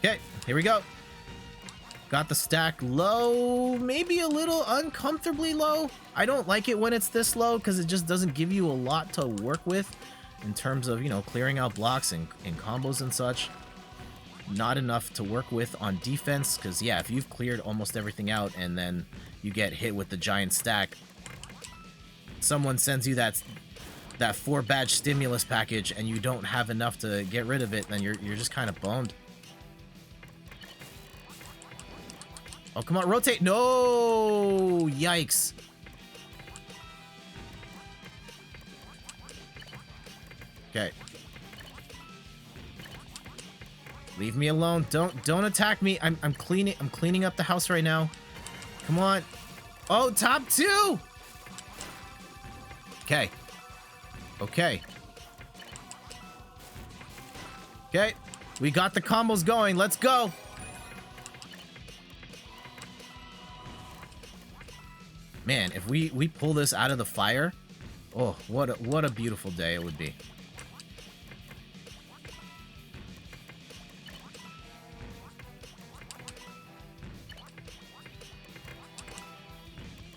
Okay, here we go. Got the stack low, maybe a little uncomfortably low. I don't like it when it's this low because it just doesn't give you a lot to work with in terms of, you know, clearing out blocks and combos and such. Not enough to work with on defense because, yeah, if you've cleared almost everything out and then you get hit with the giant stack, someone sends you that 4-badge stimulus package and you don't have enough to get rid of it, then you're just kind of boned. Oh, come on, rotate. No! Yikes. Okay. Leave me alone. Don't attack me. I'm cleaning up the house right now. Come on. Oh, top 2! Okay. Okay. Okay. We got the combos going. Let's go. Man, if we pull this out of the fire, oh, what a beautiful day it would be.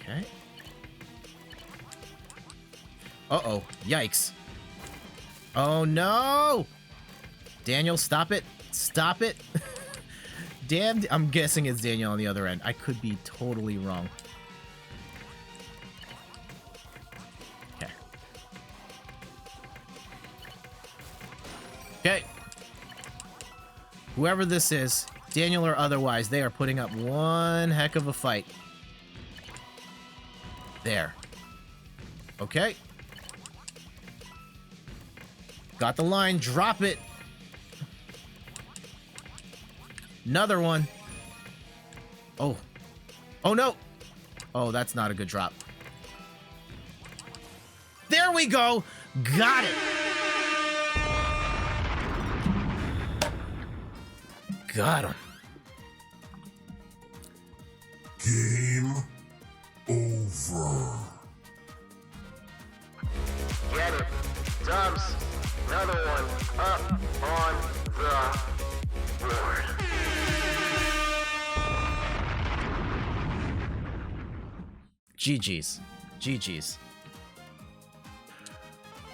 Okay. Uh-oh. Yikes. Oh, no! Daniel, stop it. Stop it. Damn. I'm guessing it's Daniel on the other end. I could be totally wrong. Okay. Okay. Whoever this is, Daniel or otherwise, they are putting up one heck of a fight. There. Okay. Got the line. Drop it. Another one. Oh. Oh, no. Oh, that's not a good drop. There we go. Got it. Got him. Game over. Get it. Dubs. Another one up on the board. GG's. GG's.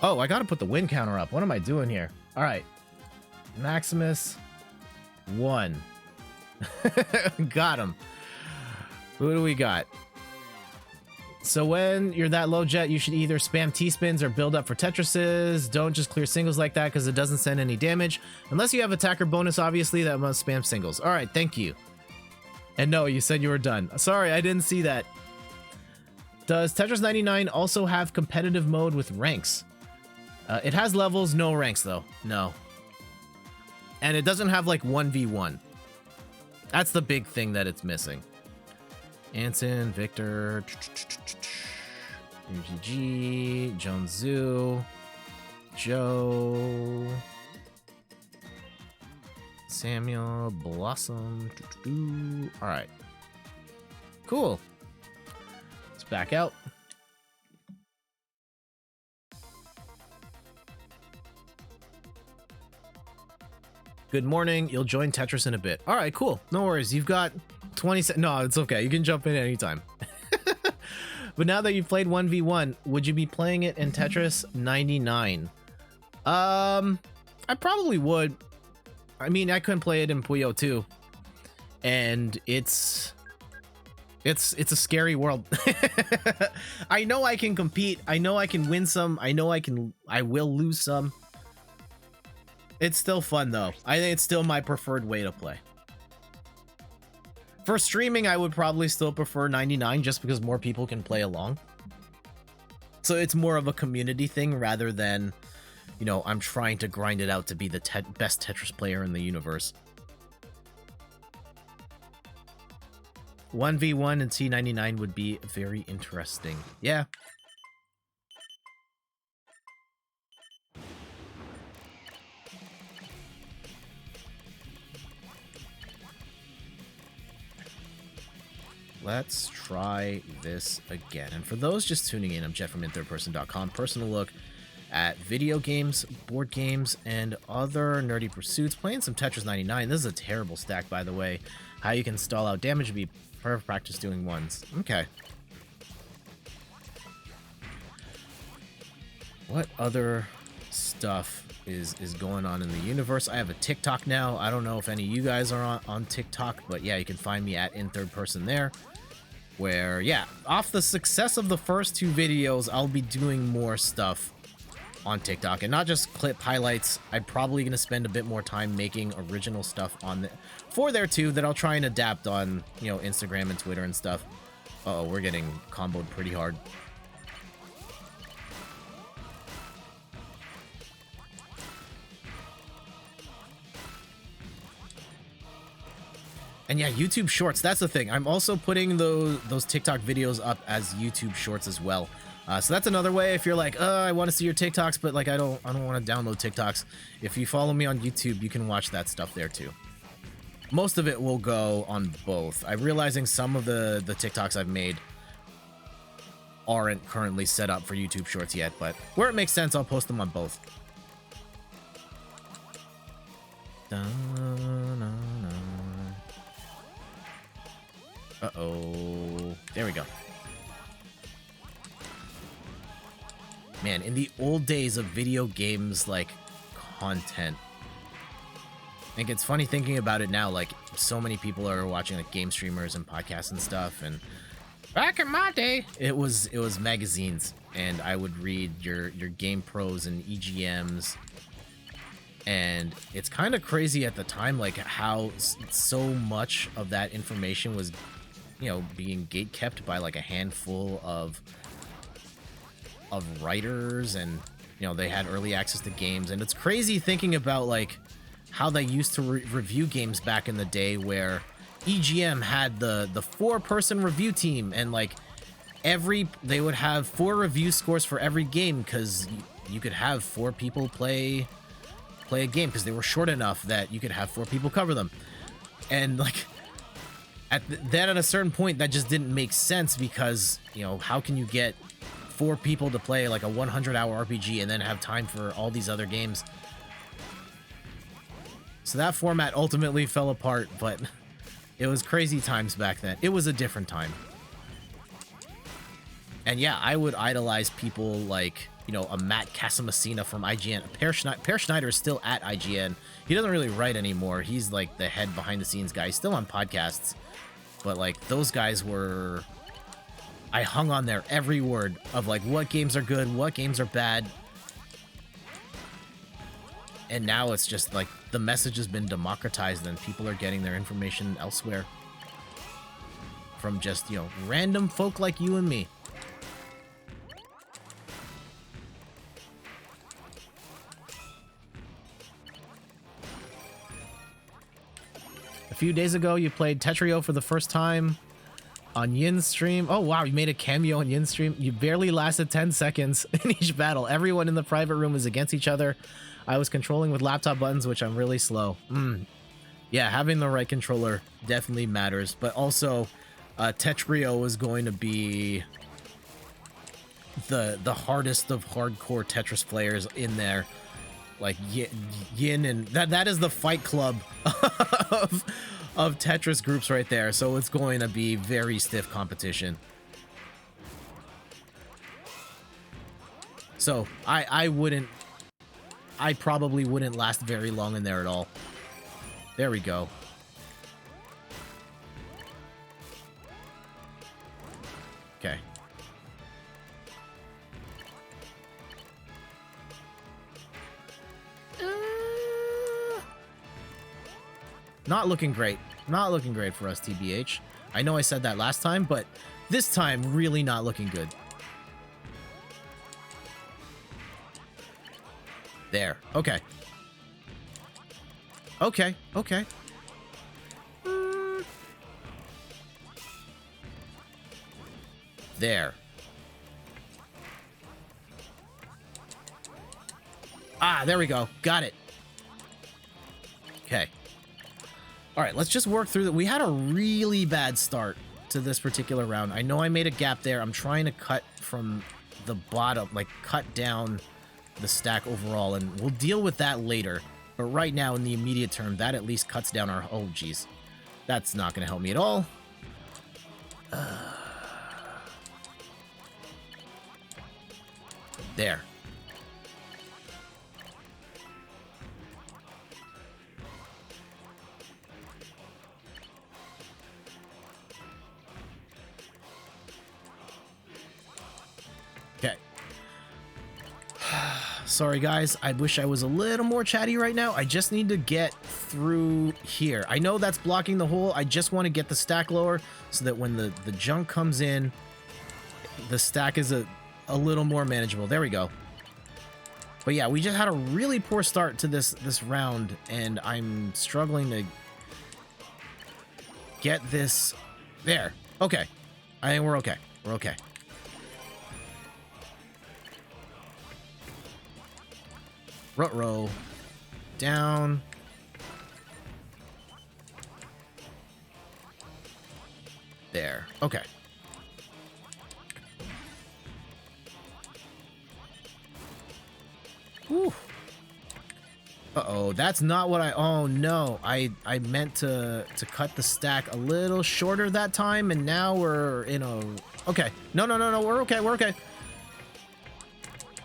Oh, I gotta put the win counter up. What am I doing here? All right. Maximus. 1. Got him. Who do we got? So when you're that low, Jet, you should either spam T-spins or build up for Tetrises. Don't just clear singles like that because it doesn't send any damage. Unless you have attacker bonus, obviously, that must spam singles. All right, thank you. And no, you said you were done. Sorry, I didn't see that. Does Tetris 99 also have competitive mode with ranks? It has levels, no ranks, though. No. And it doesn't have, like, 1v1. That's the big thing that it's missing. Anson, Victor, UGG, Jonesu, Joe, Samuel, Blossom. All right. Cool. Let's back out. Good morning. You'll join Tetris in a bit. All right, cool. No worries. You've got 20 seconds. No, it's okay. You can jump in anytime. But now that you've played 1v1, would you be playing it in Tetris 99? I probably would. I mean, I couldn't play it in Puyo 2. And it's a scary world. I know I can compete. I know I can win some. I know I will lose some. It's still fun though. I think it's still my preferred way to play. For streaming, I would probably still prefer 99 just because more people can play along. So it's more of a community thing rather than, you know, I'm trying to grind it out to be the best Tetris player in the universe. 1v1 and T99 would be very interesting. Yeah. Let's try this again. And for those just tuning in, I'm Jeff from inthirdperson.com. Personal look at video games, board games, and other nerdy pursuits. Playing some Tetris 99. This is a terrible stack, by the way. How you can stall out damage would be perfect practice doing ones. Okay. What other stuff is going on in the universe? I have a TikTok now. I don't know if any of you guys are on TikTok, but yeah, you can find me at inthirdperson there. Where, yeah, off the success of the first 2 videos, I'll be doing more stuff on TikTok. And not just clip highlights. I'm probably going to spend a bit more time making original stuff for there too that I'll try and adapt on, you know, Instagram and Twitter and stuff. Uh-oh, we're getting comboed pretty hard. And yeah, YouTube Shorts, that's the thing. I'm also putting those TikTok videos up as YouTube Shorts as well. So that's another way. If you're like, I want to see your TikToks, but like I don't want to download TikToks. If you follow me on YouTube, you can watch that stuff there too. Most of it will go on both. I'm realizing some of the TikToks I've made aren't currently set up for YouTube Shorts yet, but where it makes sense, I'll post them on both. Uh-oh. There we go. Man, in the old days of video games, like, content, I think it's funny thinking about it now, like, so many people are watching, like, game streamers and podcasts and stuff, and back in my day, it was magazines, and I would read your Game Pros and EGMs, and it's kind of crazy at the time, like, how so much of that information was, you know, being gatekept by, like, a handful of writers, and you know, they had early access to games. And it's crazy thinking about like how they used to review games back in the day, where EGM had the 4-person review team, and like they would have 4 review scores for every game, because you could have 4 people play a game, because they were short enough that you could have 4 people cover them. And like at a certain point, that just didn't make sense, because you know, how can you get 4 people to play like a 100-hour RPG and then have time for all these other games? So that format ultimately fell apart, but it was crazy times back then. It was a different time. And yeah, I would idolize people like, you know, a Matt Casamassina from IGN. Per Schneider is still at IGN. He doesn't really write anymore. He's like the head behind the scenes guy. He's still on podcasts. But like, those guys were... I hung on their every word of like what games are good, what games are bad. And now it's just like the message has been democratized, and people are getting their information elsewhere from just, you know, random folk like you and me. A few days ago, you played Tetrio for the first time on Yin's stream. Oh wow, you made a cameo on Yin's stream. You barely lasted 10 seconds in each battle. Everyone in the private room was against each other. I was controlling with laptop buttons, which I'm really slow. Yeah, having the right controller definitely matters. But also, Tetrio is going to be the hardest of hardcore Tetris players in there. Like Yin, and that is the fight club of Tetris groups right there, so it's going to be very stiff competition. So I probably wouldn't last very long in there at all. There we go. Okay. Not looking great. Not looking great for us, TBH. I know I said that last time, but this time, really not looking good. There. Okay. Okay. Okay. There. Ah, there we go. Got it. Okay. All right, let's just work through that. We had a really bad start to this particular round. I know I made a gap there. I'm trying to cut from the bottom, like cut down the stack overall, and we'll deal with that later. But right now, in the immediate term, that at least cuts down our... Oh, geez. That's not going to help me at all. There. Okay. Sorry, guys. I wish I was a little more chatty right now. I just need to get through here. I know that's blocking the hole. I just want to get the stack lower so that when the junk comes in, the stack is a little more manageable. There we go. But yeah, we just had a really poor start to this round, and I'm struggling to get this there. Okay. I think we're okay. We're okay. Row. Down. There. Okay. Whew. Uh-oh, that's not what oh no. I meant to cut the stack a little shorter that time, and now we're in a... Okay. No, we're okay, we're okay.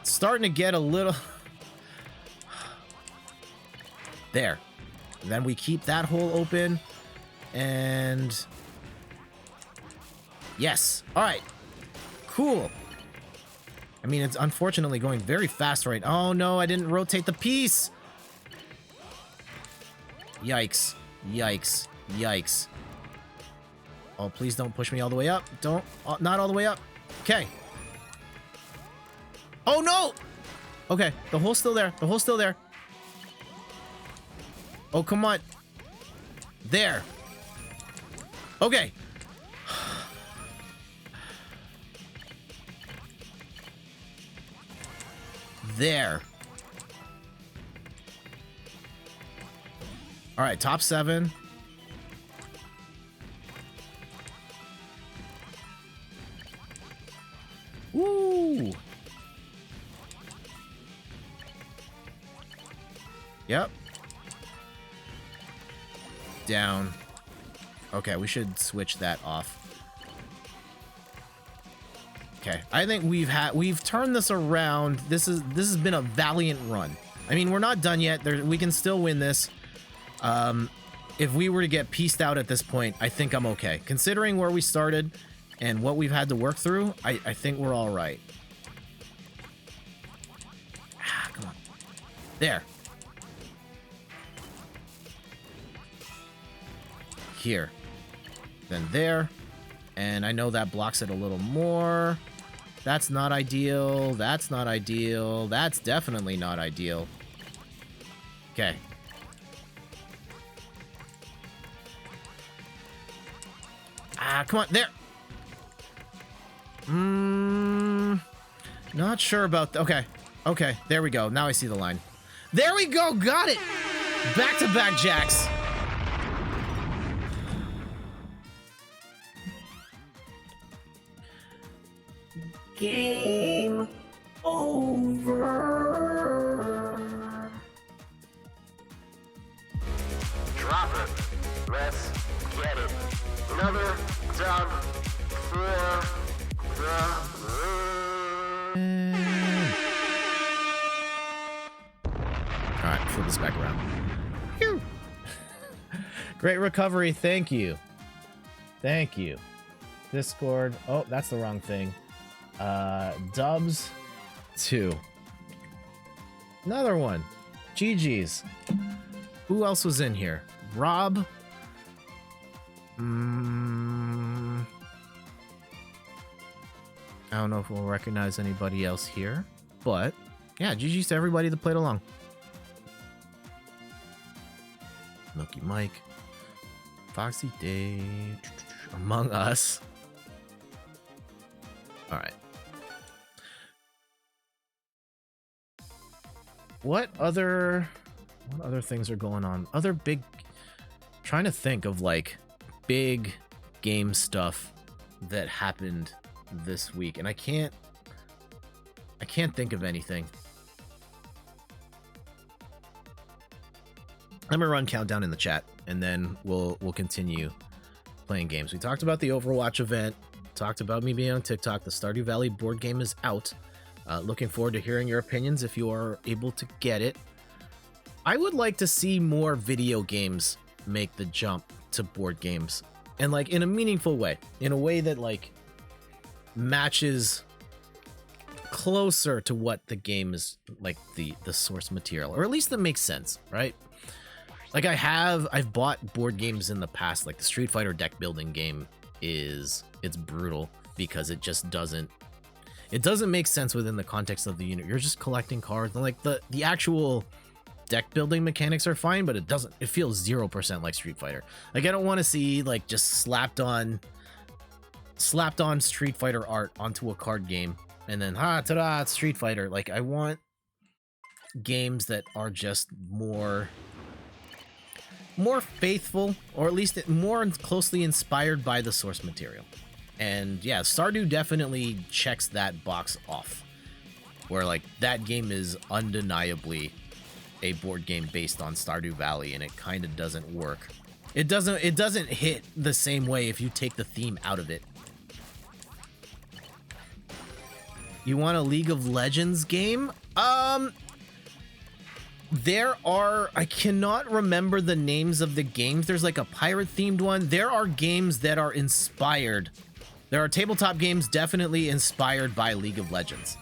It's starting to get a little... There. Then we keep that hole open, and... Yes. All right. Cool. I mean, it's unfortunately going very fast right. Oh no, I didn't rotate the piece. Yikes. Yikes. Yikes. Oh, please don't push me all the way up. Don't. Not all the way up. Okay. Oh no. Okay. The hole's still there. The hole's still there. Oh, come on. There. Okay. There. All right, top 7. Woo! Yep. Down. Okay, we should switch that off. Okay, I think we've turned this around. This has been a valiant run. I mean, we're not done yet. We can still win this. If we were to get pieced out at this point, I think I'm okay. Considering where we started and what we've had to work through, I think we're all right. Ah, come on. There. Here. Then there. And I know that blocks it a little more. That's not ideal. That's not ideal. That's definitely not ideal. Okay. Ah, come on. There. Not sure about... Okay. Okay. There we go. Now I see the line. There we go. Got it. Back-to-back jacks. Game over. Drop it. Let's get it. Another dub for the Alright, flip this back around. Phew. Great recovery, thank you. Thank you. Discord. Oh, that's the wrong thing. Dubs 2. Another one. GG's. Who else was in here? Rob. I don't know if we'll recognize anybody else here, but yeah, GG's to everybody that played along. Milky Mike, Foxy Dave, Among Us. All right. What other things are going on? Other big... Trying to think of like big game stuff that happened this week, and I can't think of anything. I'm gonna run countdown in the chat, and then we'll continue playing games. We talked about the Overwatch event. Talked about me being on TikTok. The Stardew Valley board game is out. Looking forward to hearing your opinions if you are able to get it. I would like to see more video games make the jump to board games, and like in a meaningful way, in a way that like matches closer to what the game is, like the source material, or at least that makes sense, right? Like I've bought board games in the past, like the Street Fighter deck building game it's brutal because it just doesn't make sense within the context of the unit. You're just collecting cards, and like the actual deck building mechanics are fine, but it feels 0% like Street Fighter. Like I don't want to see like just slapped on Street Fighter art onto a card game and then ta-da, it's Street Fighter. Like I want games that are just more faithful, or at least more closely inspired by the source material. And yeah, Stardew definitely checks that box off, where like that game is undeniably a board game based on Stardew Valley, and it kind of doesn't work. It doesn't hit the same way if you take the theme out of it. You want a League of Legends game? There are, I cannot remember the names of the games. There's like a pirate themed one. There are games that are inspired. There are tabletop games definitely inspired by League of Legends.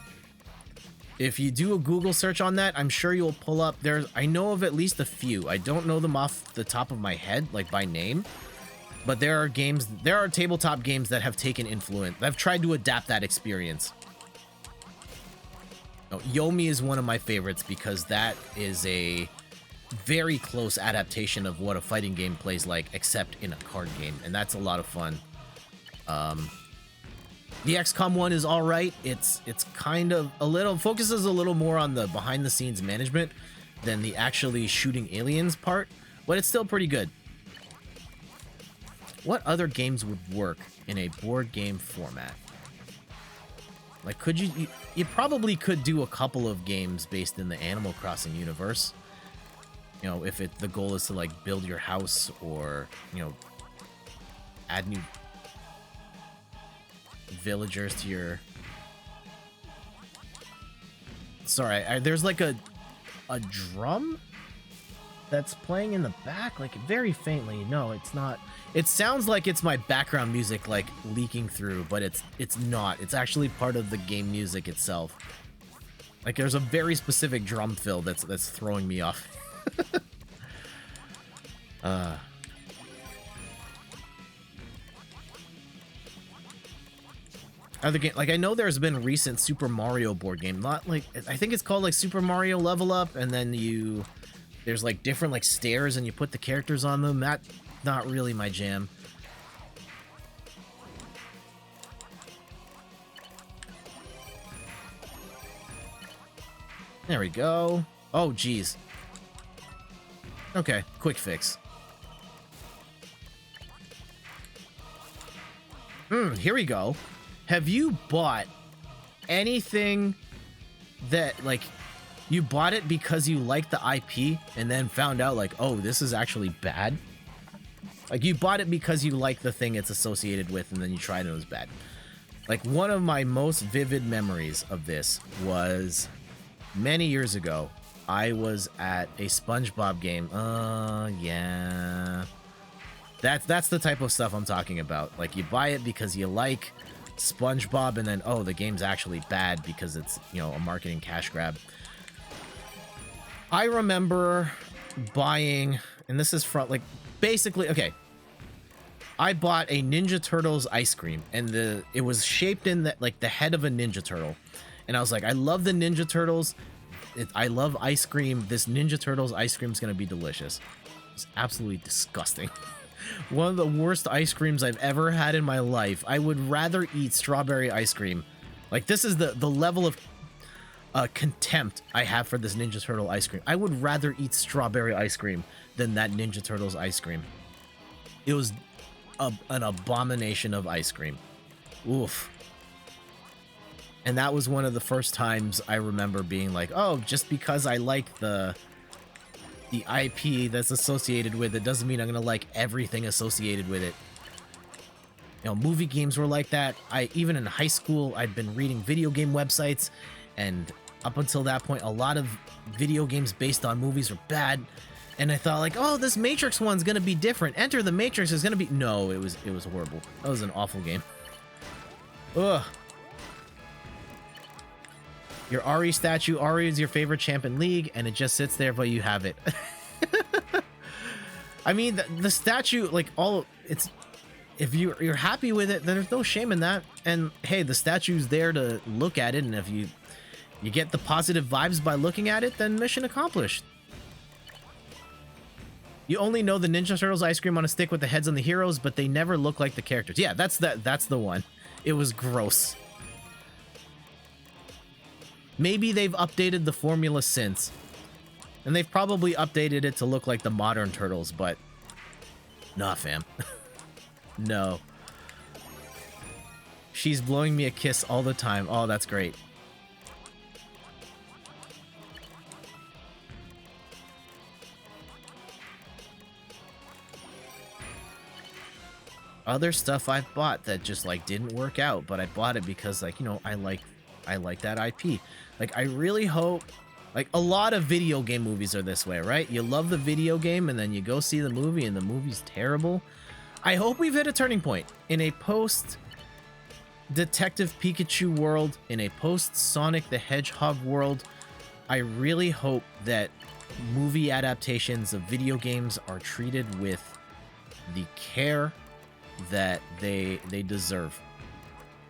If you do a Google search on that, I'm sure you'll pull up. I know of at least a few. I don't know them off the top of my head, like by name, but there are tabletop games that have taken influence. I've tried to adapt that experience. Yomi is one of my favorites because that is a very close adaptation of what a fighting game plays like, except in a card game, and that's a lot of fun. The XCOM one is all right. It's kind of focuses a little more on the behind the scenes management than the actually shooting aliens part, but it's still pretty good. What other games would work in a board game format? Like, could you probably could do a couple of games based in the Animal Crossing universe. You know, if the goal is to like build your house, or, you know, add new villagers to your... Sorry, there's like a drum that's playing in the back, like very faintly. No, it's not. It sounds like it's my background music like leaking through, but it's not. It's actually part of the game music itself. Like there's a very specific drum fill that's throwing me off. Other game, like I know there's been a recent Super Mario board game, not like, I think it's called like Super Mario Level Up, and then there's like different like stairs and you put the characters on them. That's not really my jam. There we go. Oh geez. Okay, quick fix. Here we go. Have you bought anything that, like, you bought it because you liked the IP and then found out, like, oh, this is actually bad? Like, you bought it because you like the thing it's associated with, and then you tried it and it was bad. Like, one of my most vivid memories of this was many years ago. I was at a SpongeBob game. Yeah. That's the type of stuff I'm talking about. Like, you buy it because you like SpongeBob, and then, oh, the game's actually bad because it's, you know, a marketing cash grab. I remember buying, and this is from, like, basically, okay, I bought a Ninja Turtles ice cream, and it was shaped in the, like, the head of a Ninja Turtle, and I was like, I love the Ninja Turtles, I love ice cream, this Ninja Turtles ice cream is gonna be delicious. It's absolutely disgusting. One of the worst ice creams I've ever had in my life. I would rather eat strawberry ice cream. Like, this is the level of contempt I have for this Ninja Turtle ice cream. I would rather eat strawberry ice cream than that Ninja Turtles ice cream. It was an abomination of ice cream. Oof. And that was one of the first times I remember being like, oh, just because I like the IP that's associated with it doesn't mean I'm gonna like everything associated with it. You know, movie games were like that. Even in high school, I'd been reading video game websites, and up until that point, a lot of video games based on movies were bad. And I thought, like, oh, this Matrix one's gonna be different. Enter the Matrix is gonna be... No, it was horrible. That was an awful game. Ugh. Your Ari statue. Ari is your favorite champ in League, and it just sits there, but you have it. I mean, the statue, like, if you're happy with it, then there's no shame in that. And hey, the statue's there to look at it, and if you get the positive vibes by looking at it, then mission accomplished. You only know the Ninja Turtles ice cream on a stick with the heads on the heroes, but they never look like the characters. Yeah, that's the one. It was gross. Maybe they've updated the formula since, And they've probably updated it to look like the modern Turtles, but nah, fam. No. She's blowing me a kiss all the time. Oh, that's great. Other stuff I've bought that just like didn't work out, but I bought it because like, you know, I like that IP. Like I really hope, like a lot of video game movies are this way, right? You love the video game and then you go see the movie and the movie's terrible. I hope we've hit a turning point in a post Detective Pikachu world, in a post Sonic the Hedgehog world. I really hope that movie adaptations of video games are treated with the care that they deserve,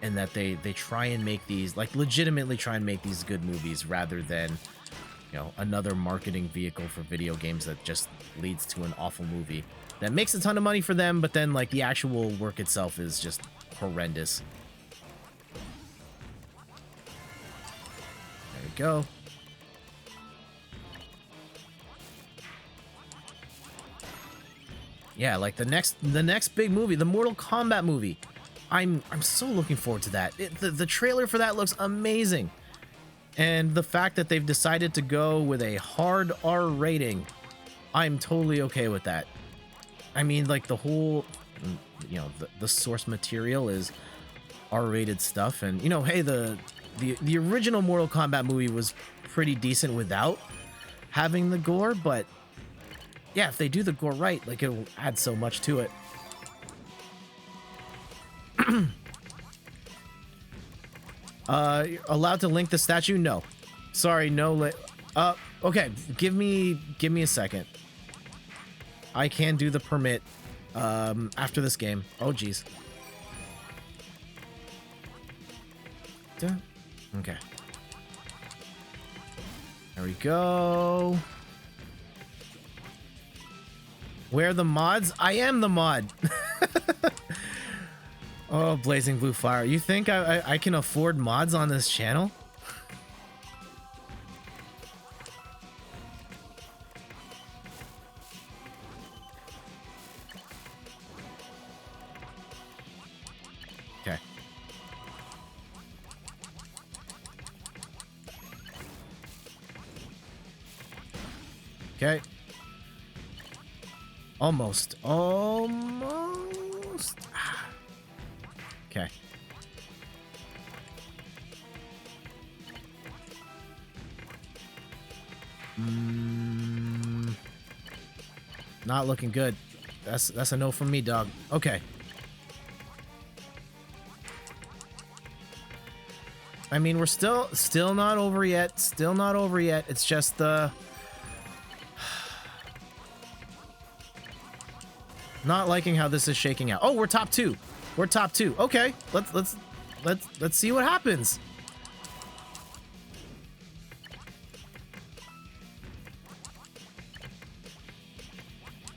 and that they try and make these, like, legitimately try and make these good movies rather than, you know, another marketing vehicle for video games that just leads to an awful movie that makes a ton of money for them, but then like the actual work itself is just horrendous. There we go. Yeah, like the next big movie, the Mortal Kombat movie. I'm so looking forward to that. The trailer for that looks amazing. And the fact that they've decided to go with a hard R rating, I'm totally okay with that. I mean, like the whole, you know, the source material is R-rated stuff, and you know, hey, the original Mortal Kombat movie was pretty decent without having the gore, but yeah, if they do the gore right, like it'll add so much to it. Allowed to link the statue? No. Sorry, no. Okay, give me a second. I can do the permit after this game. Oh, geez. Okay. There we go. Where are the mods? I am the mod. Oh, Blazing Blue Fire. You think I can afford mods on this channel? Okay. Okay. Almost. Almost. Okay. Not looking good. That's a no from me, dog. Okay. I mean, we're still not over yet. Still not over yet. It's just the not liking how this is shaking out. Oh, we're top 2. We're top 2. Okay. Let's see what happens.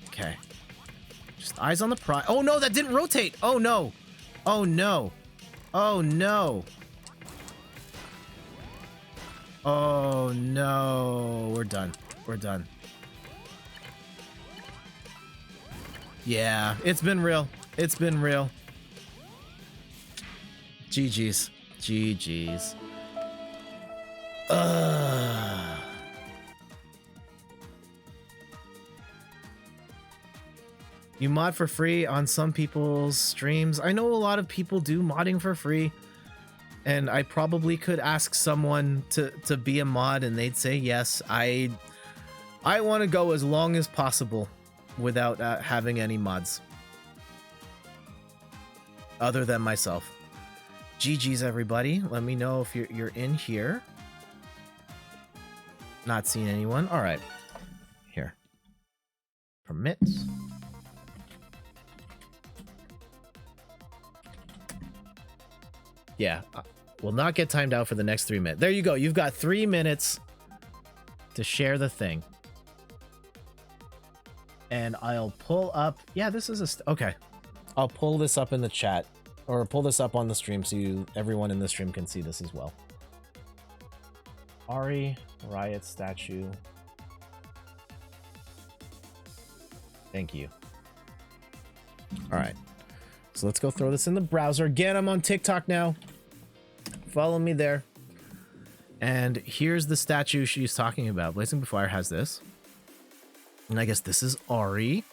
Okay. Just eyes on the prize. Oh no, that didn't rotate. Oh no. Oh no. Oh no. Oh no. We're done. We're done. Yeah, it's been real. It's been real. GG's. GG's. You mod for free on some people's streams. I know a lot of people do modding for free, and I probably could ask someone to be a mod and they'd say yes. I want to go as long as possible without having any mods other than myself. GG's, everybody. Let me know if you're in here. Not seeing anyone. All right. Here. Permits. Yeah. Will not get timed out for the next 3 minutes. There you go. You've got 3 minutes to share the thing. And I'll pull up. Yeah, this is okay. I'll pull this up in the chat, or pull this up on the stream so everyone in the stream can see this as well. Ari Riot statue Thank you. All right. So let's go throw this in the browser. Again, I'm on TikTok now. Follow me there. And here's the statue she's talking about. Blazing Fire has this. And I guess this is Ari.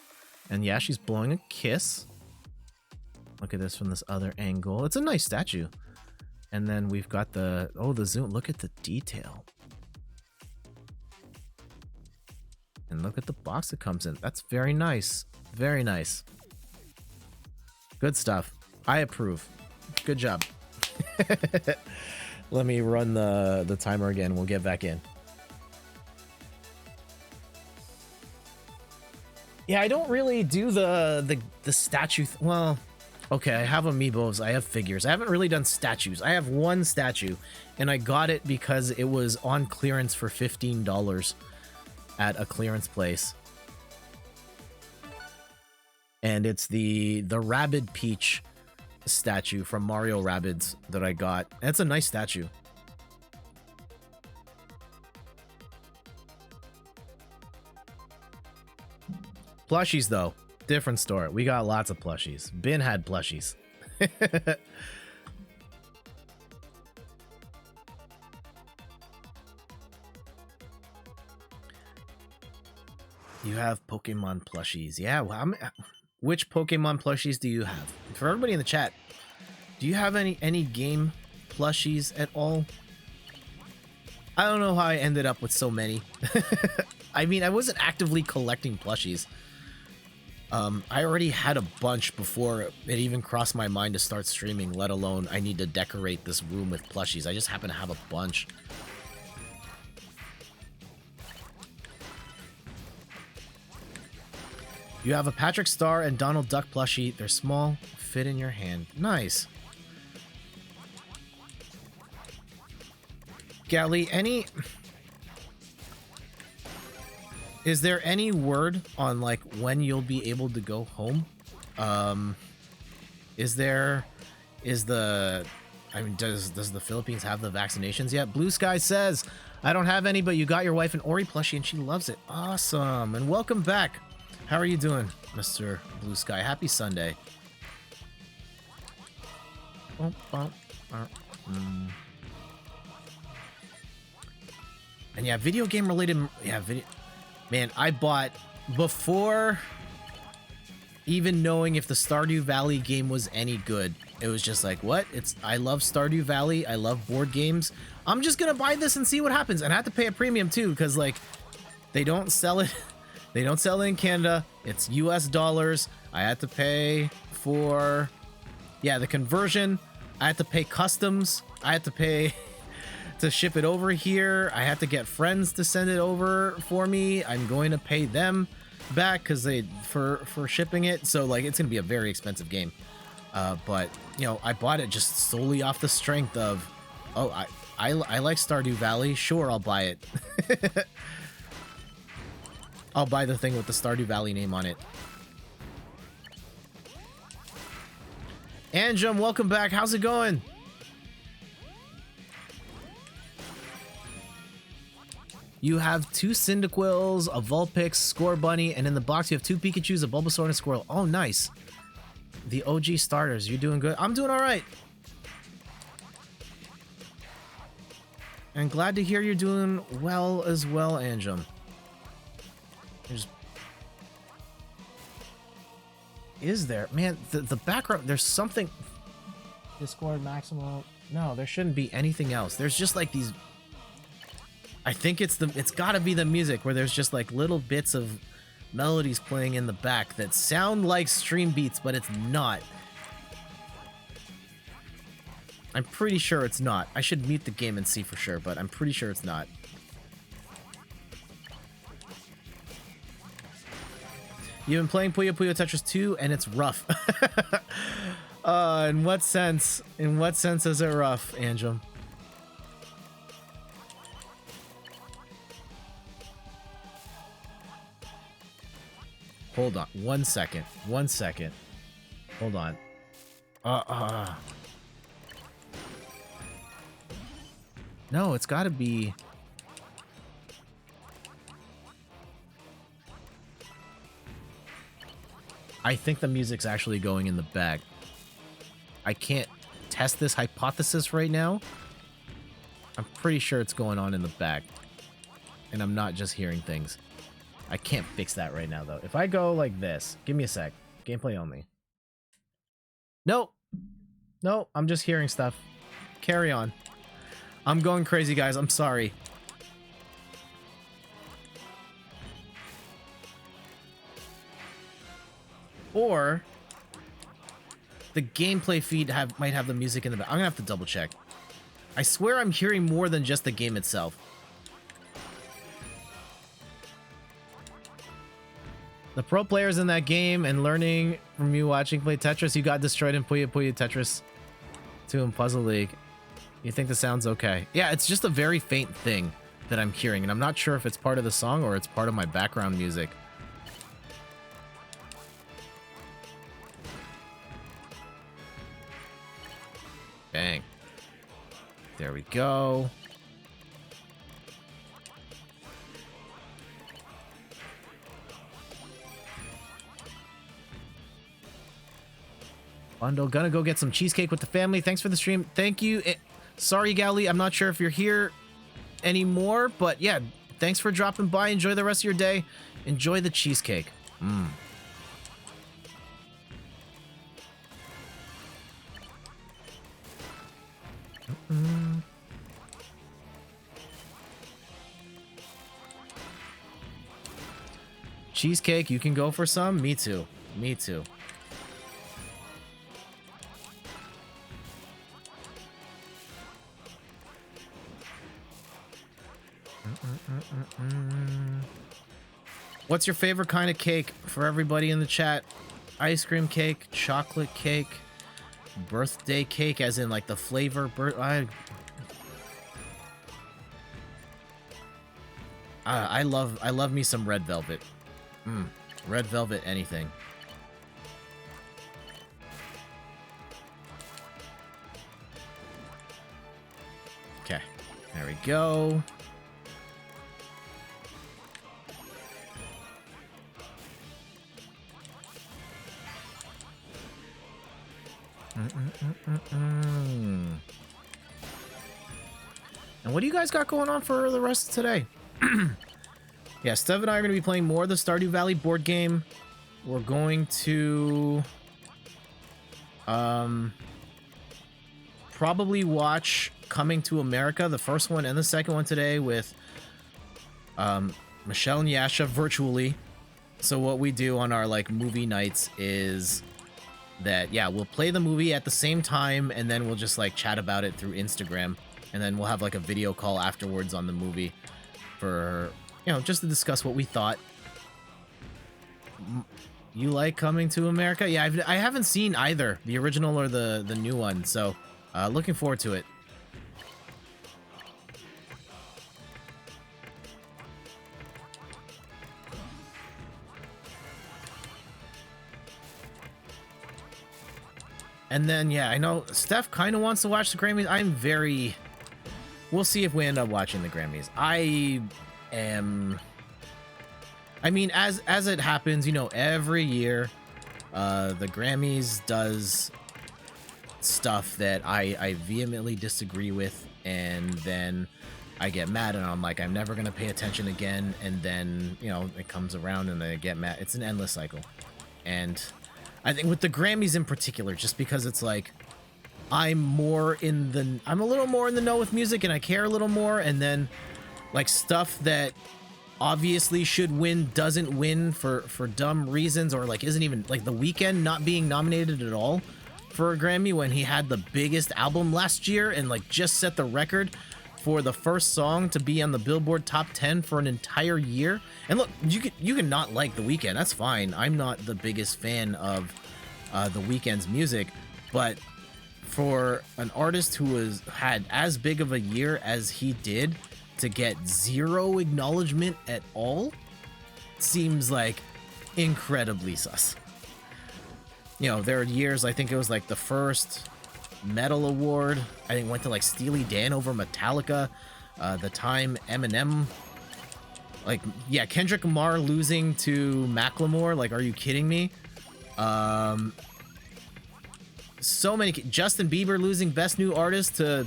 And yeah, she's blowing a kiss. Look at this from this other angle. It's a nice statue. And then we've got the zoom. Look at the detail. And look at the box it comes in. That's very nice. Very nice. Good stuff. I approve. Good job. Let me run the timer again. We'll get back in. Yeah, I don't really do the statue. Well, okay, I have amiibos. I have figures. I haven't really done statues. I have one statue, and I got it because it was on clearance for $15 at a clearance place. And it's the Rabid Peach statue from Mario Rabbids that I got. And it's a nice statue. Plushies, though. Different store. We got lots of plushies. Bin had plushies. You have Pokemon plushies. Yeah, well, which Pokemon plushies do you have? For everybody in the chat, do you have any game plushies at all? I don't know how I ended up with so many. I mean, I wasn't actively collecting plushies. I already had a bunch before it even crossed my mind to start streaming, let alone I need to decorate this room with plushies. I just happen to have a bunch. You have a Patrick Star and Donald Duck plushie. They're small, fit in your hand. Nice. Gally, is there any word on like when you'll be able to go home? Does the Philippines have the vaccinations yet? Blue Sky says, I don't have any, but you got your wife an Ori plushie and she loves it. Awesome. And welcome back. How are you doing, Mr. Blue Sky? Happy Sunday. And yeah, video game related. Yeah, man, I bought before even knowing if the Stardew Valley game was any good. It was just like, what? I love Stardew Valley. I love board games. I'm just gonna buy this and see what happens. And I have to pay a premium too, because like they don't sell it. They don't sell it in Canada. It's US dollars. I had to pay for, yeah, the conversion. I had to pay customs. I had to pay to ship it over here. I had to get friends to send it over for me. I'm going to pay them back because for shipping it. So like it's gonna be a very expensive game. But you know, I bought it just solely off the strength of, oh, I like Stardew Valley. Sure, I'll buy it. I'll buy the thing with the Stardew Valley name on it. Anjum, welcome back. How's it going? You have 2 Cyndaquils, a Vulpix, Score Bunny, and in the box you have 2 Pikachus, a Bulbasaur, and a Squirrel. Oh, nice. The OG starters. You're doing good. I'm doing all right. And glad to hear you're doing well as well, Anjum. Is there, man, the background, there's something. Discord maximal. No, there shouldn't be anything else. There's just like these, I think it's gotta be the music where there's just like little bits of melodies playing in the back that sound like stream beats, but it's not. I'm pretty sure it's not. I should mute the game and see for sure, but I'm pretty sure it's not. You've been playing Puyo Puyo Tetris 2 and it's rough. In what sense? In what sense is it rough, Anjum? Hold on. 1 second. 1 second. Hold on. No, it's gotta be... I think the music's actually going in the back. I can't test this hypothesis right now. I'm pretty sure it's going on in the back. And I'm not just hearing things. I can't fix that right now, though. If I go like this, give me a sec. Gameplay only. Nope. Nope, I'm just hearing stuff. Carry on. I'm going crazy, guys. I'm sorry. Or the gameplay feed might have the music in the back. I'm gonna have to double check. I swear I'm hearing more than just the game itself. The pro players in that game and learning from you watching play Tetris, you got destroyed in Puyo Puyo Tetris 2 in Puzzle League. You think the sound's okay? Yeah, it's just a very faint thing that I'm hearing, and I'm not sure if it's part of the song or it's part of my background music. Bang. There we go. Bundle, gonna go get some cheesecake with the family. Thanks for the stream. Thank you. Sorry, Gally, I'm not sure if you're here anymore, but yeah, thanks for dropping by. Enjoy the rest of your day. Enjoy the cheesecake. Cheesecake, you can go for some? Me too. Me too. What's your favorite kind of cake for everybody in the chat? Ice cream cake, chocolate cake, birthday cake, as in like the flavor. I love me some red velvet. Red velvet, anything. Okay, there we go. And what do you guys got going on for the rest of today? Yeah, Steph and I are going to be playing more of the Stardew Valley board game. We're going to probably watch Coming to America, the first one and the second one today, with Michelle and Yasha virtually. So what we do on our like movie nights is that, yeah, we'll play the movie at the same time, and then we'll just like chat about it through Instagram, and then we'll have like a video call afterwards on the movie for, you know, just to discuss what we thought. You like Coming to America? Yeah, I haven't seen either, the original or the new one, so looking forward to it. And then, yeah, I know Steph kind of wants to watch the Grammys. I'm very... We'll see if we end up watching the Grammys. I mean, as it happens, you know, every year, the Grammys does stuff that I vehemently disagree with, and then I get mad, and I'm like, I'm never going to pay attention again, and then, you know, it comes around, and I get mad. It's an endless cycle. And I think with the Grammys in particular, just because it's like, I'm a little more in the know with music, and I care a little more, and then like stuff that obviously should win doesn't win for dumb reasons, or like isn't even, like The Weeknd not being nominated at all for a Grammy when he had the biggest album last year and like just set the record for the first song to be on the Billboard Top 10 for an entire year. And look, you can not like The Weeknd, that's fine. I'm not the biggest fan of The Weeknd's music, but for an artist who had as big of a year as he did to get zero acknowledgement at all seems like incredibly sus. You know, there are years, I think it was like the first metal award, I think went to like Steely Dan over Metallica. The time Eminem, like, yeah, Kendrick Lamar losing to Macklemore, like, are you kidding me? So many. Justin Bieber losing Best New Artist to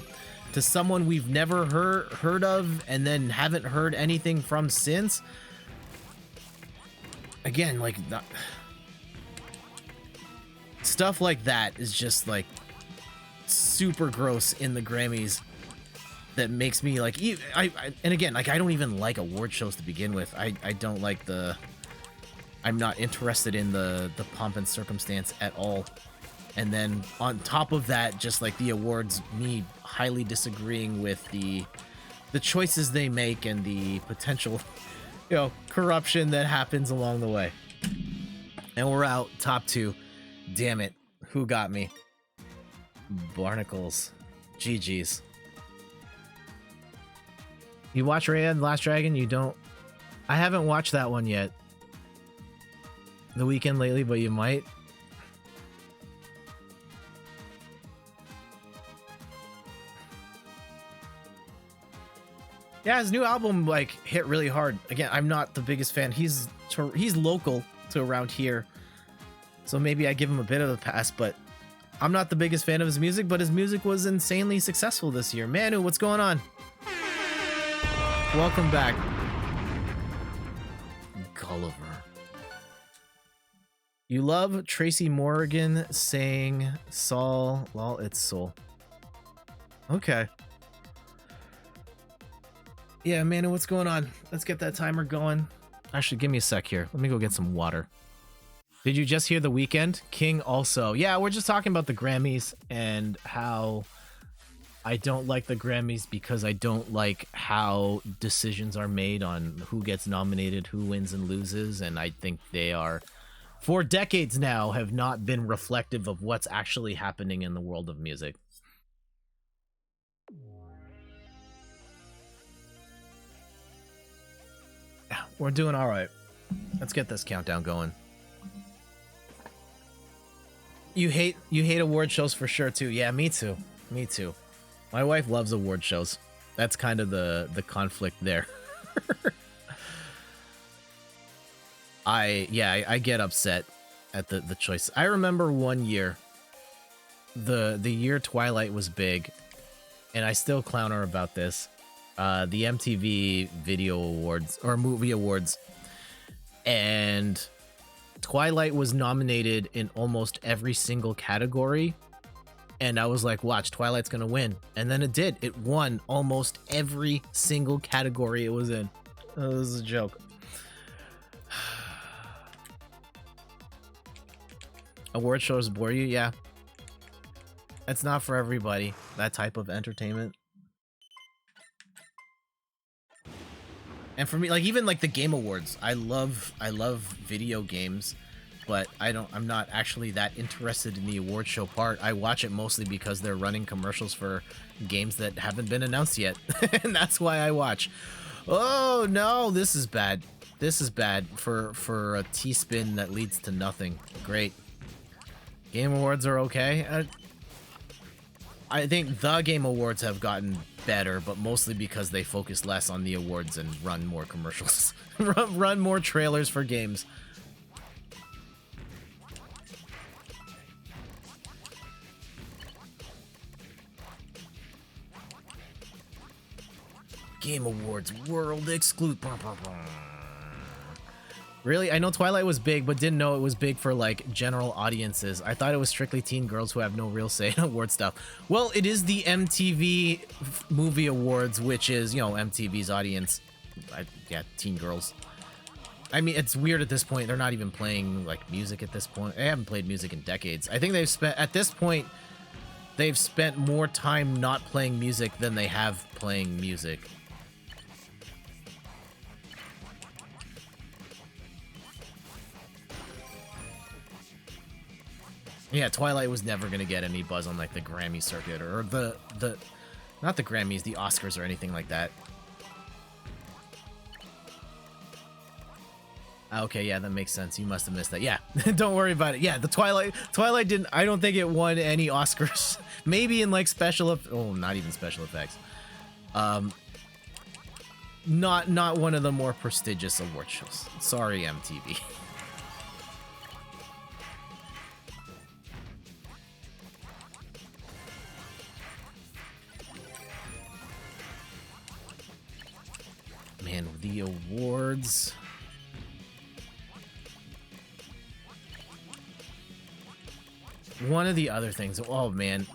someone we've never heard of and then haven't heard anything from since. Again, like stuff like that is just like super gross in the Grammys. That makes me like, and again, like I don't even like award shows to begin with. I don't like I'm not interested in the pomp and circumstance at all. And then on top of that, just like the awards, me highly disagreeing with the choices they make and the potential, corruption that happens along the way. And we're out top 2. Damn it. Who got me? Barnacles. GG's. You watch Raya and the Last Dragon? You don't? I haven't watched that one yet. The weekend lately, but you might. Yeah, his new album like hit really hard. Again, I'm not the biggest fan. He's local to around here, so maybe I give him a bit of a pass. But I'm not the biggest fan of his music. But his music was insanely successful this year. Manu, what's going on? Welcome back, Gulliver. You love Tracy Morgan saying Saul. Well, it's Soul. Okay. Yeah, Manu, what's going on? Let's get that timer going. Actually, give me a sec here. Let me go get some water. Did you just hear The Weeknd? King also. Yeah, we're just talking about the Grammys and how I don't like the Grammys because I don't like how decisions are made on who gets nominated, who wins and loses, and I think they are, for decades now, have not been reflective of what's actually happening in the world of music. Yeah, we're doing all right. Let's get this countdown going. You hate award shows for sure too. Yeah, me too. Me too. My wife loves award shows. That's kind of the conflict there. I get upset at the choice. I remember one year, the year Twilight was big, and I still clown her about this. The MTV Video Awards or Movie Awards, and Twilight was nominated in almost every single category. And I was like, watch, Twilight's gonna win. And then it did. It won almost every single category it was in. Oh, this is a joke. Award shows bore you? Yeah. It's not for everybody, that type of entertainment. And for me, like even like the Game Awards, I love video games, but I'm not actually that interested in the award show part. I watch it mostly because they're running commercials for games that haven't been announced yet. And that's why I watch. Oh no, this is bad. This is bad for a T-spin that leads to nothing. Great. Game Awards are okay. I think the Game Awards have gotten better, but mostly because they focus less on the awards and run more commercials. run more trailers for games. Game Awards World Exclusive. Really? I know Twilight was big, but didn't know it was big for, like, general audiences. I thought it was strictly teen girls who have no real say in award stuff. Well, it is the MTV Movie Awards, which is, you know, MTV's audience. Yeah, teen girls. I mean, it's weird at this point. They're not even playing, like, music at this point. They haven't played music in decades. I think they've spent, at this point, they've spent more time not playing music than they have playing music. Yeah, Twilight was never gonna get any buzz on like the Grammy circuit or the not the Grammys, the Oscars or anything like that. Okay, yeah, that makes sense. You must have missed that. Yeah, don't worry about it. Yeah, the Twilight didn't. I don't think it won any Oscars. Maybe in like not even special effects. Not one of the more prestigious award shows. Sorry, MTV. man, the awards. One of the other things, oh man,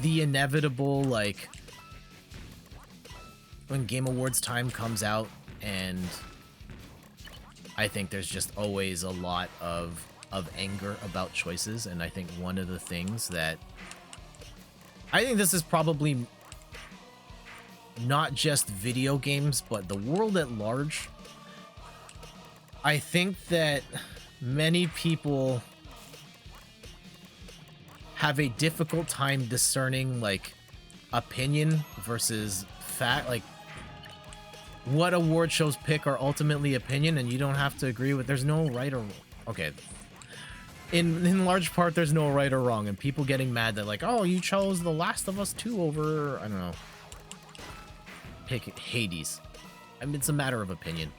the inevitable, like, when Game Awards time comes out, and I think there's just always a lot of anger about choices, and I think one of the things that, I think this is probably not just video games, but the world at large. I think that many people have a difficult time discerning, like, opinion versus fact. Like, what award shows pick are ultimately opinion, and you don't have to agree with. There's no right or okay. In large part, there's no right or wrong, and people getting mad that, like, oh, you chose The Last of Us 2 over, I don't know, pick Hades. I mean, it's a matter of opinion.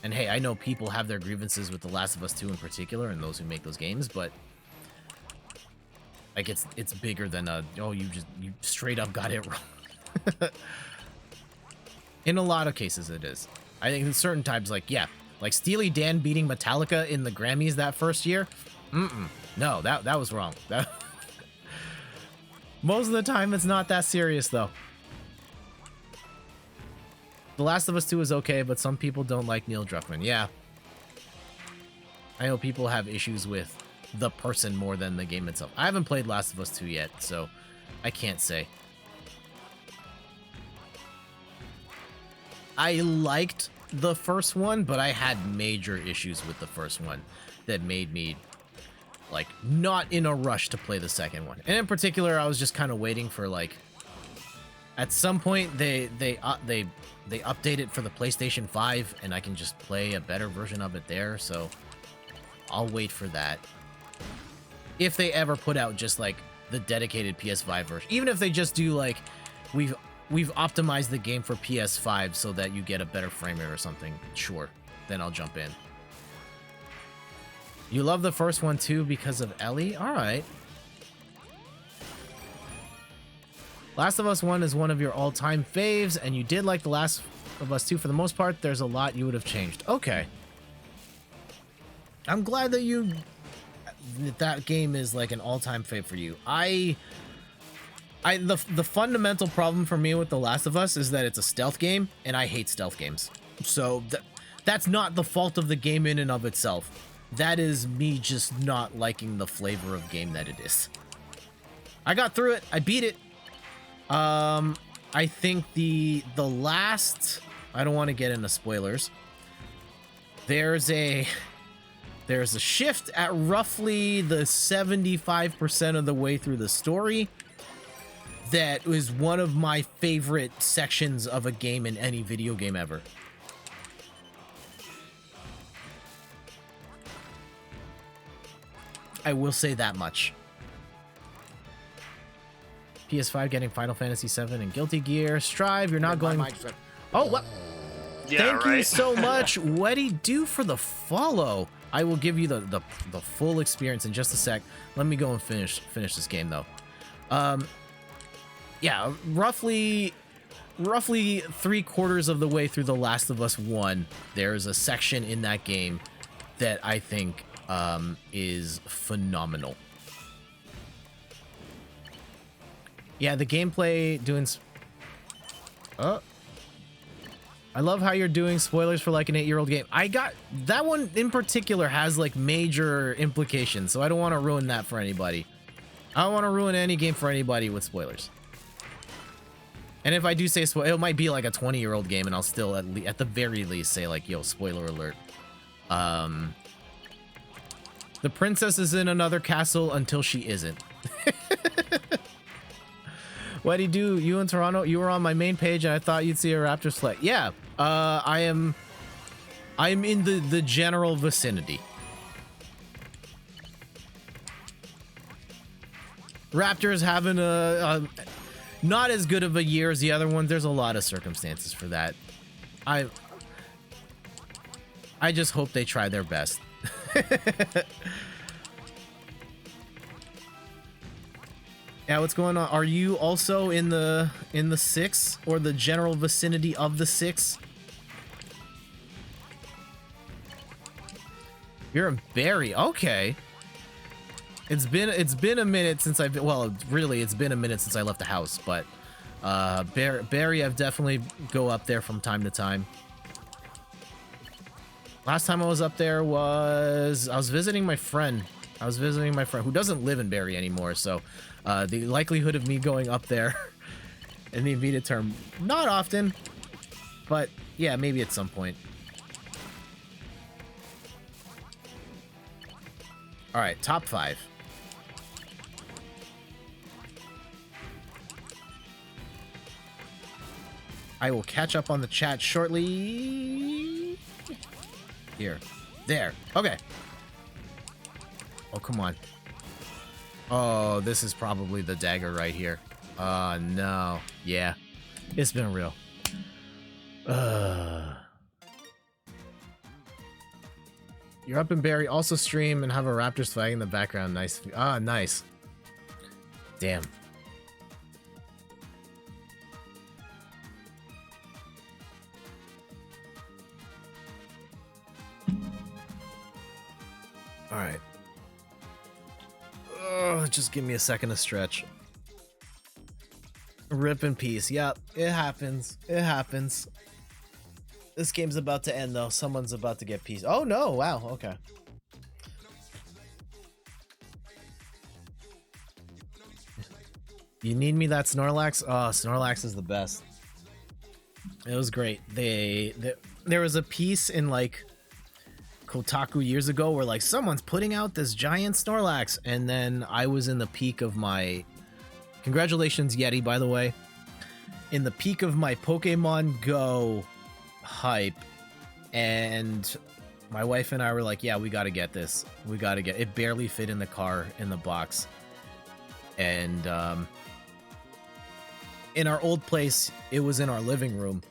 And hey, I know people have their grievances with The Last of Us 2 in particular, and those who make those games, but like, it's bigger than oh, you straight up got it wrong. In a lot of cases, it is. I think in certain times, like, yeah, like Steely Dan beating Metallica in the Grammys that first year. No, that was wrong. Most of the time, it's not that serious, though. The Last of Us 2 is okay, but some people don't like Neil Druckmann. Yeah. I know people have issues with the person more than the game itself. I haven't played Last of Us 2 yet, so I can't say. I liked the first one, but I had major issues with the first one that made me, like, not in a rush to play the second one. And in particular, I was just kind of waiting for, like, at some point they update it for the PlayStation 5, and I can just play a better version of it there, so I'll wait for that. If they ever put out just, like, the dedicated PS5 version. Even if they just do, like, we've optimized the game for PS5 so that you get a better frame rate or something, sure, then I'll jump in. You love the first one too because of Ellie? Alright. Last of Us 1 is one of your all-time faves, and you did like The Last of Us 2 for the most part. There's a lot you would have changed. Okay. I'm glad that that game is like an all-time fave for you. The fundamental problem for me with The Last of Us is that it's a stealth game, and I hate stealth games. So that's not the fault of the game in and of itself. That is me just not liking the flavor of game that it is. I got through it. I beat it. I think the last, I don't want to get into spoilers. There's a shift at roughly the 75% of the way through the story that was one of my favorite sections of a game in any video game ever. I will say that much. PS5 getting Final Fantasy 7 and Guilty Gear. Strive, you're not going... Oh, what? Yeah, Thank you so much, Weddy Do, for the follow. I will give you the full experience in just a sec. Let me go and finish this game, though. Yeah, roughly 3/4 of the way through The Last of Us 1, there's a section in that game that I think is phenomenal. Yeah, the gameplay doing... I love how you're doing spoilers for like an 8-year-old game. That one in particular has like major implications, so I don't want to ruin that for anybody. I don't want to ruin any game for anybody with spoilers. And if I do say spoiler, it might be like a 20-year-old game, and I'll still at the very least say like, yo, spoiler alert. The princess is in another castle until she isn't. What'd do? You in Toronto? You were on my main page, and I thought you'd see a raptor sled. Yeah, I'm in the general vicinity. Raptors having a not as good of a year as the other one. There's a lot of circumstances for that. I just hope they try their best. Yeah, what's going on? Are you also in the 6 or the general vicinity of the 6? You're in Barry. Okay. It's been a minute since I've well, really, it's been a minute since I left the house, but Barry, I've definitely go up there from time to time. Last time I was up there was I was visiting my friend. I was visiting my friend who doesn't live in Barry anymore, so the likelihood of me going up there in the immediate term, not often, but yeah, maybe at some point. All right, top 5. I will catch up on the chat shortly. Here. There. Okay. Oh, come on. Oh, this is probably the dagger right here. Oh, no. Yeah. It's been real. You're up in Barry. Also stream and have a Raptors flag in the background. Nice. Ah, nice. Damn. All right. Oh, just give me a second to stretch. Rip in peace. Yep, it happens. It happens. This game's about to end, though. Someone's about to get peace. Oh, no. Wow. Okay. You need me that Snorlax? Oh, Snorlax is the best. It was great. There was a piece in, like, Kotaku years ago where, like, someone's putting out this giant Snorlax, and then I was in the peak of my... Congratulations, Yeti, by the way. In the peak of my Pokemon Go hype, and my wife and I were like, yeah, we gotta get this. We gotta get it. Barely fit in the car, in the box. And in our old place, it was in our living room.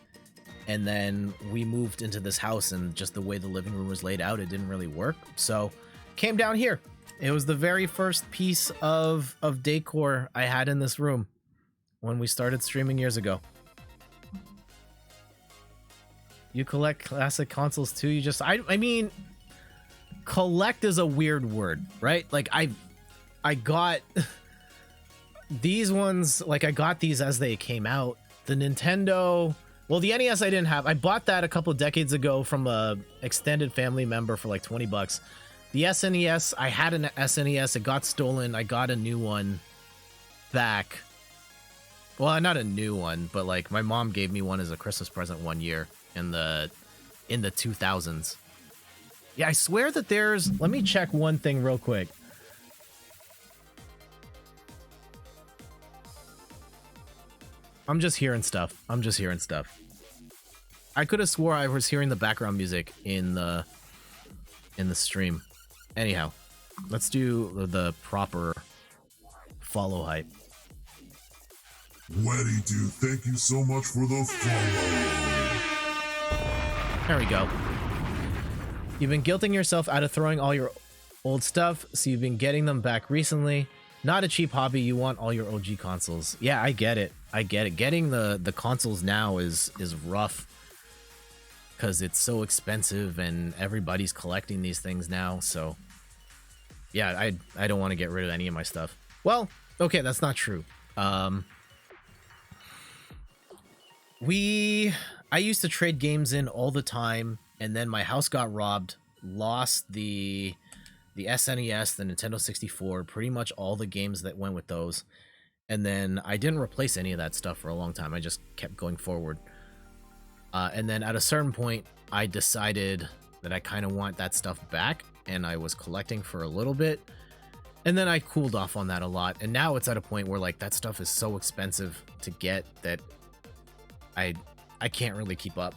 And then we moved into this house, and just the way the living room was laid out, it didn't really work. So came down here. It was the very first piece of decor I had in this room when we started streaming years ago. You collect classic consoles too? You just... I mean, collect is a weird word, right? Like, I got... these ones, like, I got these as they came out. The Nintendo... Well, the NES I didn't have. I bought that a couple of decades ago from a extended family member for like 20 bucks. The SNES, I had an SNES. It got stolen. I got a new one back. Well, not a new one, but like my mom gave me one as a Christmas present one year in the 2000s. Yeah, I swear that there's... Let me check one thing real quick. I'm just hearing stuff. I could have swore I was hearing the background music in the stream. Anyhow, let's do the proper follow hype. Weddy dude, thank you so much for the follow. There we go. You've been guilting yourself out of throwing all your old stuff, so you've been getting them back recently. Not a cheap hobby. You want all your OG consoles. Yeah, I get it. Getting the consoles now is rough because it's so expensive and everybody's collecting these things now. So yeah, I don't want to get rid of any of my stuff. Well, okay, that's not true. I used to trade games in all the time, and then my house got robbed, lost the SNES, the Nintendo 64, pretty much all the games that went with those. And then I didn't replace any of that stuff for a long time. I just kept going forward. And then at a certain point, I decided that I kind of want that stuff back, and I was collecting for a little bit. And then I cooled off on that a lot. And now it's at a point where like that stuff is so expensive to get that I can't really keep up.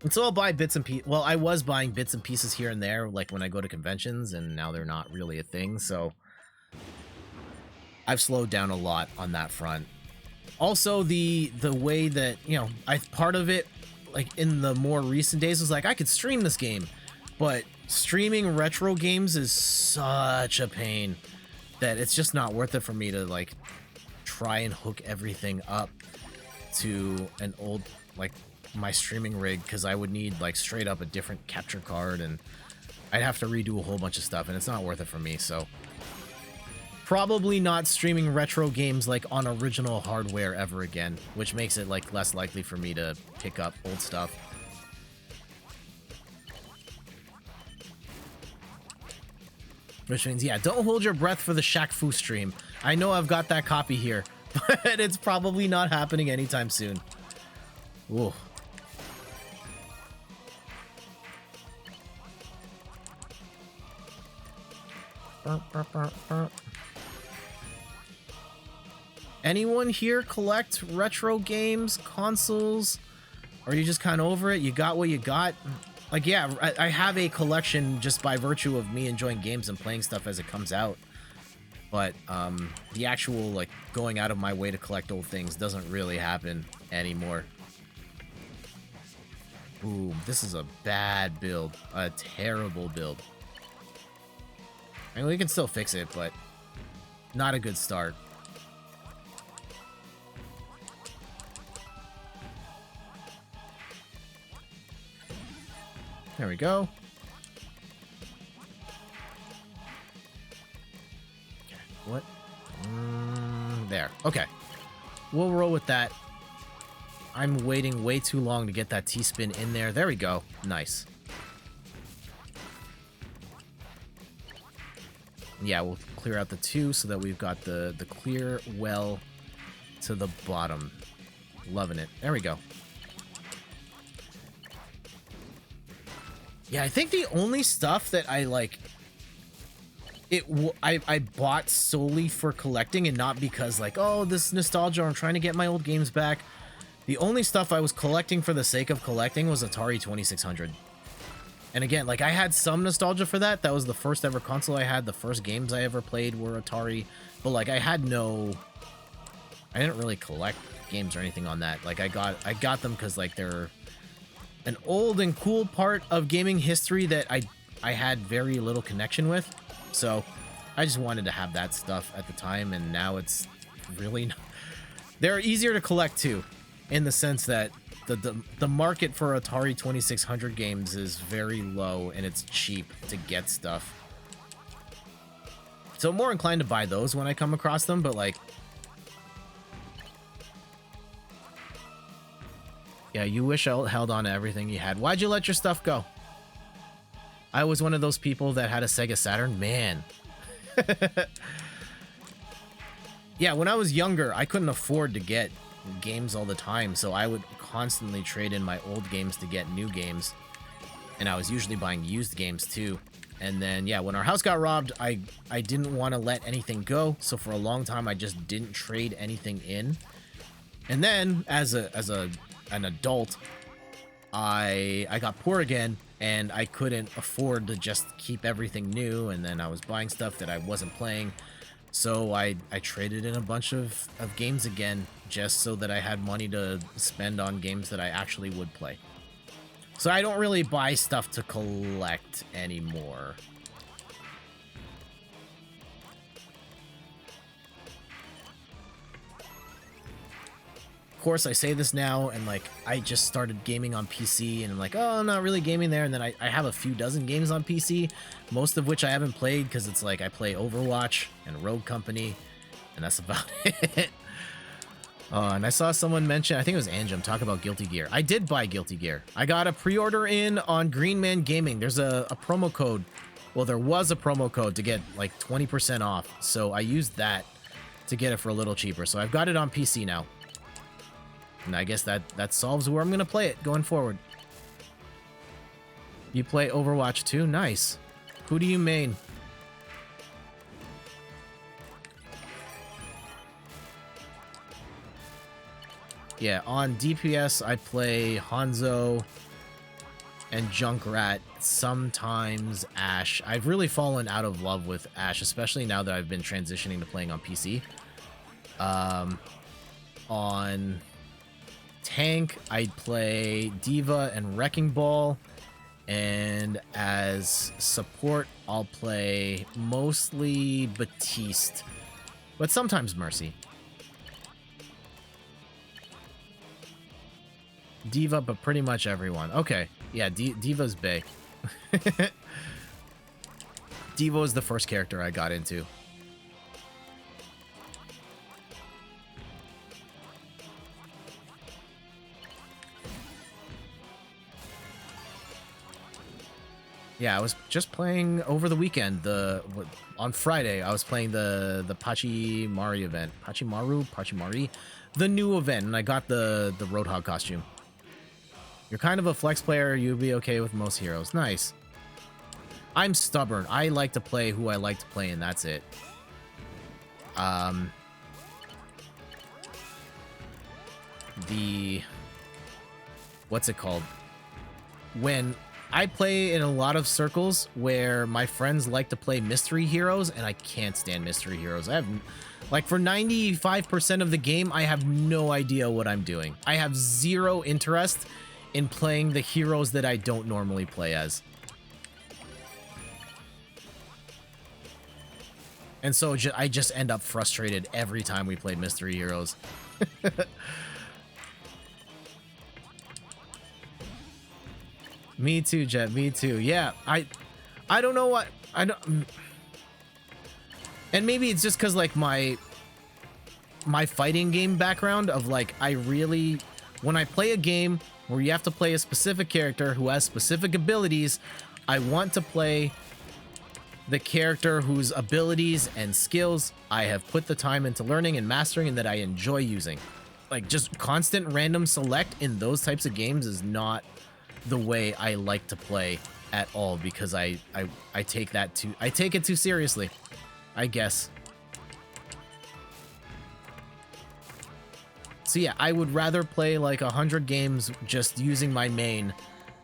And so I'll buy bits and pieces. Well, I was buying bits and pieces here and there, like when I go to conventions, and now they're not really a thing. So I've slowed down a lot on that front. Also, the way that, you know, part of it, like in the more recent days, was like, I could stream this game, but streaming retro games is such a pain that it's just not worth it for me to like try and hook everything up to an old, like, my streaming rig, because I would need like straight up a different capture card, and I'd have to redo a whole bunch of stuff, and it's not worth it for me, so... Probably not streaming retro games, like, on original hardware ever again, which makes it, like, less likely for me to pick up old stuff. Which means, yeah, don't hold your breath for the Shaq Fu stream. I know I've got that copy here, but it's probably not happening anytime soon. Ooh. Anyone here collect retro games, consoles? Or are you just kind of over it? You got what you got? Like, yeah, I have a collection just by virtue of me enjoying games and playing stuff as it comes out. But the actual, like, going out of my way to collect old things doesn't really happen anymore. Ooh, this is a bad build. A terrible build. I mean, we can still fix it, but not a good start. There we go. Okay, what? There. Okay. We'll roll with that. I'm waiting way too long to get that T-spin in there. There we go. Nice. Yeah, we'll clear out the 2 so that we've got the clear well to the bottom. Loving it. There we go. Yeah, I think the only stuff that I like, I bought solely for collecting and not because like, oh, this nostalgia, I'm trying to get my old games back. The only stuff I was collecting for the sake of collecting was Atari 2600. And again, like I had some nostalgia for that. That was the first ever console I had. The first games I ever played were Atari. But like I didn't really collect games or anything on that. Like I got them because like they're an old and cool part of gaming history that I had very little connection with. So I just wanted to have that stuff at the time, and now it's really not... They're easier to collect too, in the sense that the market for Atari 2600 games is very low and it's cheap to get stuff. So I'm more inclined to buy those when I come across them, but like... Yeah, you wish I held on to everything you had. Why'd you let your stuff go? I was one of those people that had a Sega Saturn. Man. Yeah, when I was younger, I couldn't afford to get games all the time, so I would constantly trade in my old games to get new games. And I was usually buying used games too. And then, yeah, when our house got robbed, I didn't want to let anything go, so for a long time I just didn't trade anything in. And then, as an adult, I got poor again, and I couldn't afford to just keep everything new, and then I was buying stuff that I wasn't playing, so I traded in a bunch of games again, just so that I had money to spend on games that I actually would play. So I don't really buy stuff to collect anymore. Of course, I say this now, and like I just started gaming on PC, and I'm like, oh, I'm not really gaming there. And then I have a few dozen games on PC, most of which I haven't played because it's like I play Overwatch and Rogue Company, and that's about it. And I saw someone mention, I think it was Anjum, talk about Guilty Gear. I did buy Guilty Gear. I got a pre-order in on Green Man Gaming. There's a promo code. Well, there was a promo code to get like 20% off, so I used that to get it for a little cheaper. So I've got it on PC now. And I guess that solves where I'm going to play it going forward. You play Overwatch too? Nice. Who do you main? Yeah, on DPS I play Hanzo and Junkrat, sometimes Ashe. I've really fallen out of love with Ashe, especially now that I've been transitioning to playing on PC. On tank, I'd play Diva and Wrecking Ball, and as support, I'll play mostly Batiste, but sometimes Mercy. Diva, but pretty much everyone. Okay, yeah, Diva's bae. Devo is the first character I got into. Yeah, I was just playing over the weekend. On Friday, I was playing the Pachimari event. Pachimari? The new event, and I got the Roadhog costume. You're kind of a flex player. You'll be okay with most heroes. Nice. I'm stubborn. I like to play who I like to play, and that's it. What's it called? When I play in a lot of circles where my friends like to play mystery heroes, and I can't stand mystery heroes. I have, like, for 95% of the game, I have no idea what I'm doing. I have zero interest in playing the heroes that I don't normally play as. And so I just end up frustrated every time we play mystery heroes. Me too, Jet. Me too. Yeah, I don't know what I don't. And maybe it's just because like my fighting game background of like when I play a game where you have to play a specific character who has specific abilities, I want to play the character whose abilities and skills I have put the time into learning and mastering and that I enjoy using. Like just constant random select in those types of games is not the way I like to play at all, because I take it too seriously, I guess. So yeah, I would rather play like 100 games just using my main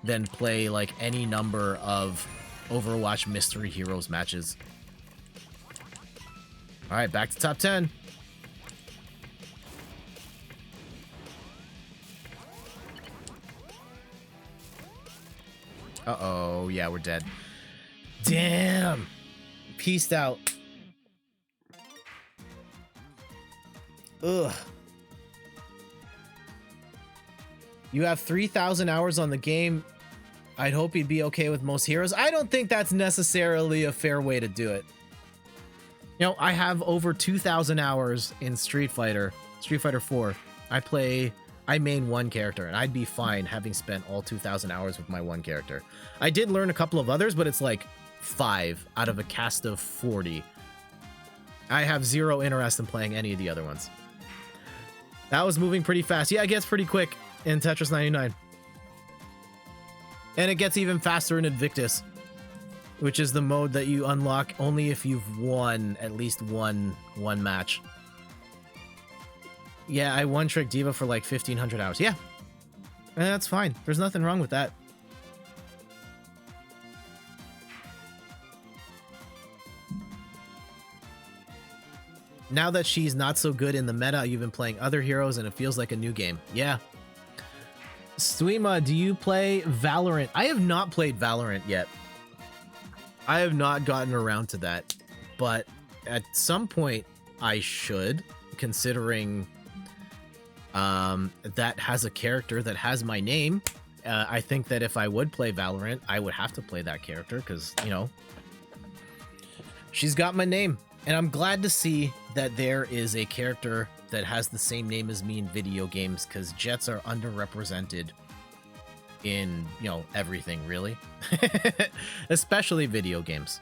than play like any number of Overwatch Mystery Heroes matches. All right, back to top 10. Uh-oh, yeah, we're dead. Damn! Peaced out. Ugh. You have 3,000 hours on the game. I'd hope you'd be okay with most heroes. I don't think that's necessarily a fair way to do it. You know, I have over 2,000 hours in Street Fighter 4. I main one character, and I'd be fine having spent all 2,000 hours with my one character. I did learn a couple of others, but it's like 5 out of a cast of 40. I have zero interest in playing any of the other ones. That was moving pretty fast. Yeah, it gets pretty quick in Tetris 99. And it gets even faster in Invictus, which is the mode that you unlock only if you've won at least one match. Yeah, I one-trick Diva for like 1,500 hours. Yeah, and that's fine. There's nothing wrong with that. Now that she's not so good in the meta, you've been playing other heroes and it feels like a new game. Yeah. Suima, do you play Valorant? I have not played Valorant yet. I have not gotten around to that, but at some point I should, considering that has a character that has my name. I think that if I would play Valorant, I would have to play that character because, you know, she's got my name. And I'm glad to see that there is a character that has the same name as me in video games, because Jets are underrepresented in, you know, everything, really. Especially video games.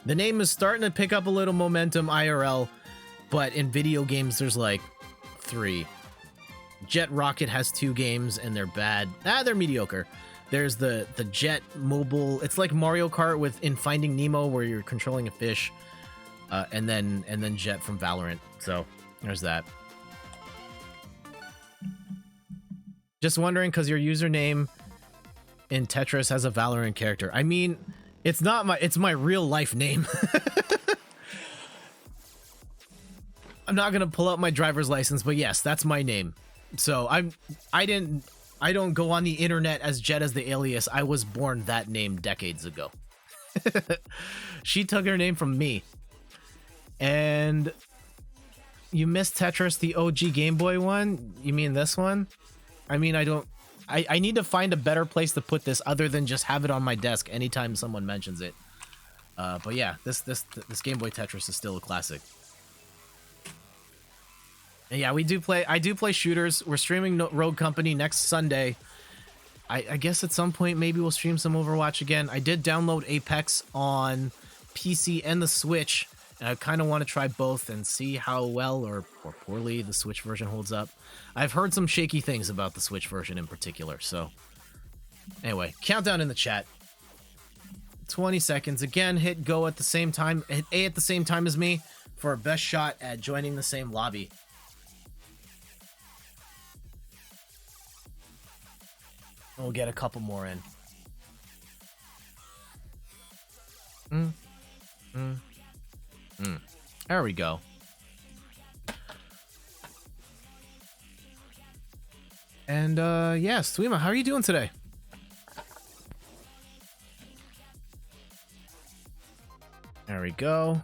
The name is starting to pick up a little momentum IRL, but in video games there's like 3. Jet Rocket has 2 games and they're bad. They're mediocre. There's the Jet mobile. It's like Mario Kart with in Finding Nemo where you're controlling a fish, and then Jet from Valorant. So there's that. Just wondering because your username in Tetris has a Valorant character. I mean, it's my real life name. I'm not gonna pull up my driver's license, but yes, that's my name. So I don't go on the internet as Jet as the alias. I was born that name decades ago. She took her name from me. And you missed Tetris, the OG Game Boy one? You mean this one? I mean, I need to find a better place to put this other than just have it on my desk anytime someone mentions it. But yeah, this Game Boy Tetris is still a classic. And yeah, I do play shooters. We're streaming Rogue Company next Sunday. I guess at some point maybe we'll stream some Overwatch again. I did download Apex on PC and the Switch, and I kind of want to try both and see how well or poorly the Switch version holds up. I've heard some shaky things about the Switch version in particular, so anyway, countdown in the chat. 20 seconds. Again, hit go at the same time, hit A at the same time as me for a best shot at joining the same lobby. We'll get a couple more in. There we go. And yeah, Swima, how are you doing today? There we go.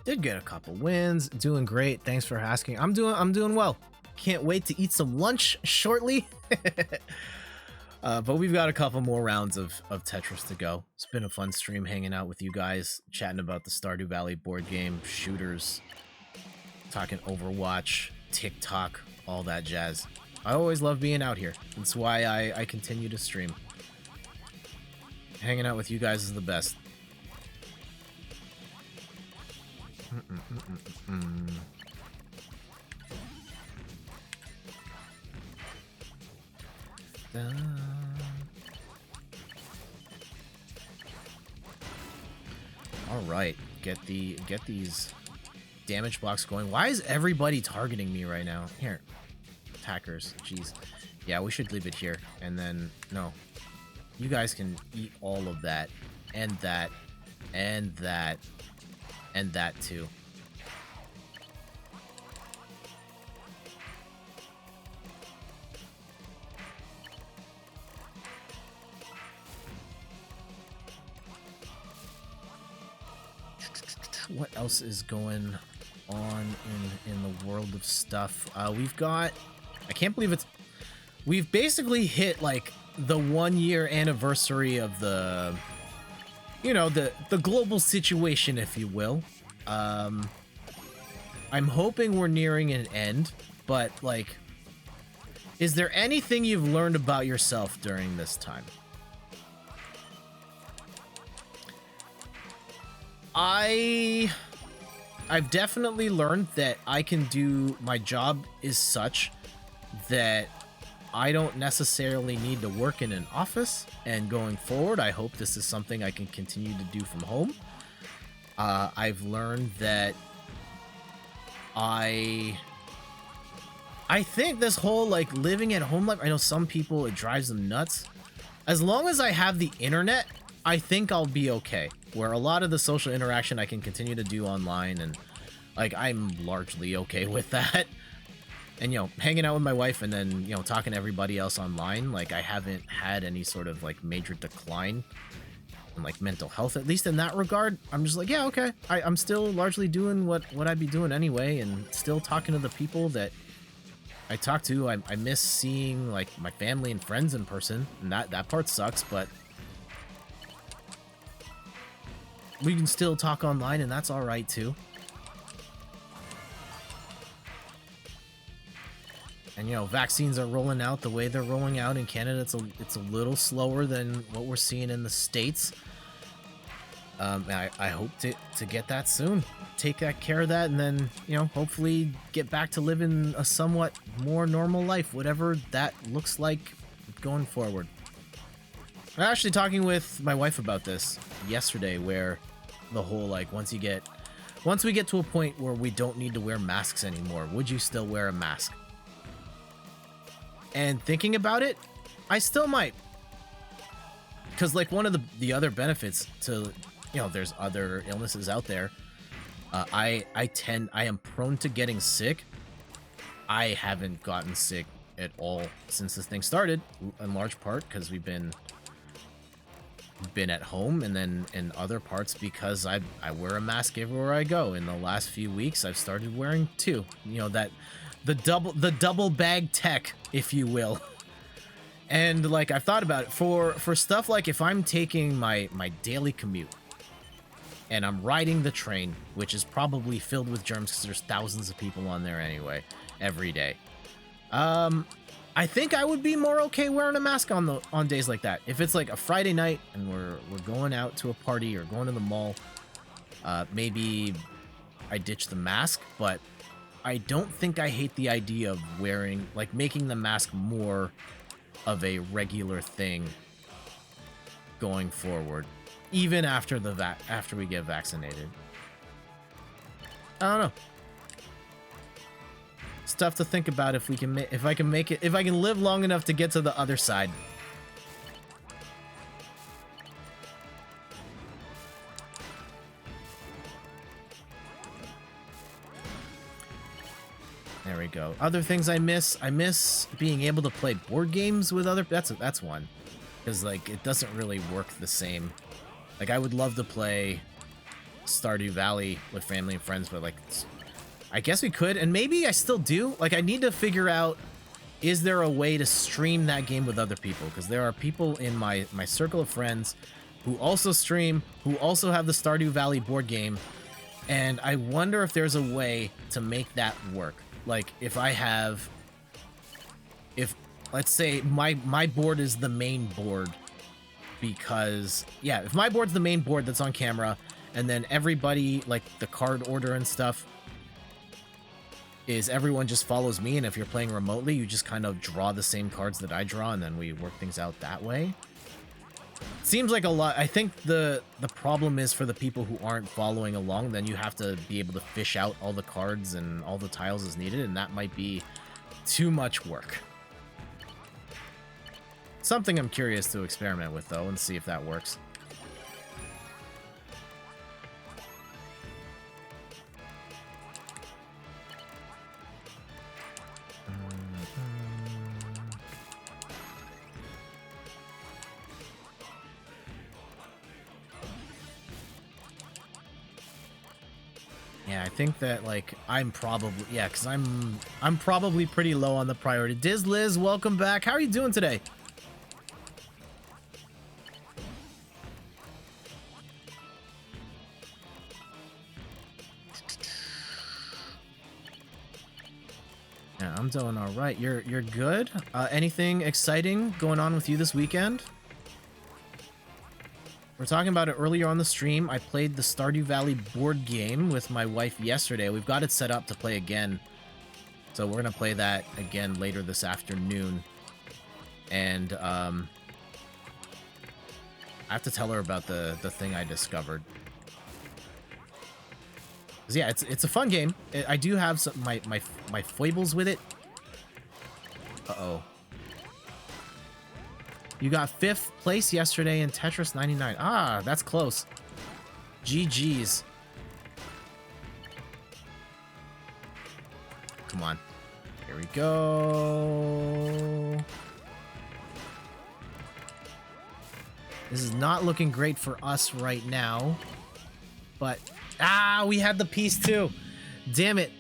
Did get a couple wins. Doing great. Thanks for asking. I'm doing well. Can't wait to eat some lunch shortly. But we've got a couple more rounds of Tetris to go. It's been a fun stream hanging out with you guys, chatting about the Stardew Valley board game, shooters, talking Overwatch, Tik Tok, all that jazz. I always love being out here. That's why I continue to stream. Hanging out with you guys is the best. All right, get these damage blocks going. Why is everybody targeting me right now? Here, attackers. Jeez. Yeah, we should leave it here. And then no, you guys can eat all of that, and that, and that. And that too. What else is going on in the world of stuff? We've got, I can't believe we've basically hit like the 1 year anniversary of the, you know, the global situation, if you will. I'm hoping we're nearing an end, but like, is there anything you've learned about yourself during this time? I've definitely learned that my job is such that I don't necessarily need to work in an office, and going forward, I hope this is something I can continue to do from home. I've learned that I think this whole like living at home life, I know some people it drives them nuts. As long as I have the internet, I think I'll be okay. Where a lot of the social interaction I can continue to do online, and like I'm largely okay with that. And, you know, hanging out with my wife and then, you know, talking to everybody else online, like, I haven't had any sort of, like, major decline in, like, mental health, at least in that regard. I'm just like, yeah, okay. I'm still largely doing what I'd be doing anyway, and still talking to the people that I talk to. I miss seeing, like, my family and friends in person, and that part sucks, but we can still talk online, and that's all right, too. And, you know, vaccines are rolling out the way they're rolling out in Canada. It's a little slower than what we're seeing in the States. I hope to get that soon. Take that care of that, and then, you know, hopefully get back to living a somewhat more normal life, whatever that looks like going forward. I'm actually talking with my wife about this yesterday, where the whole, like, once we get to a point where we don't need to wear masks anymore, would you still wear a mask? And thinking about it, I still might. Because, like, one of the other benefits to, you know, there's other illnesses out there. I am prone to getting sick. I haven't gotten sick at all since this thing started, in large part because we've been at home, and then in other parts because I wear a mask everywhere I go. In the last few weeks, I've started wearing two. You know, that the double bag tech, if you will. And like I've thought about it for stuff like if I'm taking my daily commute and I'm riding the train, which is probably filled with germs because there's thousands of people on there anyway every day. I think I would be more okay wearing a mask on days like that. If it's like a Friday night and we're going out to a party or going to the mall, maybe I ditch the mask, but I don't think I hate the idea of wearing, like, making the mask more of a regular thing going forward, even after after we get vaccinated. I don't know. It's tough to think about if I can live long enough to get to the other side. There we go. Other things I miss being able to play board games with other. That's one, because like it doesn't really work the same. Like I would love to play Stardew Valley with family and friends, but like I guess we could, and maybe I still do. Like I need to figure out, is there a way to stream that game with other people? Because there are people in my circle of friends who also stream, who also have the Stardew Valley board game, and I wonder if there's a way to make that work. Like if let's say my board is the main board, because yeah, if my board's the main board that's on camera, and then everybody, like the card order and stuff, is everyone just follows me, and if you're playing remotely, you just kind of draw the same cards that I draw, and then we work things out that way. Seems like a lot. I think the problem is for the people who aren't following along, then you have to be able to fish out all the cards and all the tiles as needed, and that might be too much work. Something I'm curious to experiment with, though, and see if that works. Yeah, I think that like I'm probably, yeah, because I'm probably pretty low on the priority. Diz Liz, welcome back. How are you doing today? Yeah, I'm doing all right. You're good? Anything exciting going on with you this weekend? We're talking about it earlier on the stream. I played the Stardew Valley board game with my wife yesterday. We've got it set up to play again. So we're going to play that again later this afternoon. And I have to tell her about the thing I discovered. 'Cause yeah, it's a fun game. I do have some my foibles with it. Uh-oh. You got 5th place yesterday in Tetris 99. Ah, that's close. GG's. Come on. Here we go. This is not looking great for us right now. But, we had the piece too. Damn it.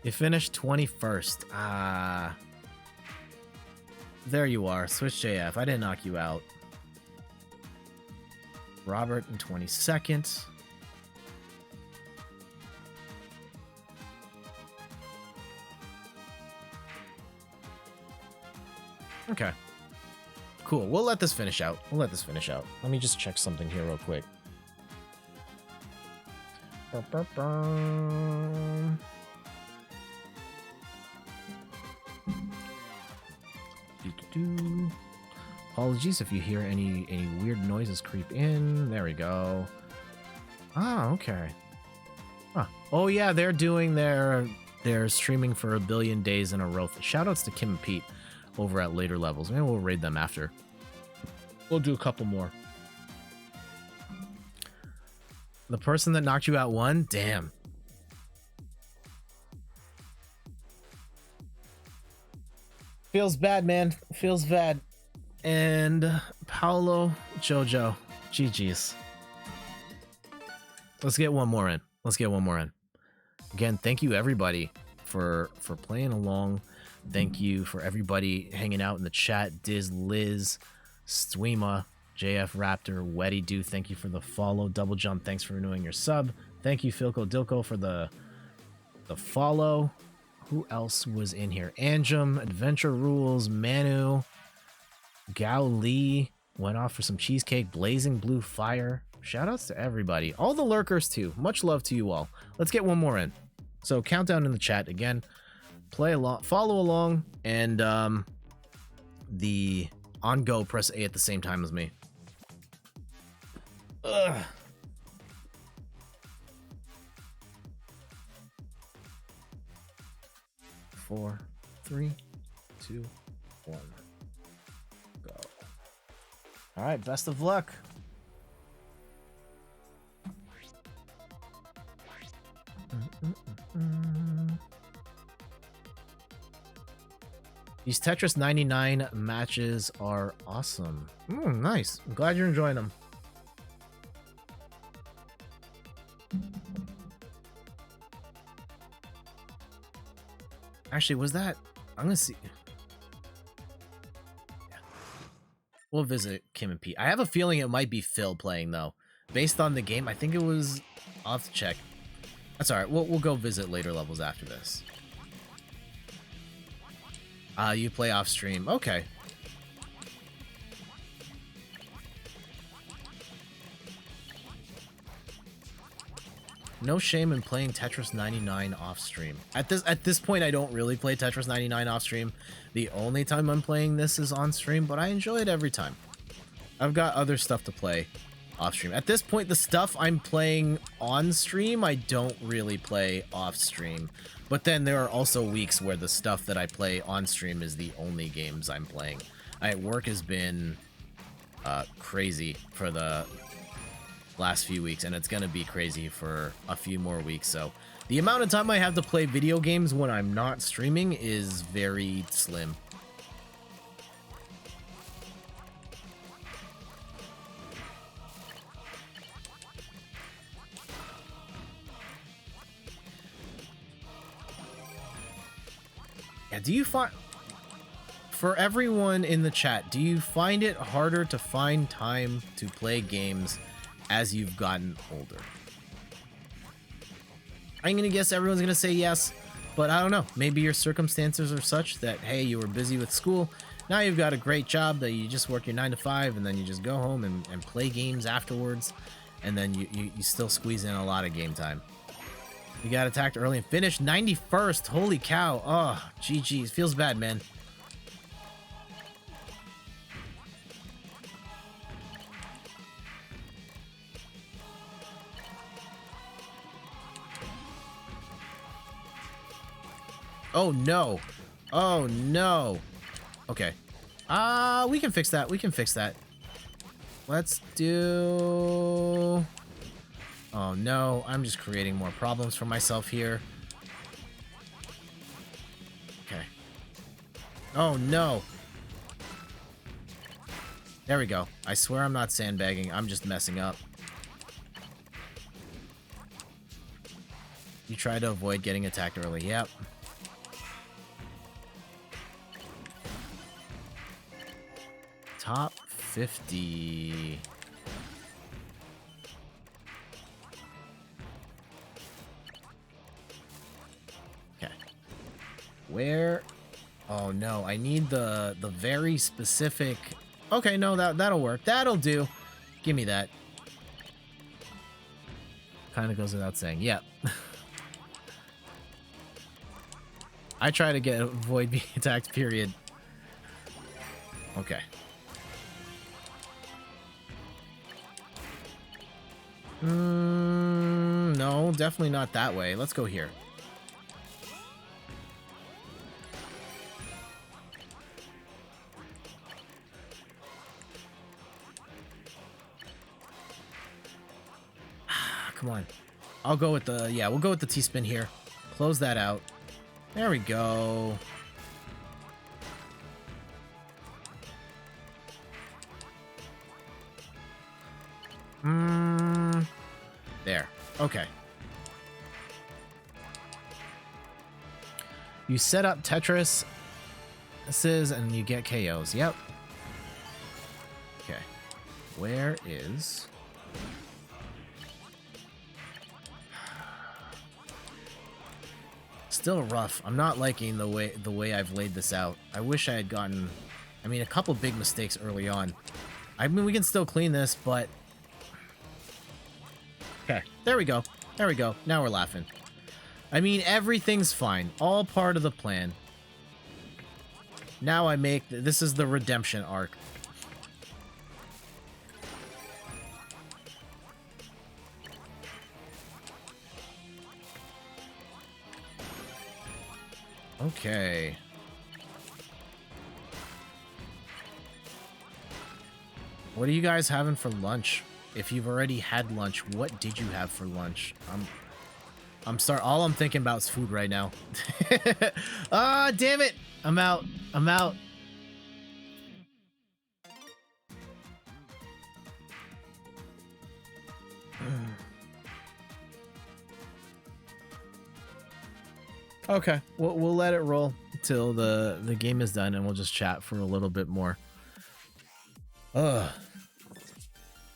You finished 21st. There you are. Switch JF. I didn't knock you out. Robert in 22nd. Okay. Cool. We'll let this finish out. Let me just check something here real quick. Apologies if you hear any weird noises creep in. There we go. Okay. Oh yeah, they're doing their streaming for 1 billion days in a row. Shoutouts to Kim and Pete over at later levels. Maybe we'll raid them after. We'll do a couple more. The person that knocked you out won? Damn. Feels bad, man. Feels bad. And Paolo Jojo. GG's. Let's get one more in. Again, thank you everybody for playing along. Thank you for everybody hanging out in the chat. Diz, Liz, Stwema, JF Raptor, Weddy Do, thank you for the follow. Double Jump, thanks for renewing your sub. Thank you, Philco Dilko, for the follow. Who else was in here? Anjum, Adventure Rules, Manu, Gao Lee went off for some cheesecake, Blazing Blue Fire. Shoutouts to everybody. All the lurkers too. Much love to you all. Let's get one more in. So countdown in the chat again. Play along, follow along, and the on go press A at the same time as me. Ugh. Four, 3, 2, 1, go. All right, best of luck. These Tetris 99 matches are awesome. Nice. I'm glad you're enjoying them. Actually, was that... I'm gonna see... Yeah. We'll visit Kim and Pete. I have a feeling it might be Phil playing, though. Based on the game, I think it was... I'll have to check. That's alright. We'll go visit later levels after this. You play off stream. Okay. No shame in playing Tetris 99 off stream. At this point, I don't really play Tetris 99 off stream. The only time I'm playing this is on stream, but I enjoy it every time. I've got other stuff to play off stream. At this point, the stuff I'm playing on stream, I don't really play off stream. But then there are also weeks where the stuff that I play on stream is the only games I'm playing. Work has been crazy for the last few weeks, and it's gonna be crazy for a few more weeks. So the amount of time I have to play video games when I'm not streaming is very slim. Yeah, do you find, for everyone in the chat, do you find it harder to find time to play games as you've gotten older? I'm gonna guess everyone's gonna say yes, but I don't know. Maybe your circumstances are such that, hey, you were busy with school, now you've got a great job that you just work your 9 to 5 and then you just go home and play games afterwards, and then you still squeeze in a lot of game time. You got attacked early and finished 91st. Holy cow. Oh, GG. It feels bad, man. Oh, no. Oh, no. Okay. We can fix that. We can fix that. Let's do... Oh no, I'm just creating more problems for myself here. Okay. Oh no. There we go. I swear I'm not sandbagging. I'm just messing up. You try to avoid getting attacked early. Yep. Top 50. Where? Oh no, I need the very specific. Okay, no, that'll work. That'll do. Give me that. Kind of goes without saying. Yep. I try to avoid being attacked, period. Okay. No, definitely not that way. Let's go here. Come on. I'll go with the... Yeah, we'll go with the T-spin here. Close that out. There we go. There. Okay. You set up Tetris and you get KOs. Yep. Okay. Where is... Still rough. I'm not liking the way I've laid this out. I wish I had gotten... I mean, a couple big mistakes early on. I mean, we can still clean this, but... Okay. There we go. There we go. Now we're laughing. I mean, everything's fine. All part of the plan. Now I make... This is the redemption arc. Okay. What are you guys having for lunch? If you've already had lunch, what did you have for lunch? I'm sorry. All I'm thinking about is food right now. Ah, damn it. I'm out. I'm out. Okay, we'll let it roll till the game is done, and we'll just chat for a little bit more. Ugh.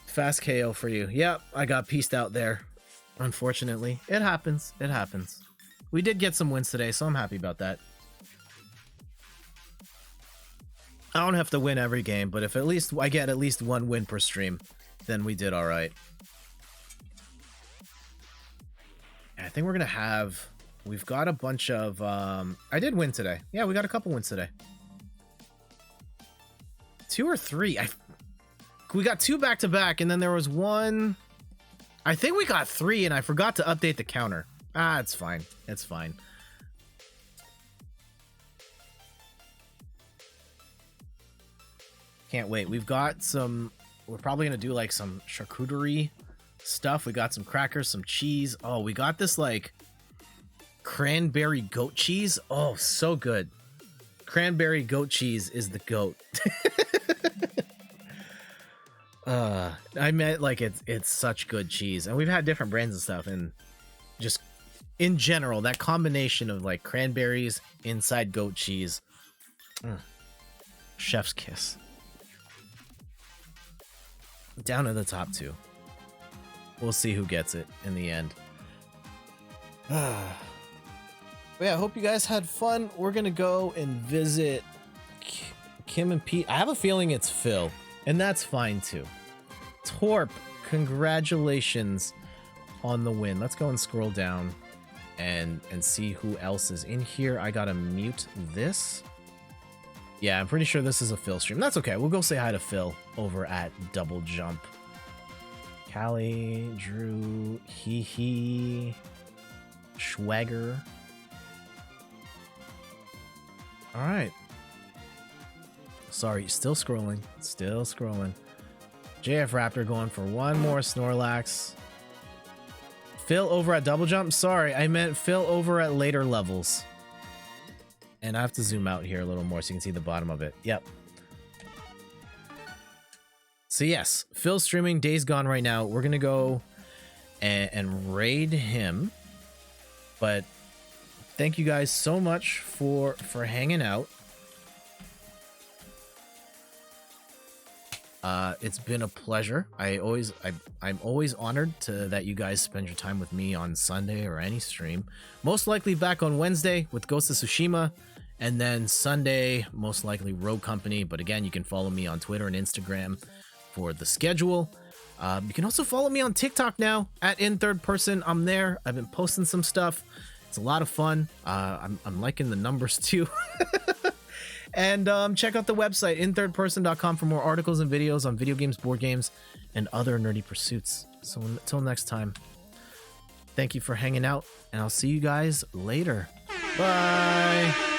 Fast KO for you. Yep, I got pieced out there. Unfortunately, it happens. It happens. We did get some wins today, so I'm happy about that. I don't have to win every game, but if at least I get at least one win per stream, then we did all right. I think we're gonna have... We've got a bunch of... I did win today. Yeah, we got a couple wins today. 2 or 3. We got 2 back-to-back, and then there was one... I think we got 3, and I forgot to update the counter. Ah, it's fine. It's fine. Can't wait. We've got some... We're probably going to do, like, some charcuterie stuff. We got some crackers, some cheese. Oh, we got this, like... cranberry goat cheese. Oh, so good. Cranberry goat cheese is the goat. I meant like it's such good cheese, and we've had different brands and stuff, and just in general that combination of like cranberries inside goat cheese. Chef's kiss. Down to the top 2. We'll see who gets it in the end. Yeah, I hope you guys had fun. We're gonna go and visit Kim and Pete. I have a feeling it's Phil, and that's fine too. Torp, congratulations on the win. Let's go and scroll down and see who else is in here. I gotta mute this. Yeah, I'm pretty sure this is a Phil stream. That's okay. We'll go say hi to Phil over at Double Jump. Callie, Drew, Hee, Schwager. All right. Sorry, still scrolling. Still scrolling. JF Raptor going for one more Snorlax. Phil over at Double Jump. Sorry, I meant Phil over at later levels. And I have to zoom out here a little more so you can see the bottom of it. Yep. So yes, Phil's streaming Days Gone right now. We're going to go and raid him. But thank you guys so much for hanging out. It's been a pleasure. I'm always honored that you guys spend your time with me on Sunday or any stream. Most likely back on Wednesday with Ghost of Tsushima, and then Sunday most likely Rogue Company. But again, you can follow me on Twitter and Instagram for the schedule. You can also follow me on TikTok now at In Third Person. I'm there. I've been posting some stuff. It's a lot of fun. I'm liking the numbers too. And check out the website, inthirdperson.com, for more articles and videos on video games, board games, and other nerdy pursuits. So until next time, thank you for hanging out, and I'll see you guys later. Bye!